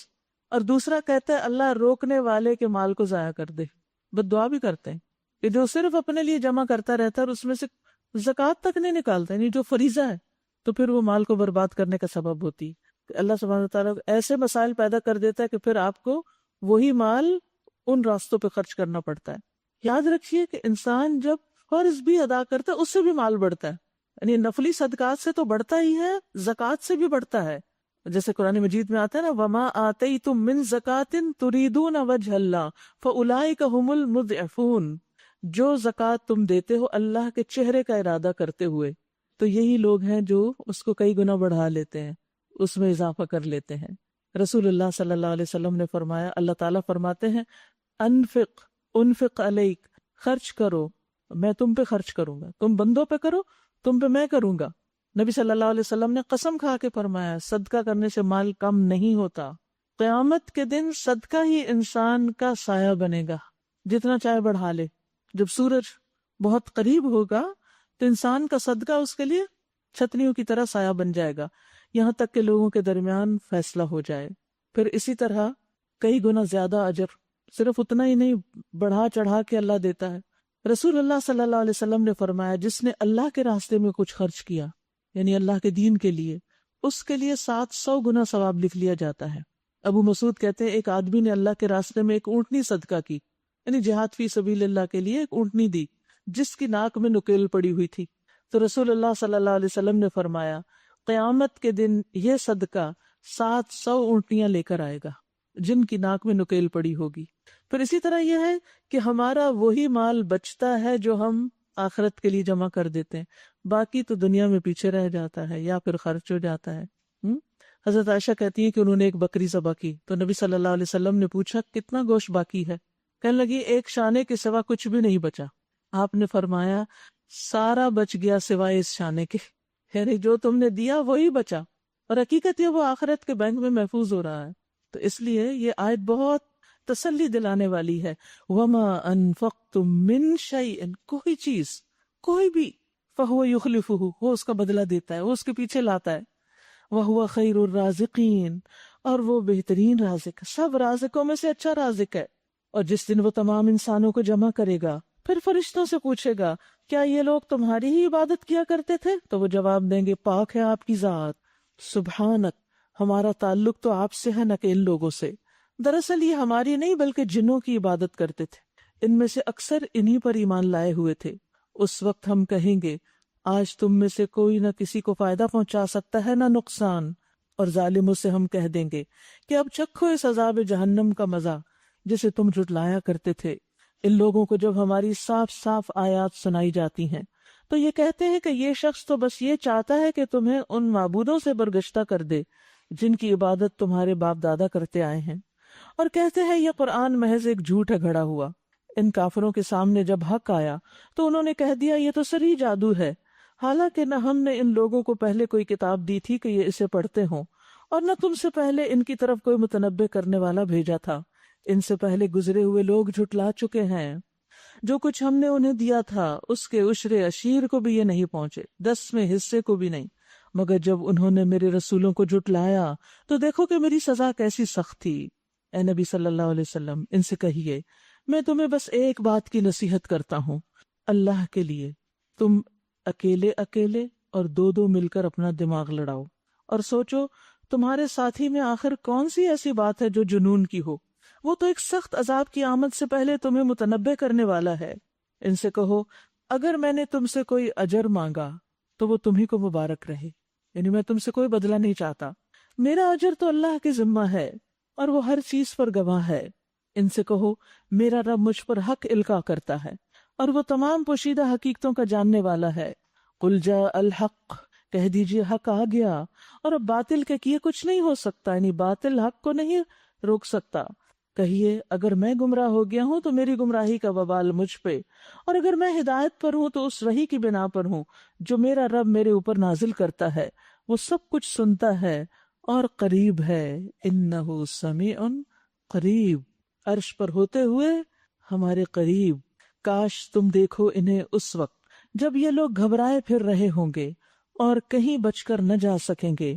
اور دوسرا کہتا ہے اللہ روکنے والے کے مال کو ضائع کر دے. بد دعا بھی کرتے ہیں کہ جو صرف اپنے لیے جمع کرتا رہتا ہے اور اس میں سے زکوٰۃ تک نہیں نکالتا، یعنی جو فریضہ ہے، تو پھر وہ مال کو برباد کرنے کا سبب ہوتی. اللہ سبحانہ وتعالیٰ ایسے مسائل پیدا کر دیتا ہے کہ پھر آپ کو وہی مال ان راستوں پہ خرچ کرنا پڑتا ہے. یاد رکھیے کہ انسان جب فرض بھی ادا کرتا ہے اس سے بھی مال بڑھتا ہے، یعنی نفلی صدقات سے تو بڑھتا ہی ہے، زکوٰۃ سے بھی بڑھتا ہے. جیسے قرآن مجید میں آتا ہے نا وَمَا آتَيْتُم مِّن زَكَاةٍ تُرِيدُونَ وَجْهَ اللَّهِ فَأُولَٰئِكَ هُمُ الْمُضْعِفُونَ. جو زکوٰۃ تم دیتے ہو اللہ کے چہرے کا ارادہ کرتے ہوئے، تو یہی لوگ ہیں جو اس کو کئی گنا بڑھا لیتے ہیں، اس میں اضافہ کر لیتے ہیں. رسول اللہ صلی اللہ علیہ وسلم نے فرمایا، اللہ تعالیٰ فرماتے ہیں انفق علیک، خرچ کرو میں تم پہ خرچ کروں گا، تم بندوں پہ کرو تم پہ میں کروں گا. نبی صلی اللہ علیہ وسلم نے قسم کھا کے فرمایا صدقہ کرنے سے مال کم نہیں ہوتا. قیامت کے دن صدقہ ہی انسان کا سایہ بنے گا، جتنا چاہے بڑھا لے. جب سورج بہت قریب ہوگا تو انسان کا صدقہ اس کے لیے چھتریوں کی طرح سایہ بن جائے گا یہاں تک کہ لوگوں کے درمیان فیصلہ ہو جائے. پھر اسی طرح کئی گنا زیادہ اجر، صرف اتنا ہی نہیں، بڑھا چڑھا کے اللہ دیتا ہے. رسول اللہ صلی اللہ علیہ وسلم نے فرمایا جس نے اللہ کے راستے میں کچھ خرچ کیا، یعنی اللہ کے دین کے لیے، اس کے لیے 700 گنا ثواب لکھ لیا جاتا ہے. ابو مسعود کہتے ہیں ایک آدمی نے اللہ کے راستے میں ایک اونٹنی صدقہ کی، یعنی جہاد فی سبیل اللہ کے لیے ایک اونٹنی دی جس کی ناک میں نکیل پڑی ہوئی تھی. تو رسول اللہ صلی اللہ علیہ وسلم نے فرمایا قیامت کے دن یہ صدقہ 700 اونٹنیاں لے کر آئے گا جن کی ناک میں نکیل پڑی ہوگی. پھر اسی طرح یہ ہے کہ ہمارا وہی مال بچتا ہے جو ہم آخرت کے لیے جمع کر دیتے ہیں، باقی تو دنیا میں پیچھے رہ جاتا ہے یا پھر خرچ ہو جاتا ہے. حضرت عائشہ کہتی ہیں کہ انہوں نے ایک بکری ذبح کی تو نبی صلی اللہ علیہ وسلم نے پوچھا کتنا گوشت باقی ہے؟ کہنے لگی ایک شانے کے سوا کچھ بھی نہیں بچا. آپ نے فرمایا سارا بچ گیا سوائے اس شانے کے، یعنی جو تم نے دیا وہی بچا، اور حقیقت یہ وہ آخرت کے بینک میں محفوظ ہو رہا ہے. تو اس لیے یہ آیت بہت تسلی دلانے والی ہے. وَمَا أَنفَقْتُم مِّن شَيْءٍ، کوئی چیز کوئی بھی، فَهُوَ يُخْلِفُهُ، وہ اس کا بدلہ دیتا ہے، وہ اس کے پیچھے لاتا ہے. وَهُوَ خَيْرُ الرَّازِقِينَ، اور وہ بہترین رازق، سب رازقوں میں سے اچھا رازق ہے. اور جس دن وہ تمام انسانوں کو جمع کرے گا پھر فرشتوں سے پوچھے گا کیا یہ لوگ تمہاری ہی عبادت کیا کرتے تھے؟ تو وہ جواب دیں گے پاک ہے آپ کی ذات، سبحانک، ہمارا تعلق تو آپ سے ہے نہ کہ ان لوگوں سے. دراصل یہ ہماری نہیں بلکہ جنوں کی عبادت کرتے تھے، ان میں سے اکثر انہی پر ایمان لائے ہوئے تھے. اس وقت ہم کہیں گے آج تم میں سے کوئی نہ کسی کو فائدہ پہنچا سکتا ہے نہ نقصان، اور ظالموں سے ہم کہہ دیں گے کہ اب چکھو اس عذاب جہنم کا مزہ جسے تم جھٹلایا کرتے تھے. ان لوگوں کو جب ہماری صاف صاف آیات سنائی جاتی ہیں تو یہ کہتے ہیں کہ یہ شخص تو بس یہ چاہتا ہے کہ تمہیں ان معبودوں سے برگشتہ کر دے جن کی عبادت تمہارے باپ دادا کرتے آئے ہیں، اور کہتے ہیں یہ قرآن محض ایک جھوٹ ہے گھڑا ہوا. ان کافروں کے سامنے جب حق آیا تو انہوں نے کہہ دیا یہ تو صریح جادو ہے، حالانکہ نہ ہم نے ان لوگوں کو پہلے کوئی کتاب دی تھی کہ یہ اسے پڑھتے ہوں، اور نہ تم سے پہلے ان کی طرف کوئی متنبع کرنے والا بھیجا تھا. ان سے پہلے گزرے ہوئے لوگ جھٹلا چکے ہیں. جو کچھ ہم نے انہیں دیا تھا اس کے عشر عشیر کو بھی یہ نہیں پہنچے، 10ویں حصے کو بھی نہیں، مگر جب انہوں نے میرے رسولوں کو جھٹلایا تو دیکھو کہ میری سزا کیسی سخت تھی. اے نبی صلی اللہ علیہ وسلم ان سے کہیے میں تمہیں بس ایک بات کی نصیحت کرتا ہوں، اللہ کے لیے تم اکیلے اکیلے اور دو دو مل کر اپنا دماغ لڑاؤ اور سوچو تمہارے ساتھی میں آخر کون سی ایسی بات ہے جو جنون کی ہو. وہ تو ایک سخت عذاب کی آمد سے پہلے تمہیں متنبع کرنے والا ہے. ان سے کہو اگر میں نے تم سے کوئی اجر مانگا تو وہ تمہیں کو مبارک رہے، یعنی میں تم سے کوئی بدلہ نہیں چاہتا، میرا اجر تو اللہ کے ذمہ ہے اور وہ ہر چیز پر گواہ ہے. ان سے کہو میرا رب مجھ پر حق القا کرتا ہے اور وہ تمام پوشیدہ حقیقتوں کا جاننے والا ہے. قل جاء الحق، کہہ دیجئے حق آ گیا اور اب باطل کے کیے کچھ نہیں ہو سکتا، یعنی باطل حق کو نہیں روک سکتا. کہیے اگر میں گمراہ ہو گیا ہوں تو میری گمراہی کا وبال مجھ پہ، اور اگر میں ہدایت پر ہوں تو اس وحی کی بنا پر ہوں جو میرا رب میرے اوپر نازل کرتا ہے. وہ سب کچھ سنتا ہے اور قریب ہے. انہ سمیع قریب، عرش پر ہوتے ہوئے ہمارے قریب. کاش تم دیکھو انہیں اس وقت جب یہ لوگ گھبرائے پھر رہے ہوں گے اور کہیں بچ کر نہ جا سکیں گے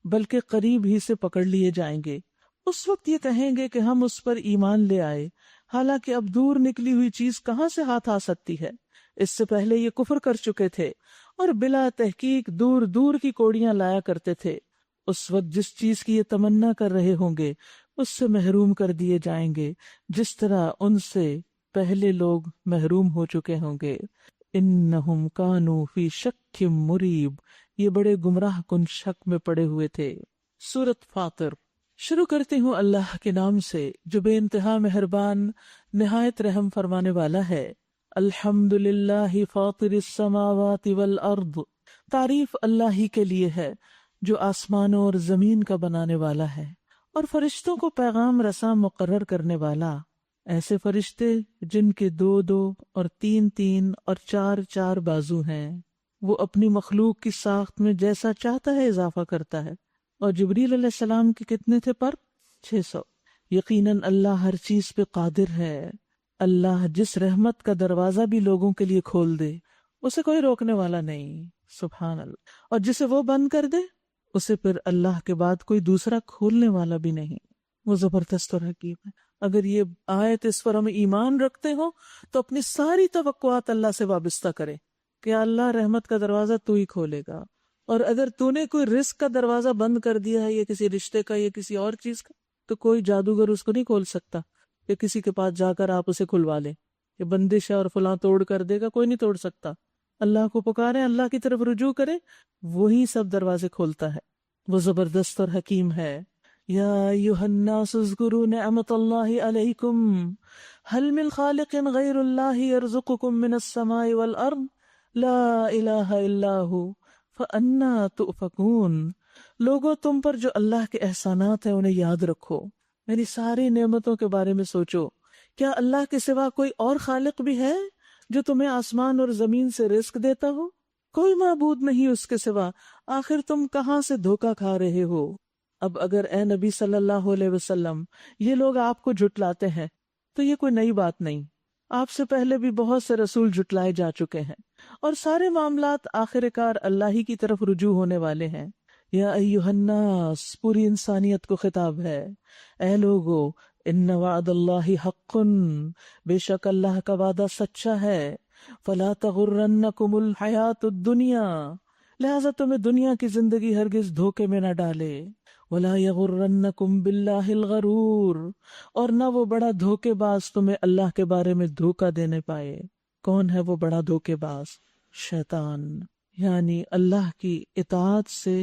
بلکہ قریب ہی سے پکڑ لیے جائیں گے. اس وقت یہ کہیں گے کہ ہم اس پر ایمان لے آئے، حالانکہ اب دور نکلی ہوئی چیز کہاں سے ہاتھ آ سکتی ہے. اس سے پہلے یہ کفر کر چکے تھے اور بلا تحقیق دور دور کی کوڑیاں لایا کرتے تھے. اس وقت جس چیز کی یہ تمنا کر رہے ہوں گے اس سے محروم کر دیے جائیں گے جس طرح ان سے پہلے لوگ محروم ہو چکے ہوں گے. انہم کانوا فی شک مریب، یہ بڑے گمراہ کن شک میں پڑے ہوئے تھے. سورۃ فاطر. شروع کرتی ہوں اللہ کے نام سے جو بے انتہا مہربان نہایت رحم فرمانے والا ہے. الحمدللہ فاطر السماوات والارض، تعریف اللہ ہی کے لیے ہے جو آسمانوں اور زمین کا بنانے والا ہے اور فرشتوں کو پیغام رساں مقرر کرنے والا. ایسے فرشتے جن کے 2 اور 3 اور 4 بازو ہیں، وہ اپنی مخلوق کی ساخت میں جیسا چاہتا ہے اضافہ کرتا ہے. اور جبریل علیہ السلام کے کتنے تھے پر؟ 600. یقیناً اللہ ہر چیز پہ قادر ہے. اللہ جس رحمت کا دروازہ بھی لوگوں کے لیے کھول دے اسے کوئی روکنے والا نہیں، سبحان اللہ۔ اور جسے وہ بند کر دے اسے پھر اللہ کے بعد کوئی دوسرا کھولنے والا بھی نہیں۔ وہ زبردست اور حکیم ہے۔ اگر یہ آیت اس پر ہم ایمان رکھتے ہو تو اپنی ساری توقعات اللہ سے وابستہ کرے کہ اللہ رحمت کا دروازہ تو ہی کھولے گا، اور اگر تو نے کوئی رزق کا دروازہ بند کر دیا ہے یا کسی رشتے کا یا کسی اور چیز کا، تو کوئی جادوگر اس کو نہیں کھول سکتا کہ کسی کے پاس جا کر آپ اسے کھلوا لیں کہ بندش ہے اور فلاں توڑ کر دے گا، کوئی نہیں توڑ سکتا۔ اللہ کو پکارے، اللہ کی طرف رجوع کرے، وہی سب دروازے کھولتا ہے، وہ زبردست اور حکیم ہے۔ یا ایھا الناس اذکروا نعمت اللہ علیکم هل من خالق غیر اللہ یرزقکم من السماء والارض لا الہ الا ھو فانا تؤفکون۔ لوگوں تم پر جو اللہ کے احسانات ہیں انہیں یاد رکھو، میری ساری نعمتوں کے بارے میں سوچو۔ کیا اللہ کے سوا کوئی اور خالق بھی ہے جو تمہیں آسمان اور زمین سے رزق دیتا ہو؟ کوئی معبود نہیں اس کے سوا، آخر تم کہاں سے دھوکہ کھا رہے ہو؟ اب اگر اے نبی صلی اللہ علیہ وسلم یہ لوگ آپ کو جھٹلاتے ہیں تو یہ کوئی نئی بات نہیں، آپ سے پہلے بھی بہت سے رسول جھٹلائے جا چکے ہیں، اور سارے معاملات آخر کار اللہ ہی کی طرف رجوع ہونے والے ہیں۔ یا ایھا الناس، پوری انسانیت کو خطاب ہے، اے لوگو، ان وعد اللہ حق، بے شک اللہ کا وعدہ سچا ہے، فلا تغرنکم الحیات الدنیا، لہذا تمہیں دنیا کی زندگی ہرگز دھوکے میں نہ ڈالے، ولا یغرنکم باللہ الغرور، اور نہ وہ بڑا دھوکے باز تمہیں اللہ کے بارے میں دھوکہ دینے پائے۔ کون ہے وہ بڑا دھوکے باز؟ شیطان، یعنی اللہ کی اطاعت سے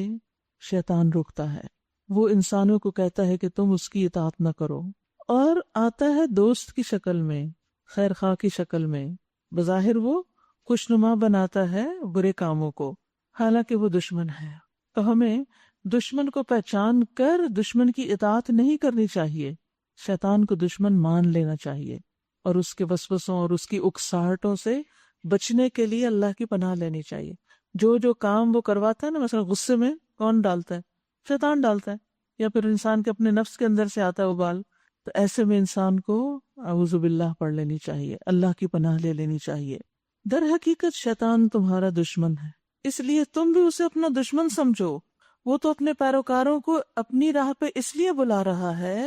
شیطان روکتا ہے، وہ انسانوں کو کہتا ہے کہ تم اس کی اطاعت نہ کرو، اور آتا ہے دوست کی شکل میں، خیر خواہ کی شکل میں، بظاہر وہ خوشنما بناتا ہے برے کاموں کو، حالانکہ وہ دشمن ہے۔ تو ہمیں دشمن کو پہچان کر دشمن کی اطاعت نہیں کرنی چاہیے، شیطان کو دشمن مان لینا چاہیے، اور اس کے وسوسوں اور اس کی اکساہٹوں سے بچنے کے لیے اللہ کی پناہ لینی چاہیے۔ جو کام وہ کرواتا ہے نا، مثلا غصے میں کون ڈالتا ہے؟ شیطان ڈالتا ہے، یا پھر انسان کے اپنے نفس کے اندر سے آتا ہے وہ بال، تو ایسے میں انسان کو اعوذ باللہ پڑھ لینی چاہیے، اللہ کی پناہ لے لینی چاہیے۔ در حقیقت شیطان تمہارا دشمن ہے، اس لیے تم بھی اسے اپنا دشمن سمجھو۔ وہ تو اپنے پیروکاروں کو اپنی راہ پہ اس لیے بلا رہا ہے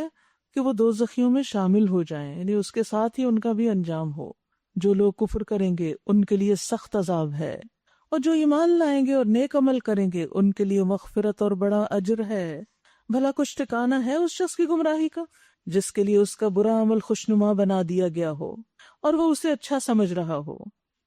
کہ وہ دوزخیوں میں شامل ہو جائیں، یعنی اس کے ساتھ ہی ان کا بھی انجام ہو۔ جو لوگ کفر کریں گے ان کے لیے سخت عذاب ہے، اور جو ایمان لائیں گے اور نیک عمل کریں گے ان کے لیے مغفرت اور بڑا اجر ہے۔ بھلا کچھ ٹھکانہ ہے اس شخص کی گمراہی کا جس کے لیے اس کا برا عمل خوشنما بنا دیا گیا ہو اور وہ اسے اچھا سمجھ رہا ہو،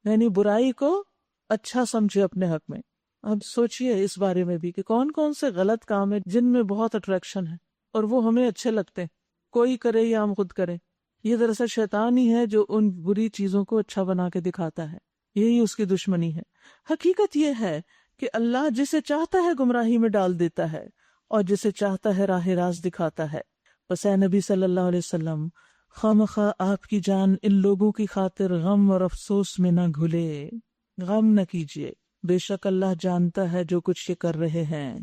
یعنی برائی کو اچھا سمجھے اپنے حق میں۔ اب سوچئے اس بارے میں بھی کہ کون کون سے غلط کام ہیں جن میں بہت اٹریکشن ہے اور وہ ہمیں اچھے لگتے ہیں، کوئی کرے یا ہم خود کریں۔ یہ دراصل شیطان ہی ہے جو ان بری چیزوں کو اچھا بنا کے دکھاتا ہے، یہی اس کی دشمنی ہے۔ حقیقت یہ ہے کہ اللہ جسے چاہتا ہے گمراہی میں ڈال دیتا ہے اور جسے چاہتا ہے راہ راست دکھاتا ہے۔ بس اے نبی صلی اللہ علیہ وسلم، خواہ آپ کی جان ان لوگوں کی خاطر غم اور افسوس میں نہ گھلے، غم نہ کیجیے، بے شک اللہ جانتا ہے جو کچھ یہ کر رہے ہیں۔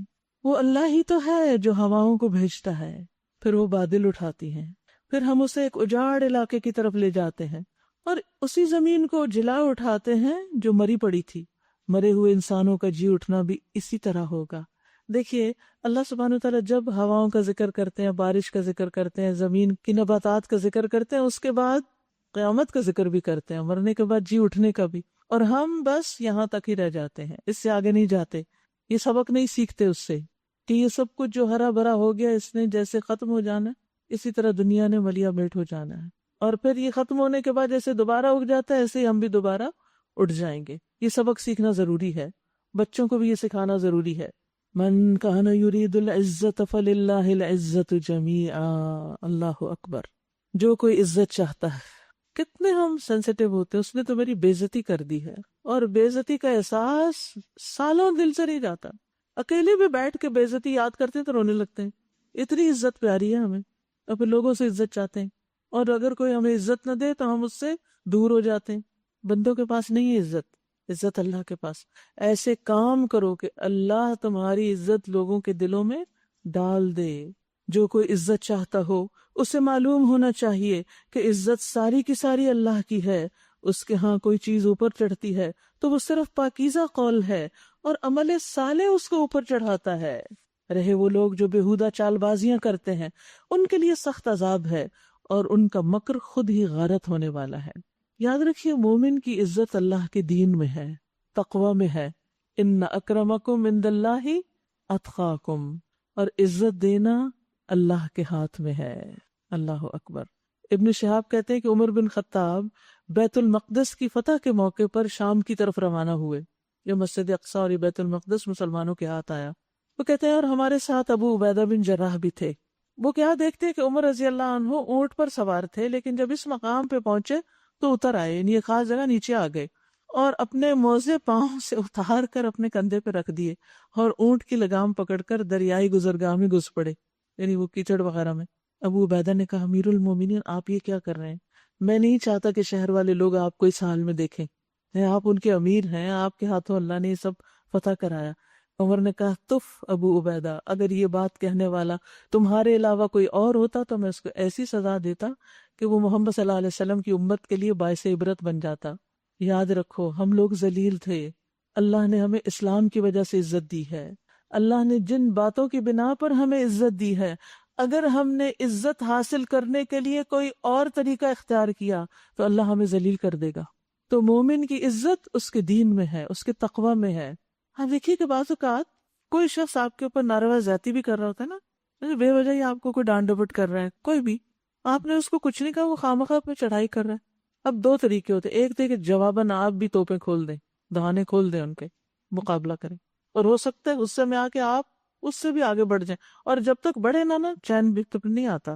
وہ اللہ ہی تو ہے جو ہواؤں کو بھیجتا ہے، پھر وہ بادل اٹھاتی ہیں، پھر ہم اسے ایک اجاڑ علاقے کی طرف لے جاتے ہیں اور اسی زمین کو جلا اٹھاتے ہیں جو مری پڑی تھی۔ مرے ہوئے انسانوں کا جی اٹھنا بھی اسی طرح ہوگا۔ دیکھیے اللہ سبحانہ وتعالیٰ جب ہواؤں کا ذکر کرتے ہیں، بارش کا ذکر کرتے ہیں، زمین کی نباتات کا ذکر کرتے ہیں، اس کے بعد قیامت کا ذکر بھی کرتے ہیں، مرنے کے بعد جی اٹھنے کا بھی، اور ہم بس یہاں تک ہی رہ جاتے ہیں، اس سے آگے نہیں جاتے، یہ سبق نہیں سیکھتے اس سے کہ یہ سب کچھ جو ہرا بھرا ہو گیا اس نے جیسے ختم ہو جانا ہے، اسی طرح دنیا نے ملیا میٹ ہو جانا ہے، اور پھر یہ ختم ہونے کے بعد جیسے دوبارہ اگ جاتا ہے ایسے ہی ہم بھی دوبارہ اٹھ جائیں گے۔ یہ سبق سیکھنا ضروری ہے، بچوں کو بھی یہ سکھانا ضروری ہے۔ من کان یرید العزت فللہ العزت جمیعا، اللہ اکبر۔ جو کوئی عزت چاہتا ہے، کتنے ہم سینسیٹیو ہوتے ہیں، اس نے تو میری بے عزتی کر دی ہے، اور بے عزتی کا احساس سالوں دل سے نہیں جاتا، اکیلے بھی بیٹھ کے بے عزتی یاد کرتے ہیں تو رونے لگتے ہیں، اتنی عزت پیاری ہے ہمیں، اور پھر لوگوں سے عزت چاہتے ہیں، اور اگر کوئی ہمیں عزت نہ دے تو ہم اس سے دور ہو جاتے ہیں۔ بندوں کے پاس نہیں ہے عزت، عزت اللہ کے پاس۔ ایسے کام کرو کہ اللہ تمہاری عزت لوگوں کے دلوں میں ڈال دے۔ جو کوئی عزت چاہتا ہو اسے معلوم ہونا چاہیے کہ عزت ساری کی ساری اللہ کی ہے، اس کے ہاں کوئی چیز اوپر چڑھتی ہے تو وہ صرف پاکیزہ قول ہے اور عمل صالح اس کو اوپر چڑھاتا ہے۔ رہے وہ لوگ جو بےہودہ چال بازیاں کرتے ہیں، ان کے لیے سخت عذاب ہے اور ان کا مکر خود ہی غارت ہونے والا ہے۔ یاد رکھیے مومن کی عزت اللہ کے دین میں ہے، تقوی میں ہے۔ ان اکرمکم عند اللہ اتقاکم، اور عزت دینا اللہ کے ہاتھ میں ہے۔ اللہ اکبر۔ ابن شہاب کہتے ہیں کہ عمر بن خطاب بیت المقدس کی فتح کے موقع پر شام کی طرف روانہ ہوئے۔ یہ مسجد اقصی اور یہ بیت المقدس مسلمانوں کے ہاتھ آیا۔ وہ کہتے ہیں اور ہمارے ساتھ ابو عبیدہ بن جراح بھی تھے۔ وہ کیا دیکھتے ہیں کہ عمر رضی اللہ عنہ اونٹ پر سوار تھے، لیکن جب اس مقام پہ پہنچے تو اتر آئے، یعنی ایک خاص جگہ نیچے آ گئے اور اپنے موزے پاؤں سے اتار کر اپنے کندھے پہ رکھ دیے اور اونٹ کی لگام پکڑ کر دریائی گزرگاہ میں گھس پڑے، یعنی وہ کیچڑ وغیرہ میں۔ ابو عبیدہ نے کہا امیر المومنین آپ یہ کیا کر رہے ہیں؟ میں نہیں چاہتا کہ شہر والے لوگ آپ کو اس حال میں دیکھیں، آپ ان کے امیر ہیں، آپ کے ہاتھوں اللہ نے یہ سب فتح کرایا۔ عمر نے کہا تف ابو عبیدہ، اگر یہ بات کہنے والا تمہارے علاوہ کوئی اور ہوتا تو میں اس کو ایسی سزا دیتا کہ وہ محمد صلی اللہ علیہ وسلم کی امت کے لیے باعث عبرت بن جاتا۔ یاد رکھو ہم لوگ ذلیل تھے، اللہ نے ہمیں اسلام کی وجہ سے عزت دی ہے، اللہ نے جن باتوں کی بنا پر ہمیں عزت دی ہے، اگر ہم نے عزت حاصل کرنے کے لیے کوئی اور طریقہ اختیار کیا تو اللہ ہمیں ذلیل کر دے گا۔ تو مومن کی عزت اس کے دین میں ہے، اس کے تقوی میں ہے۔ آپ دیکھیے کہ بعض اوقات کوئی شخص آپ کے اوپر ناروا زیادتی بھی کر رہا ہوتا ہے نا، بے وجہ ہی آپ کو کوئی ڈانٹ ڈپٹ کر رہا ہے، کوئی بھی آپ نے اس کو کچھ نہیں کہا، وہ خواہ پہ چڑھائی کر رہا ہے۔ اب دو طریقے ہوتے ہیں، ایک تھے کہ جواباً آپ بھی توپیں کھول دیں، دہانے کھول دیں، ان کے مقابلہ کریں، اور ہو سکتا ہے غصے میں آ کے آپ اس سے بھی آگے بڑھ جائیں، اور جب تک بڑھے نا چین بھی تب نہیں آتا۔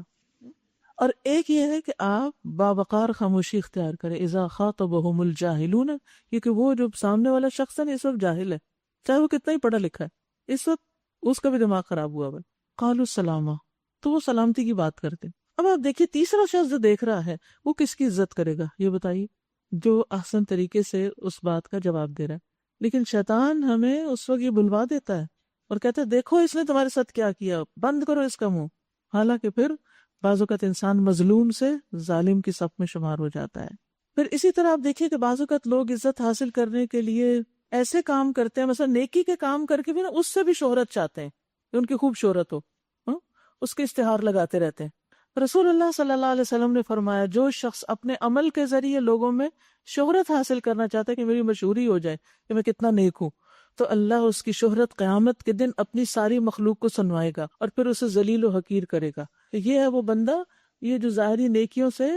اور ایک یہ ہے کہ آپ باوقار خاموشی اختیار کریں، اذا خاطبہم الجاہلون، کیونکہ وہ جو سامنے والا شخص ہے اس وقت جاہل ہے، چاہے وہ کتنا ہی پڑھا لکھا ہے، اس وقت اس کا بھی دماغ خراب ہوا ہے، قالوا السلامہ، تو وہ سلامتی کی بات کرتے۔ اب آپ دیکھیے تیسرا شخص جو دیکھ رہا ہے وہ کس کی عزت کرے گا، یہ بتائیے، جو احسن طریقے سے اس بات کا جواب دے رہا ہے۔ لیکن شیطان ہمیں اس وقت یہ بلوا دیتا ہے اور کہتا ہے دیکھو اس نے تمہارے ساتھ کیا کیا، بند کرو اس کا منہ، حالانکہ پھر بعض اوقات انسان مظلوم سے ظالم کی صف میں شمار ہو جاتا ہے۔ پھر اسی طرح آپ دیکھیے کہ بعض اوقات لوگ عزت حاصل کرنے کے لیے ایسے کام کرتے ہیں، مثلا نیکی کے کام کر کے بھی نا اس سے بھی شہرت چاہتے ہیں کہ ان کی خوب شہرت ہو، اس کے اشتہار لگاتے رہتے ہیں۔ رسول اللہ صلی اللہ علیہ وسلم نے فرمایا جو شخص اپنے عمل کے ذریعے لوگوں میں شہرت حاصل کرنا چاہتا ہے کہ میری مشہوری ہو جائے کہ میں کتنا نیک ہوں، تو اللہ اس کی شہرت قیامت کے دن اپنی ساری مخلوق کو سنوائے گا اور پھر اسے ذلیل و حقیر کرے گا۔ یہ ہے وہ بندہ یہ جو ظاہری نیکیوں سے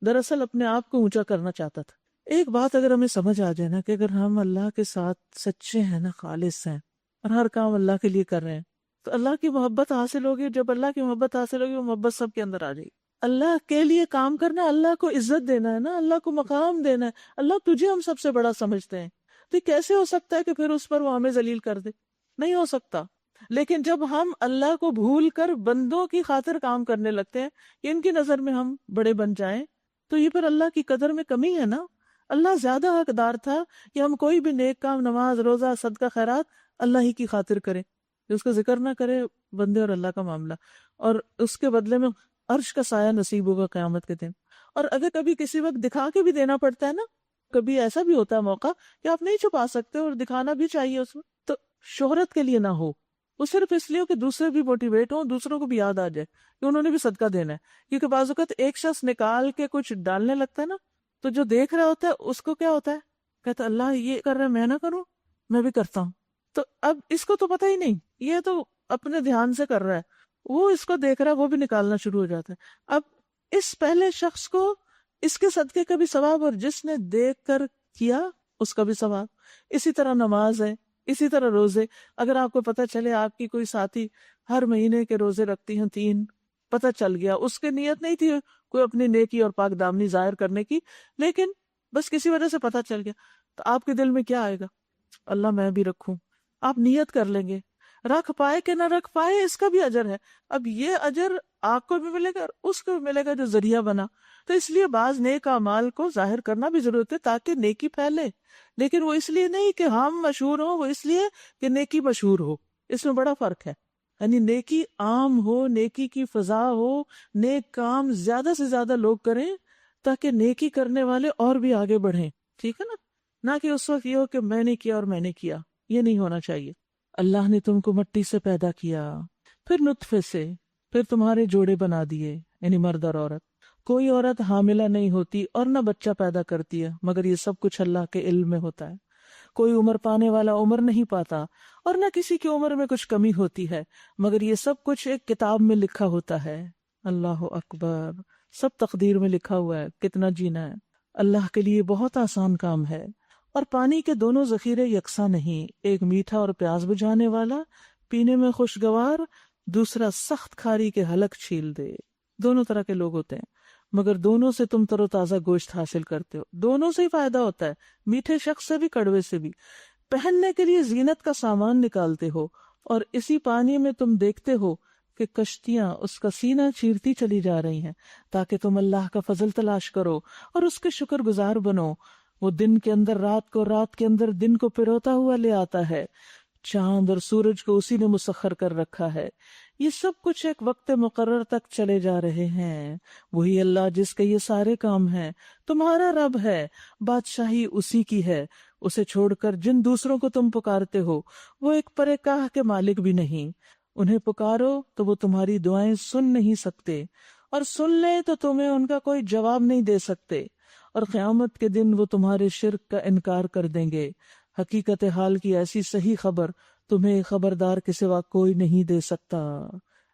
دراصل اپنے آپ کو اونچا کرنا چاہتا تھا۔ ایک بات اگر ہمیں سمجھ آ جائے نا کہ اگر ہم اللہ کے ساتھ سچے ہیں نا، خالص ہیں اور ہر کام اللہ کے لیے کر رہے ہیں، تو اللہ کی محبت حاصل ہوگی۔ جب اللہ کی محبت حاصل ہوگی وہ محبت سب کے اندر آ جائے گی۔ اللہ کے لیے کام کرنا، اللہ کو عزت دینا ہے نا، اللہ کو مقام دینا ہے، اللہ تجھے ہم سب سے بڑا سمجھتے ہیں، تو کیسے ہو سکتا ہے کہ پھر اس پر وہ ہمیں ذلیل کر دے؟ نہیں ہو سکتا۔ لیکن جب ہم اللہ کو بھول کر بندوں کی خاطر کام کرنے لگتے ہیں کہ ان کی نظر میں ہم بڑے بن جائیں، تو یہ پھر اللہ کی قدر میں کمی ہے نا۔ اللہ زیادہ حقدار تھا کہ ہم کوئی بھی نیک کام، نماز، روزہ، صدقہ، خیرات اللہ ہی کی خاطر کریں، اس کا ذکر نہ کرے بندے اور اللہ کا معاملہ، اور اس کے بدلے میں عرش کا سایہ نصیب ہوگا قیامت کے دن۔ اور اگر کبھی کسی وقت دکھا کے بھی دینا پڑتا ہے نا، کبھی ایسا بھی ہوتا ہے موقع کہ آپ نہیں چھپا سکتے اور دکھانا بھی چاہیے اس میں، تو شہرت کے لیے نہ ہو، وہ صرف اس لیے ہو کہ دوسرے بھی موٹیویٹ ہوں، دوسروں کو بھی یاد آ جائے کہ انہوں نے بھی صدقہ دینا ہے۔ کیونکہ بعض اوقات ایک شخص نکال کے کچھ ڈالنے لگتا ہے نا، تو جو دیکھ رہا ہوتا ہے اس کو کیا ہوتا ہے، کہتا اللہ یہ کر رہا ہے میں نہ کروں، میں بھی کرتا ہوں۔ تو اب اس کو تو پتہ ہی نہیں، یہ تو اپنے دھیان سے کر رہا ہے، وہ اس کو دیکھ رہا ہے، وہ بھی نکالنا شروع ہو جاتا ہے۔ اب اس پہلے شخص کو اس کے صدقے کا بھی ثواب، اور جس نے دیکھ کر کیا اس کا بھی ثواب۔ اسی طرح نماز ہے، اسی طرح روزے۔ اگر آپ کو پتہ چلے آپ کی کوئی ساتھی ہر مہینے کے روزے رکھتی ہیں 3، پتہ چل گیا، اس کی نیت نہیں تھی کوئی اپنی نیکی اور پاک دامنی ظاہر کرنے کی، لیکن بس کسی وجہ سے پتہ چل گیا، تو آپ کے دل میں کیا آئے گا؟ اللہ میں بھی رکھوں۔ آپ نیت کر لیں گے، رکھ پائے کہ نہ رکھ پائے اس کا بھی اجر ہے۔ اب یہ اجر آپ کو بھی ملے گا اور اس کو بھی ملے گا جو ذریعہ بنا۔ تو اس لیے بعض نیک اعمال کو ظاہر کرنا بھی ضرورت ہے تاکہ نیکی پھیلے، لیکن وہ اس لیے نہیں کہ ہم مشہور ہوں، وہ اس لیے کہ نیکی مشہور ہو۔ اس میں بڑا فرق ہے، یعنی نیکی عام ہو، نیکی کی فضا ہو، نیک کام زیادہ سے زیادہ لوگ کریں تاکہ نیکی کرنے والے اور بھی آگے بڑھیں. ٹھیک ہے نا؟ نہ کہ اس وقت یہ ہو کہ میں نے کیا اور میں نے کیا. یہ نہیں ہونا چاہیے. اللہ نے تم کو مٹی سے پیدا کیا، پھر نطفے سے، پھر تمہارے جوڑے بنا دیے، یعنی مرد اور عورت. کوئی عورت حاملہ نہیں ہوتی اور نہ بچہ پیدا کرتی ہے، مگر یہ سب کچھ اللہ کے علم میں ہوتا ہے. کوئی عمر پانے والا عمر نہیں پاتا اور نہ کسی کی عمر میں کچھ کمی ہوتی ہے، مگر یہ سب کچھ ایک کتاب میں لکھا ہوتا ہے. اللہ اکبر. سب تقدیر میں لکھا ہوا ہے کتنا جینا ہے. اللہ کے لیے بہت آسان کام ہے. اور پانی کے دونوں ذخیرے یکساں نہیں، ایک میٹھا اور پیاس بجھانے والا، پینے میں خوشگوار، دوسرا سخت کھاری کے حلق چھیل دے. دونوں طرح کے لوگ ہوتے ہیں، مگر دونوں سے تم تر و تازہ گوشت حاصل کرتے ہو. دونوں سے ہی فائدہ ہوتا ہے، میٹھے شخص سے بھی کڑوے سے بھی. پہننے کے لیے زینت کا سامان نکالتے ہو، اور اسی پانی میں تم دیکھتے ہو کہ کشتیاں اس کا سینہ چیرتی چلی جا رہی ہیں، تاکہ تم اللہ کا فضل تلاش کرو اور اس کے شکر گزار بنو. وہ دن کے اندر رات کو، رات کے اندر دن کو پروتا ہوا لے آتا ہے. چاند اور سورج کو اسی نے مسخر کر رکھا ہے. یہ سب کچھ ایک وقت مقرر تک چلے جا رہے ہیں. وہی اللہ جس کے یہ سارے کام ہیں تمہارا رب ہے. بادشاہی اسی کی ہے. اسے چھوڑ کر جن دوسروں کو تم پکارتے ہو وہ ایک پرے کاہ کے مالک بھی نہیں. انہیں پکارو تو وہ تمہاری دعائیں سن نہیں سکتے، اور سن لیں تو تمہیں ان کا کوئی جواب نہیں دے سکتے. اور قیامت کے دن وہ تمہارے شرک کا انکار کر دیں گے. حقیقت حال کی ایسی صحیح خبر تمہیں خبردار کے سوا کوئی نہیں دے سکتا.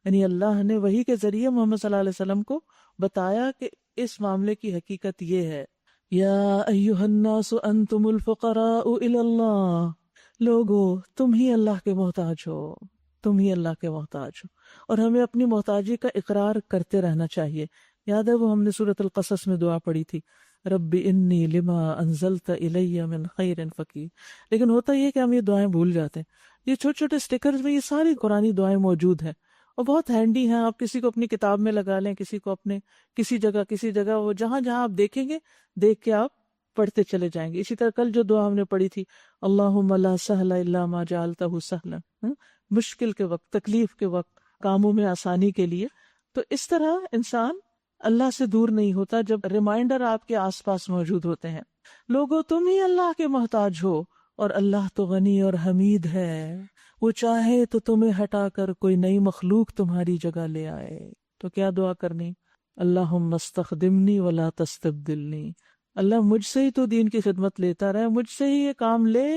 یعنی اللہ نے وحی کے ذریعے محمد صلی اللہ علیہ وسلم کو بتایا کہ اس معاملے کی حقیقت یہ ہے. یا ایھا الناس انتم الفقراء الی اللہ. لوگو تم ہی اللہ کے محتاج ہو، تم ہی اللہ کے محتاج ہو، اور ہمیں اپنی محتاجی کا اقرار کرتے رہنا چاہیے. یاد ہے وہ ہم نے سورۃ القصص میں دعا پڑھی تھی، رب انی لما انزلت الی من خیر فقیر. لیکن ہوتا یہ کہ ہم یہ دعائیں بھول جاتے ہیں. یہ چھوٹے چھوٹے سٹیکرز میں یہ ساری قرآنی دعائیں موجود ہیں اور بہت ہینڈی ہیں. آپ کسی کو اپنی کتاب میں لگا لیں، کسی کو اپنے کسی جگہ وہ جہاں جہاں آپ دیکھیں گے دیکھ کے آپ پڑھتے چلے جائیں گے. اسی طرح کل جو دعا ہم نے پڑھی تھی، اللہم لا سہل الا ما جعلتہ سہلا، مشکل کے وقت، تکلیف کے وقت، کاموں میں آسانی کے لیے. تو اس طرح انسان اللہ سے دور نہیں ہوتا جب ریمائنڈر آپ کے آس پاس موجود ہوتے ہیں. لوگو تم ہی اللہ کے محتاج ہو، اور اللہ تو غنی اور حمید ہے. وہ چاہے تو تمہیں ہٹا کر کوئی نئی مخلوق تمہاری جگہ لے آئے. تو کیا دعا کرنی؟ اللہم استخدمنی ولا تستبدلنی. اللہ مجھ سے ہی تو دین کی خدمت لیتا رہے، مجھ سے ہی یہ کام لے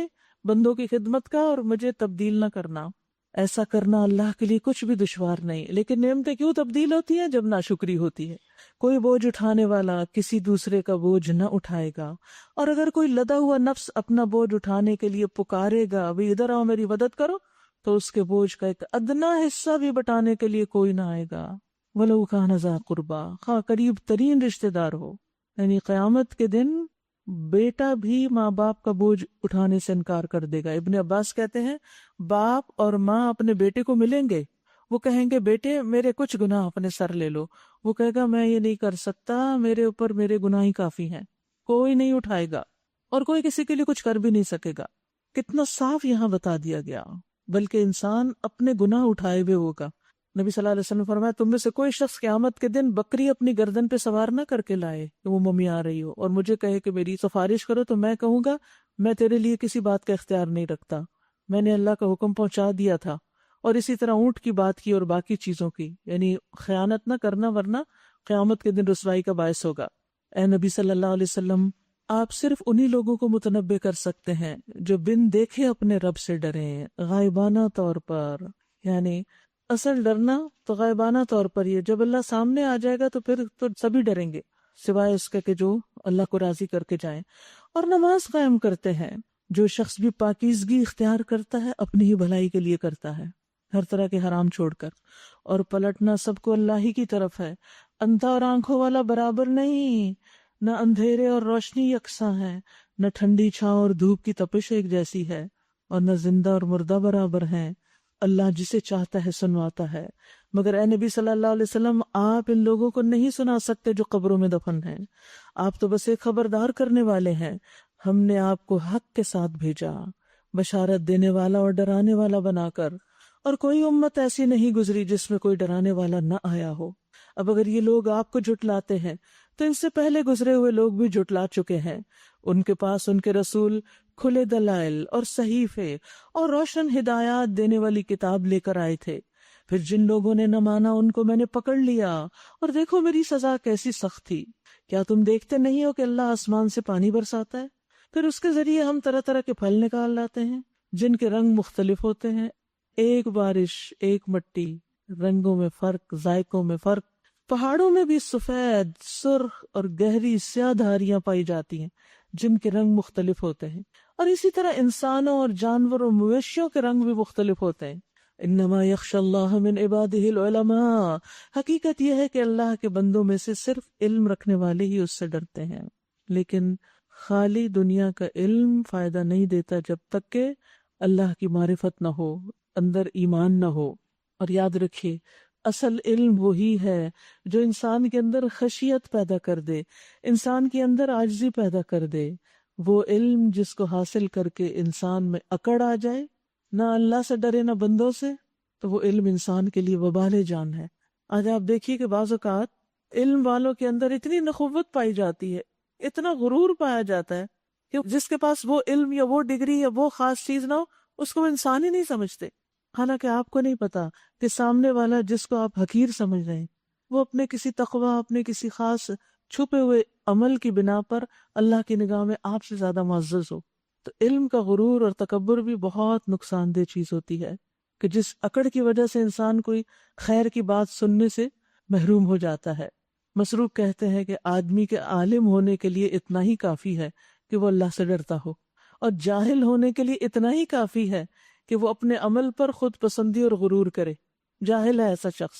بندوں کی خدمت کا، اور مجھے تبدیل نہ کرنا. ایسا کرنا اللہ کے لیے کچھ بھی دشوار نہیں. لیکن نعمتیں کیوں تبدیل ہوتی ہیں؟ جب ناشکری ہوتی ہے. کوئی بوجھ اٹھانے والا کسی دوسرے کا بوجھ نہ اٹھائے گا، اور اگر کوئی لدا ہوا نفس اپنا بوجھ اٹھانے کے لیے پکارے گا، بھی ادھر آؤ میری مدد کرو، تو اس کے بوجھ کا ایک ادنا حصہ بھی بٹانے کے لیے کوئی نہ آئے گا. وَلَوْ كَانَ ذَا قُرْبَىٰ، خواہ قریب ترین رشتہ دار ہو. یعنی قیامت کے دن بیٹا بھی ماں باپ کا بوجھ اٹھانے سے انکار کر دے گا. ابن عباس کہتے ہیں باپ اور ماں اپنے بیٹے کو ملیں گے، وہ کہیں گے بیٹے میرے کچھ گناہ اپنے سر لے لو. وہ کہے گا میں یہ نہیں کر سکتا، میرے اوپر میرے گناہ ہی کافی ہیں. کوئی نہیں اٹھائے گا اور کوئی کسی کے لیے کچھ کر بھی نہیں سکے گا. کتنا صاف یہاں بتا دیا گیا. بلکہ انسان اپنے گناہ اٹھائے ہوئے ہوگا. نبی صلی اللہ علیہ وسلم فرمایا تم میں سے کوئی شخص قیامت کے دن بکری اپنی گردن پہ سوار نہ کر کے لائے کہ وہ ممی آ رہی ہو، اور مجھے کہے کہ میری سفارش کرو، تو میں کہوں گا میں تیرے لیے کسی بات کا اختیار نہیں رکھتا، میں نے اللہ کا حکم پہنچا دیا تھا. اور اسی طرح اونٹ کی بات کی اور باقی چیزوں کی. یعنی خیانت نہ کرنا، ورنہ قیامت کے دن رسوائی کا باعث ہوگا. اے نبی صلی اللہ علیہ وسلم، آپ صرف انہی لوگوں کو متنبع کر سکتے ہیں جو بن دیکھے اپنے رب سے ڈریں، غائبانہ طور پر. یعنی اصل ڈرنا تو غائبانہ طور پر ہی ہے. جب اللہ سامنے آ جائے گا تو پھر تو سبھی ڈریں گے، سوائے اس کے کہ جو اللہ کو راضی کر کے جائیں. اور نماز قائم کرتے ہیں. جو شخص بھی پاکیزگی اختیار کرتا ہے اپنی ہی بھلائی کے لیے کرتا ہے، ہر طرح کے حرام چھوڑ کر. اور پلٹنا سب کو اللہ ہی کی طرف ہے. اندھا اور آنکھوں والا برابر نہیں، نہ اندھیرے اور روشنی یکساں ہے، نہ ٹھنڈی چھاؤں اور دھوپ کی تپش ایک جیسی ہے، اور نہ زندہ اور مردہ برابر ہیں. اللہ جسے چاہتا ہے سنواتا ہے. مگر اے نبی صلی اللہ علیہ وسلم، آپ ان لوگوں کو نہیں سنا سکتے جو قبروں میں دفن ہیں. آپ تو بس ایک خبردار کرنے والے ہیں. ہم نے آپ کو حق کے ساتھ بھیجا، بشارت دینے والا اور ڈرانے والا بنا کر. اور کوئی امت ایسی نہیں گزری جس میں کوئی ڈرانے والا نہ آیا ہو. اب اگر یہ لوگ آپ کو جھٹلاتے ہیں تو ان سے پہلے گزرے ہوئے لوگ بھی جھٹلا چکے ہیں، ان کے پاس ان کے رسول کھلے دلائل اور صحیفے اور روشن ہدایات دینے والی کتاب لے کر آئے تھے، پھر جن لوگوں نے نہ مانا ان کو میں نے پکڑ لیا، اور دیکھو میری سزا کیسی سخت تھی۔ کیا تم دیکھتے نہیں ہو کہ اللہ آسمان سے پانی برساتا ہے، پھر اس کے ذریعے ہم طرح طرح کے پھل نکال لاتے ہیں جن کے رنگ مختلف ہوتے ہیں، ایک بارش ایک مٹی، رنگوں میں فرق، ذائقوں میں فرق۔ پہاڑوں میں بھی سفید، سرخ اور گہری سیاہ دھاریاں پائی جاتی ہیں جن کے رنگ مختلف ہوتے ہیں، اور اسی طرح انسانوں اور جانوروں اور مویشیوں کے رنگ بھی مختلف ہوتے ہیں۔ انما یخشی اللہ من عبادہ العلماء، حقیقت یہ ہے کہ اللہ کے بندوں میں سے صرف علم رکھنے والے ہی اس سے ڈرتے ہیں۔ لیکن خالی دنیا کا علم فائدہ نہیں دیتا جب تک کہ اللہ کی معرفت نہ ہو، اندر ایمان نہ ہو۔ اور یاد رکھیے، اصل علم وہی ہے جو انسان کے اندر خشیت پیدا کر دے، انسان کے اندر عاجزی پیدا کر دے۔ وہ علم جس کو حاصل کر کے انسان میں اکڑ آ جائے، نہ اللہ سے ڈرے نہ بندوں سے، تو وہ علم انسان کے لیے وبال جان ہے۔ آج آپ دیکھیے کہ بعض اوقات علم والوں کے اندر اتنی نخوت پائی جاتی ہے، اتنا غرور پایا جاتا ہے کہ جس کے پاس وہ علم یا وہ ڈگری یا وہ خاص چیز نہ ہو، اس کو وہ انسان ہی نہیں سمجھتے۔ حالانکہ آپ کو نہیں پتا کہ سامنے والا جس کو آپ حقیر سمجھ رہے ہیں، وہ اپنے کسی تقوی، اپنے کسی خاص چھپے ہوئے عمل کی بنا پر اللہ کی نگاہ میں آپ سے زیادہ معزز ہو۔ تو علم کا غرور اور تکبر بھی بہت نقصان دہ چیز ہوتی ہے کہ جس اکڑ کی وجہ سے انسان کوئی خیر کی بات سننے سے محروم ہو جاتا ہے۔ مسروق کہتے ہیں کہ آدمی کے عالم ہونے کے لیے اتنا ہی کافی ہے کہ وہ اللہ سے ڈرتا ہو، اور جاہل ہونے کے لیے اتنا ہی کافی ہے کہ وہ اپنے عمل پر خود پسندی اور غرور کرے۔ جاہل ہے ایسا شخص۔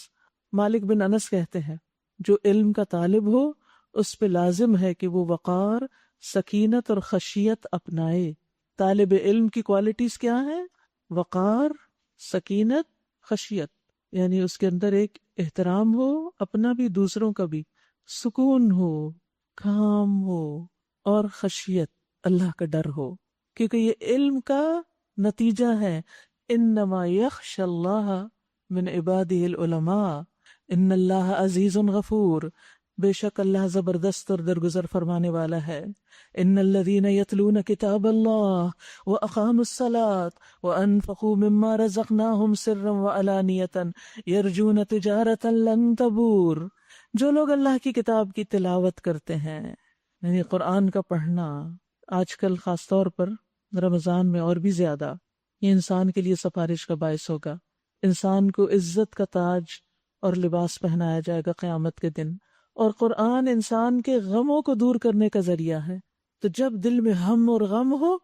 مالک بن انس کہتے ہیں جو علم کا طالب ہو اس پہ لازم ہے کہ وہ وقار، سکینت اور خشیت اپنائے۔ طالب علم کی کوالٹیز کیا ہیں؟ وقار، سکینت، خشیت، یعنی اس کے اندر ایک احترام ہو، اپنا بھی دوسروں کا بھی، سکون ہو، کام ہو، اور خشیت، اللہ کا ڈر ہو، کیونکہ یہ علم کا نتیجہ ہے۔ انما یخشی اللہ من عبادہ العلماء ان اللہ عزیز غفور، بے شک اللہ زبردست اور درگزر فرمانے والا ہے۔ ان الذین یتلون کتاب اللہ واقاموا الصلاة وانفقوا مما رزقناہم سرا وعلانیۃ یرجون تجارۃ لن تبور، جو لوگ اللہ کی کتاب کی تلاوت کرتے ہیں، یعنی قرآن کا پڑھنا، آج کل خاص طور پر رمضان میں اور بھی زیادہ، یہ انسان کے لیے سفارش کا باعث ہوگا۔ انسان کو عزت کا تاج اور لباس پہنایا جائے گا قیامت کے دن، اور قرآن انسان کے غموں کو دور کرنے کا ذریعہ ہے۔ تو جب دل میں ہم اور غم ہو،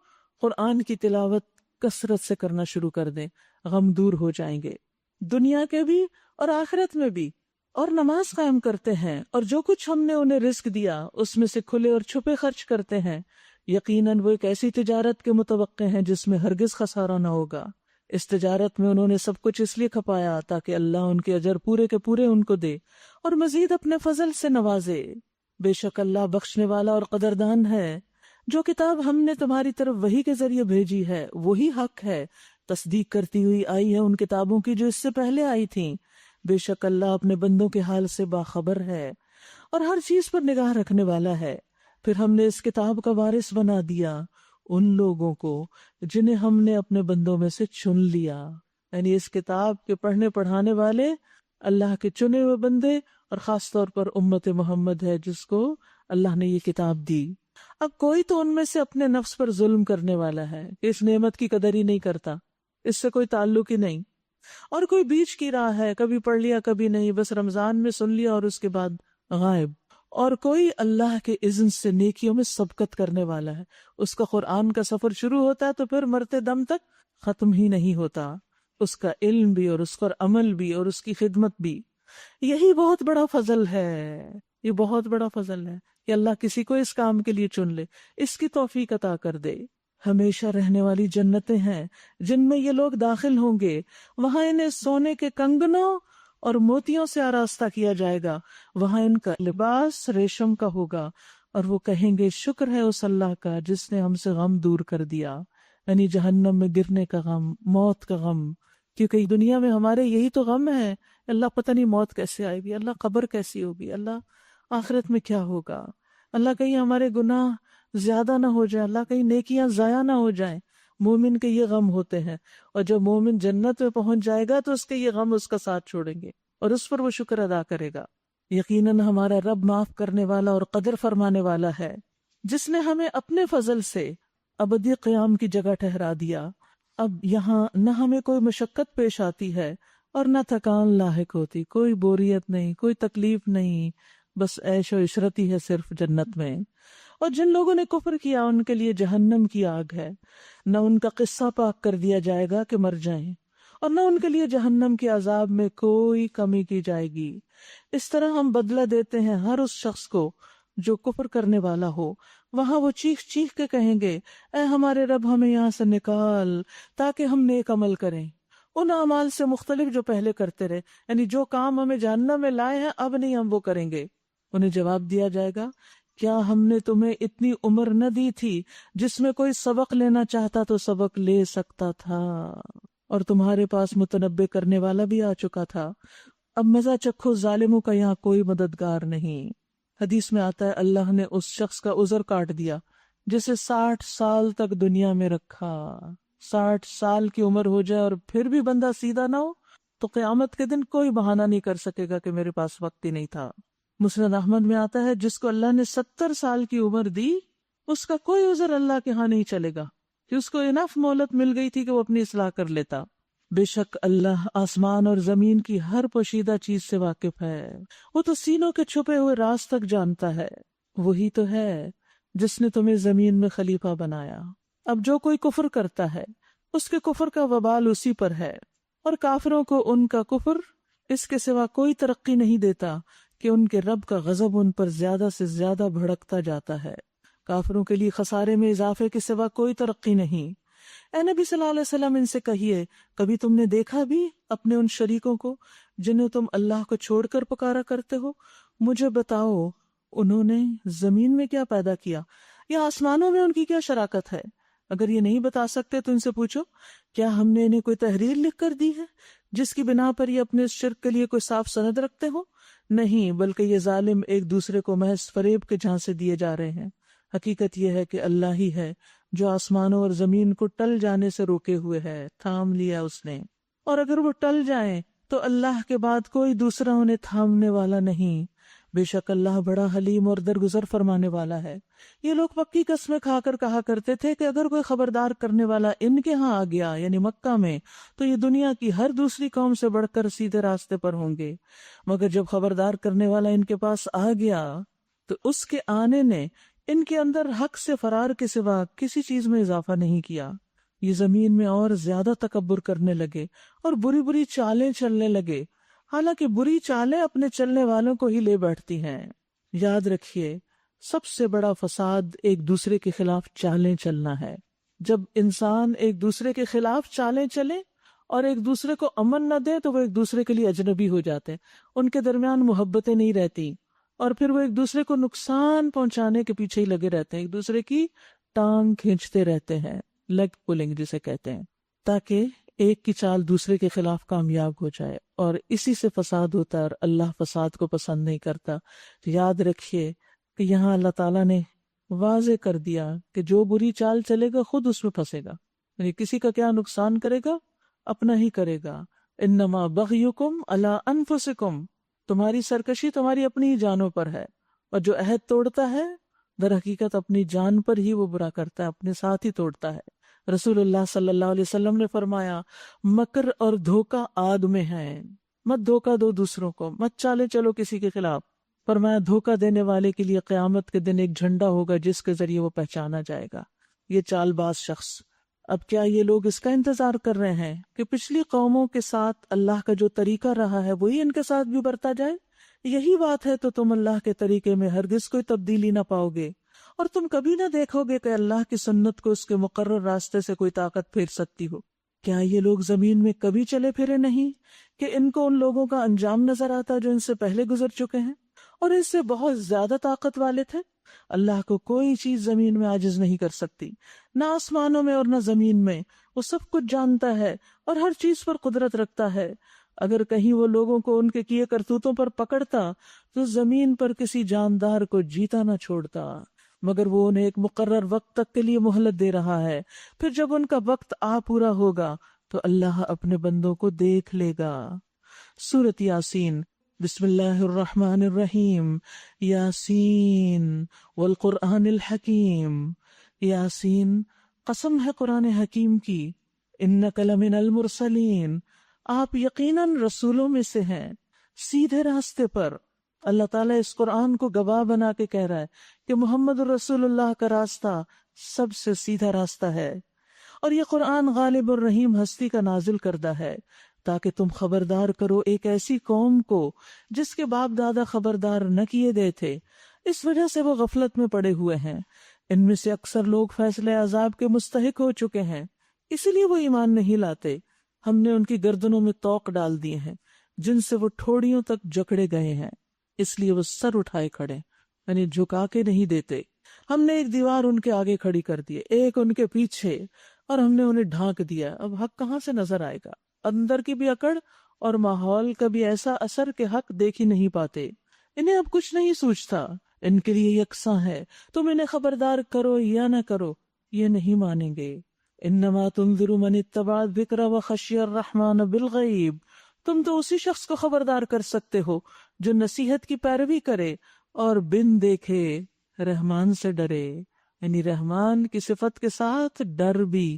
قرآن کی تلاوت کثرت سے کرنا شروع کر دیں، غم دور ہو جائیں گے، دنیا کے بھی اور آخرت میں بھی۔ اور نماز قائم کرتے ہیں، اور جو کچھ ہم نے انہیں رزق دیا اس میں سے کھلے اور چھپے خرچ کرتے ہیں، یقیناً وہ ایک ایسی تجارت کے متوقع ہیں جس میں ہرگز خسارہ نہ ہوگا۔ اس تجارت میں انہوں نے سب کچھ اس لیے کھپایا تاکہ اللہ ان کے اجر پورے کے پورے ان کو دے اور مزید اپنے فضل سے نوازے۔ بے شک اللہ بخشنے والا اور قدردان ہے۔ جو کتاب ہم نے تمہاری طرف وحی کے ذریعے بھیجی ہے وہی حق ہے، تصدیق کرتی ہوئی آئی ہے ان کتابوں کی جو اس سے پہلے آئی تھیں۔ بے شک اللہ اپنے بندوں کے حال سے باخبر ہے اور ہر چیز پر نگاہ رکھنے والا ہے۔ پھر ہم نے اس کتاب کا وارث بنا دیا ان لوگوں کو جنہیں ہم نے اپنے بندوں میں سے چن لیا، یعنی اس کتاب کے پڑھنے پڑھانے والے اللہ کے چنے ہوئے بندے، اور خاص طور پر امت محمد ہے جس کو اللہ نے یہ کتاب دی۔ اب کوئی تو ان میں سے اپنے نفس پر ظلم کرنے والا ہے کہ اس نعمت کی قدر ہی نہیں کرتا، اس سے کوئی تعلق ہی نہیں، اور کوئی بیچ کی راہ ہے، کبھی پڑھ لیا کبھی نہیں، بس رمضان میں سن لیا اور اس کے بعد غائب، اور کوئی اللہ کے اذن سے نیکیوں میں سبقت کرنے والا ہے، اس کا قرآن کا سفر شروع ہوتا ہے تو پھر مرتے دم تک ختم ہی نہیں ہوتا، اس کا علم بھی اور اس پر عمل بھی اور اس کی خدمت بھی۔ یہی بہت بڑا فضل ہے، یہ بہت بڑا فضل ہے کہ اللہ کسی کو اس کام کے لیے چن لے، اس کی توفیق عطا کر دے۔ ہمیشہ رہنے والی جنتیں ہیں جن میں یہ لوگ داخل ہوں گے، وہاں انہیں سونے کے کنگنوں اور موتیوں سے آراستہ کیا جائے گا، وہاں ان کا لباس ریشم کا ہوگا، اور وہ کہیں گے شکر ہے اس اللہ کا جس نے ہم سے غم دور کر دیا، یعنی جہنم میں گرنے کا غم، موت کا غم، کیونکہ دنیا میں ہمارے یہی تو غم ہے، اللہ پتہ نہیں موت کیسے آئے گی، اللہ قبر کیسی ہوگی، اللہ آخرت میں کیا ہوگا؟ اللہ کہیں ہمارے گناہ زیادہ نہ ہو جائے، اللہ کہیں نیکیاں ضائع نہ ہو جائیں۔ مومن کے یہ غم ہوتے ہیں، اور جب مومن جنت میں پہنچ جائے گا تو اس کے یہ غم اس کا ساتھ چھوڑیں گے اور اس پر وہ شکر ادا کرے گا۔ یقیناً ہمارا رب معاف کرنے والا اور قدر فرمانے والا ہے، جس نے ہمیں اپنے فضل سے ابدی قیام کی جگہ ٹھہرا دیا۔ اب یہاں نہ ہمیں کوئی مشقت پیش آتی ہے اور نہ تھکان لاحق ہوتی، کوئی بوریت نہیں، کوئی تکلیف نہیں، بس عیش و عشرت ہی ہے صرف جنت میں۔ اور جن لوگوں نے کفر کیا ان کے لیے جہنم کی آگ ہے، نہ ان کا قصہ پاک کر دیا جائے گا کہ مر جائیں، اور نہ ان کے لیے جہنم کے عذاب میں کوئی کمی کی جائے گی۔ اس طرح ہم بدلہ دیتے ہیں ہر اس شخص کو جو کفر کرنے والا ہو۔ وہاں وہ چیخ چیخ کے کہیں گے، اے ہمارے رب ہمیں یہاں سے نکال تاکہ ہم نیک عمل کریں، ان اعمال سے مختلف جو پہلے کرتے رہے، یعنی جو کام ہمیں جہنم میں لائے ہیں اب نہیں ہم وہ کریں گے۔ انہیں جواب دیا جائے گا، کیا ہم نے تمہیں اتنی عمر نہ دی تھی جس میں کوئی سبق لینا چاہتا تو سبق لے سکتا تھا، اور تمہارے پاس متنبع کرنے والا بھی آ چکا تھا۔ اب مزہ چکھو، ظالموں کا یہاں کوئی مددگار نہیں۔ حدیث میں آتا ہے اللہ نے اس شخص کا عذر کاٹ دیا جسے 60 سال تک دنیا میں رکھا۔ 60 سال کی عمر ہو جائے اور پھر بھی بندہ سیدھا نہ ہو تو قیامت کے دن کوئی بہانہ نہیں کر سکے گا کہ میرے پاس وقت ہی نہیں تھا۔ مسند احمد میں آتا ہے جس کو اللہ نے 70 سال کی عمر دی اس کا کوئی عذر اللہ کے ہاں نہیں چلے گا، کہ اس کو انف مہلت مل گئی تھی کہ وہ اپنی اصلاح کر لیتا۔ بے شک اللہ آسمان اور زمین کی ہر پوشیدہ چیز سے واقف ہے، وہ تو سینوں کے چھپے ہوئے راز تک جانتا ہے۔ وہی تو ہے جس نے تمہیں زمین میں خلیفہ بنایا۔ اب جو کوئی کفر کرتا ہے اس کے کفر کا وبال اسی پر ہے، اور کافروں کو ان کا کفر اس کے سوا کوئی ترقی نہیں دیتا کہ ان کے رب کا غضب ان پر زیادہ سے زیادہ بھڑکتا جاتا ہے۔ کافروں کے لیے خسارے میں اضافے کے سوا کوئی ترقی نہیں۔ اے نبی صلی اللہ علیہ وسلم ان سے کہیے، کبھی تم نے دیکھا بھی اپنے ان شریکوں کو جنہیں تم اللہ کو چھوڑ کر پکارا کرتے ہو؟ مجھے بتاؤ انہوں نے زمین میں کیا پیدا کیا یا آسمانوں میں ان کی کیا شراکت ہے؟ اگر یہ نہیں بتا سکتے تو ان سے پوچھو، کیا ہم نے انہیں کوئی تحریر لکھ کر دی ہے جس کی بنا پر یہ اپنے اس شرک کے لیے کوئی صاف سند رکھتے ہو؟ نہیں، بلکہ یہ ظالم ایک دوسرے کو محض فریب کے جھانسے دیے جا رہے ہیں۔ حقیقت یہ ہے کہ اللہ ہی ہے جو آسمانوں اور زمین کو ٹل جانے سے روکے ہوئے ہے، تھام لیا اس نے، اور اگر وہ ٹل جائیں تو اللہ کے بعد کوئی دوسرا انہیں تھامنے والا نہیں۔ بے شک اللہ بڑا حلیم اور درگزر فرمانے والا ہے۔ یہ لوگ پکی قسمیں کھا کر کہا کرتے تھے کہ اگر کوئی خبردار کرنے والا ان کے ہاں آ گیا، یعنی مکہ میں، تو یہ دنیا کی ہر دوسری قوم سے بڑھ کر سیدھے راستے پر ہوں گے۔ مگر جب خبردار کرنے والا ان کے پاس آ گیا تو اس کے آنے نے ان کے اندر حق سے فرار کے سوا کسی چیز میں اضافہ نہیں کیا۔ یہ زمین میں اور زیادہ تکبر کرنے لگے اور بری بری چالیں چلنے لگے، حالانکہ بری چالیں اپنے چلنے والوں کو ہی لے بیٹھتی ہیں۔ یاد رکھیے، سب سے بڑا فساد ایک دوسرے کے خلاف چالیں چلنا ہے۔ جب انسان ایک دوسرے کے خلاف چالیں چلے اور ایک دوسرے کو امن نہ دے تو وہ ایک دوسرے کے لیے اجنبی ہو جاتے ہیں، ان کے درمیان محبتیں نہیں رہتی، اور پھر وہ ایک دوسرے کو نقصان پہنچانے کے پیچھے ہی لگے رہتے ہیں، ایک دوسرے کی ٹانگ کھینچتے رہتے ہیں، لیگ پولنگ جسے کہتے ہیں، تاکہ ایک کی چال دوسرے کے خلاف کامیاب ہو جائے، اور اسی سے فساد ہوتا ہے، اور اللہ فساد کو پسند نہیں کرتا۔ یاد رکھیے کہ یہاں اللہ تعالیٰ نے واضح کر دیا کہ جو بری چال چلے گا خود اس میں پھنسے گا، یعنی کسی کا کیا نقصان کرے گا؟ اپنا ہی کرے گا۔ انما بغیکم علی انفسکم، تمہاری سرکشی تمہاری اپنی ہی جانوں پر ہے، اور جو عہد توڑتا ہے در حقیقت اپنی جان پر ہی وہ برا کرتا ہے، اپنے ساتھ ہی توڑتا ہے۔ رسول اللہ صلی اللہ علیہ وسلم نے فرمایا، مکر اور دھوکہ آگ میں ہے، مت دھوکہ دو دوسروں کو، مت چالے چلو کسی کے خلاف۔ فرمایا دھوکہ دینے والے کے لیے قیامت کے دن ایک جھنڈا ہوگا جس کے ذریعے وہ پہچانا جائے گا، یہ چال باز شخص۔ اب کیا یہ لوگ اس کا انتظار کر رہے ہیں کہ پچھلی قوموں کے ساتھ اللہ کا جو طریقہ رہا ہے وہی ان کے ساتھ بھی برتا جائے؟ یہی بات ہے تو تم اللہ کے طریقے میں ہرگز کوئی تبدیلی نہ پاؤ گے، اور تم کبھی نہ دیکھو گے کہ اللہ کی سنت کو اس کے مقرر راستے سے کوئی طاقت پھیر سکتی ہو۔ کیا یہ لوگ زمین میں کبھی چلے پھرے نہیں کہ ان کو ان لوگوں کا انجام نظر آتا جو ان سے پہلے گزر چکے ہیں اور ان سے بہت زیادہ طاقت والے تھے؟ اللہ کو کوئی چیز زمین میں عاجز نہیں کر سکتی، نہ آسمانوں میں اور نہ زمین میں۔ وہ سب کچھ جانتا ہے اور ہر چیز پر قدرت رکھتا ہے۔ اگر کہیں وہ لوگوں کو ان کے کیے کرتوتوں پر پکڑتا تو زمین پر کسی جاندار کو جیتا نہ چھوڑتا، مگر وہ انہیں ایک مقرر وقت تک کے لیے مہلت دے رہا ہے، پھر جب ان کا وقت آ پورا ہوگا تو اللہ اپنے بندوں کو دیکھ لے گا۔ سورۃ یاسین۔ بسم اللہ الرحمن الرحیم۔ یاسین والقرآن الحکیم۔ یاسین، قسم ہے قرآن حکیم کی، انک لمن المرسلین، آپ یقیناً رسولوں میں سے ہیں، سیدھے راستے پر۔ اللہ تعالیٰ اس قرآن کو گواہ بنا کے کہہ رہا ہے کہ محمد رسول اللہ کا راستہ سب سے سیدھا راستہ ہے، اور یہ قرآن غالب الرحیم ہستی کا نازل کردہ ہے تاکہ تم خبردار کرو ایک ایسی قوم کو جس کے باپ دادا خبردار نہ کیے گئے تھے، اس وجہ سے وہ غفلت میں پڑے ہوئے ہیں۔ ان میں سے اکثر لوگ فیصلے عذاب کے مستحق ہو چکے ہیں، اسی لیے وہ ایمان نہیں لاتے۔ ہم نے ان کی گردنوں میں طوق ڈال دیے ہیں جن سے وہ ٹھوڑیوں تک جکڑے گئے ہیں، اس لیے وہ سر اٹھائے کھڑے، یعنی جھکا کے نہیں دیتے۔ ہم نے ایک دیوار ان کے آگے کھڑی کر دی، ایک ان کے پیچھے، اور ہم نے انہیں ڈھانک دیا۔ اب حق کہاں سے نظر آئے گا؟ اندر کی بھی اکڑ اور ماحول کا بھی ایسا اثر کہ حق دیکھ ہی نہیں پاتے۔ انہیں اب کچھ نہیں سوچتا، ان کے لیے یکساں ہے، تم انہیں خبردار کرو یا نہ کرو یہ نہیں مانیں گے۔ انما تنذر من اتبع الذکر وخشی الرحمن بالغیب، تم تو اسی شخص کو خبردار کر سکتے ہو جو نصیحت کی پیروی کرے اور بن دیکھے رحمان سے ڈرے، یعنی رحمان کی صفت کے ساتھ ڈر بھی،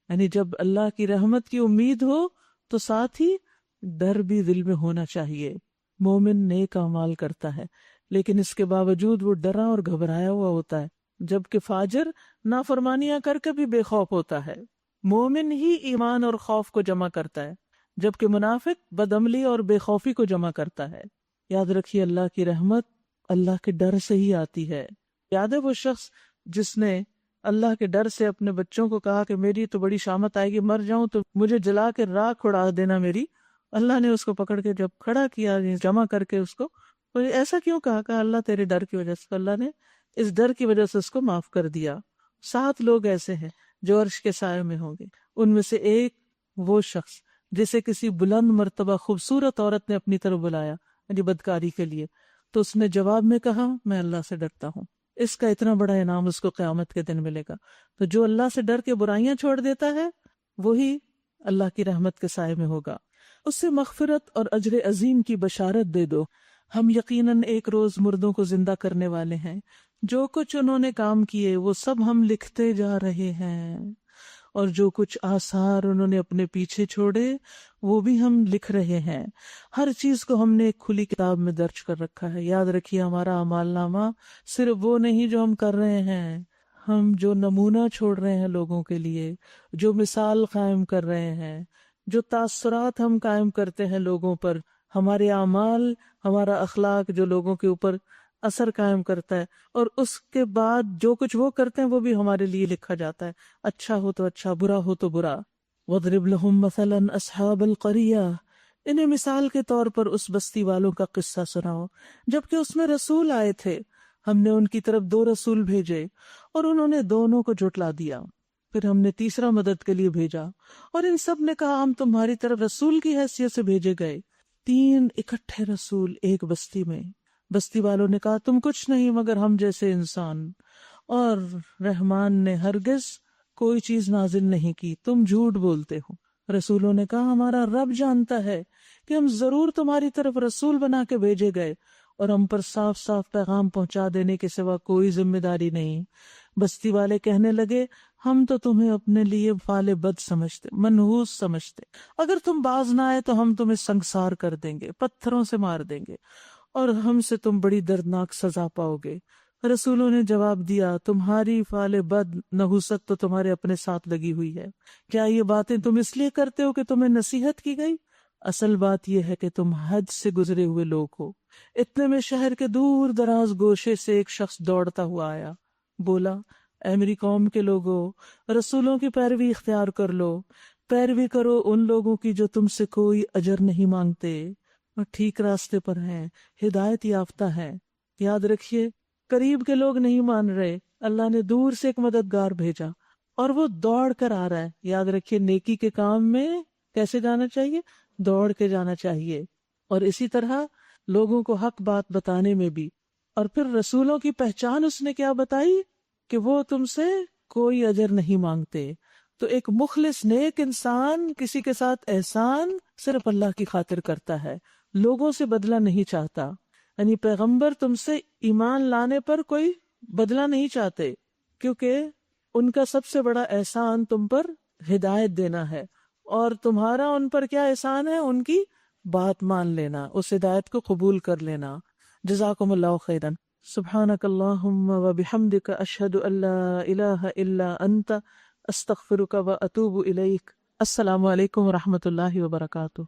یعنی جب اللہ کی رحمت کی امید ہو تو ساتھ ہی ڈر بھی دل میں ہونا چاہیے۔ مومن نیک اعمال کرتا ہے لیکن اس کے باوجود وہ ڈرا اور گھبرایا ہوا ہوتا ہے، جبکہ فاجر نافرمانیاں کر کے بھی بے خوف ہوتا ہے۔ مومن ہی ایمان اور خوف کو جمع کرتا ہے، جبکہ منافق بدعملی اور بے خوفی کو جمع کرتا ہے۔ یاد رکھیے اللہ کی رحمت اللہ کے ڈر سے ہی آتی ہے۔ یاد ہے وہ شخص جس نے اللہ کے ڈر سے اپنے بچوں کو کہا کہ میری تو بڑی شامت آئے گی، مر جاؤں تو مجھے جلا کے راکھ اڑا دینا میری۔ اللہ نے اس کو پکڑ کے جب کھڑا کیا، جمع کر کے اس کو، ایسا کیوں کہا اللہ تیرے ڈر کی وجہ سے، اللہ نے اس ڈر کی وجہ سے اس کو معاف کر دیا۔ 7 لوگ ایسے ہیں جو عرش کے سائے میں ہوں گے، ان میں سے ایک وہ شخص جسے کسی بلند مرتبہ خوبصورت عورت نے اپنی طرف بلایا، یعنی بدکاری کے لیے، تو اس نے جواب میں کہا میں اللہ سے ڈرتا ہوں۔ اس کا اتنا بڑا انعام اس کو قیامت کے دن ملے گا۔ تو جو اللہ سے ڈر کے برائیاں چھوڑ دیتا ہے وہی اللہ کی رحمت کے سائے میں ہوگا۔ اس سے مغفرت اور اجر عظیم کی بشارت دے دو۔ ہم یقیناً ایک روز مردوں کو زندہ کرنے والے ہیں، جو کچھ انہوں نے کام کیے وہ سب ہم لکھتے جا رہے ہیں، اور جو کچھ آثار انہوں نے اپنے پیچھے چھوڑے وہ بھی ہم لکھ رہے ہیں۔ ہر چیز کو ہم نے ایک کھلی کتاب میں درج کر رکھا ہے۔ یاد رکھیے ہمارا اعمال نامہ صرف وہ نہیں جو ہم کر رہے ہیں، ہم جو نمونہ چھوڑ رہے ہیں لوگوں کے لیے، جو مثال قائم کر رہے ہیں، جو تاثرات ہم قائم کرتے ہیں لوگوں پر، ہمارے اعمال، ہمارا اخلاق جو لوگوں کے اوپر اثر قائم کرتا ہے، اور اس کے بعد جو کچھ وہ کرتے ہیں وہ بھی ہمارے لیے لکھا جاتا ہے، اچھا ہو تو اچھا، برا ہو تو برا۔ وَاضْرِبْ لَهُمْ مَثَلًا أَصْحَابَ الْقَرْيَةِ، انہیں مثال کے طور پر اس بستی والوں کا قصہ سناؤ جبکہ اس میں رسول آئے تھے، ہم نے ان کی طرف 2 رسول بھیجے اور انہوں نے دونوں کو جھٹلا دیا، پھر ہم نے تیسرا مدد کے لیے بھیجا اور ان سب نے کہا ہم تمہاری طرف رسول کی حیثیت سے بھیجے گئے۔ 3 اکٹھے رسول ایک بستی میں۔ بستی والوں نے کہا تم کچھ نہیں مگر ہم جیسے انسان، اور رحمان نے ہرگز کوئی چیز نازل نہیں کی، تم جھوٹ بولتے ہو۔ رسولوں نے کہا ہمارا رب جانتا ہے کہ ہم ضرور تمہاری طرف رسول بنا کے بھیجے گئے اور ہم پر صاف صاف پیغام پہنچا دینے کے سوا کوئی ذمہ داری نہیں۔ بستی والے کہنے لگے ہم تو تمہیں اپنے لیے فعال بد سمجھتے، منحوس سمجھتے، اگر تم باز نہ آئے تو ہم تمہیں سنگسار کر دیں گے، پتھروں سے مار دیں گے اور ہم سے تم بڑی دردناک سزا پاؤ گے۔ رسولوں نے جواب دیا تمہاری فعال بد نحوست تو تمہارے اپنے ساتھ لگی ہوئی ہے، کیا یہ باتیں تم اس لیے کرتے ہو کہ تمہیں نصیحت کی گئی؟ اصل بات یہ ہے کہ تم حد سے گزرے ہوئے لوگ ہو۔ اتنے میں شہر کے دور دراز گوشے سے ایک شخص دوڑتا ہوا آیا، بولا اے میری قوم کے لوگوں، رسولوں کی پیروی اختیار کر لو، پیروی کرو ان لوگوں کی جو تم سے کوئی اجر نہیں مانگتے اور ٹھیک راستے پر ہیں، ہدایت یافتہ ہیں۔ یاد رکھیے قریب کے لوگ نہیں مان رہے، اللہ نے دور سے ایک مددگار بھیجا اور وہ دوڑ کر آ رہا ہے۔ یاد رکھیے نیکی کے کام میں کیسے جانا چاہیے؟ دوڑ کے جانا چاہیے، اور اسی طرح لوگوں کو حق بات بتانے میں بھی۔ اور پھر رسولوں کی پہچان اس نے کیا بتائی کہ وہ تم سے کوئی اجر نہیں مانگتے۔ تو ایک مخلص نیک انسان کسی کے ساتھ احسان صرف اللہ کی خاطر کرتا ہے، لوگوں سے بدلہ نہیں چاہتا۔ یعنی پیغمبر تم سے ایمان لانے پر کوئی بدلہ نہیں چاہتے، کیونکہ ان کا سب سے بڑا احسان تم پر ہدایت دینا ہے، اور تمہارا ان پر کیا احسان ہے؟ ان کی بات مان لینا، اس ہدایت کو قبول کر لینا۔ جزاکم اللہ خیرا۔ سبحانک اللہم و بحمدک، اشہد ان لا الہ الا انت، استغفرک و اتوب الیک۔ السلام علیکم و رحمۃ اللہ وبرکاتہ۔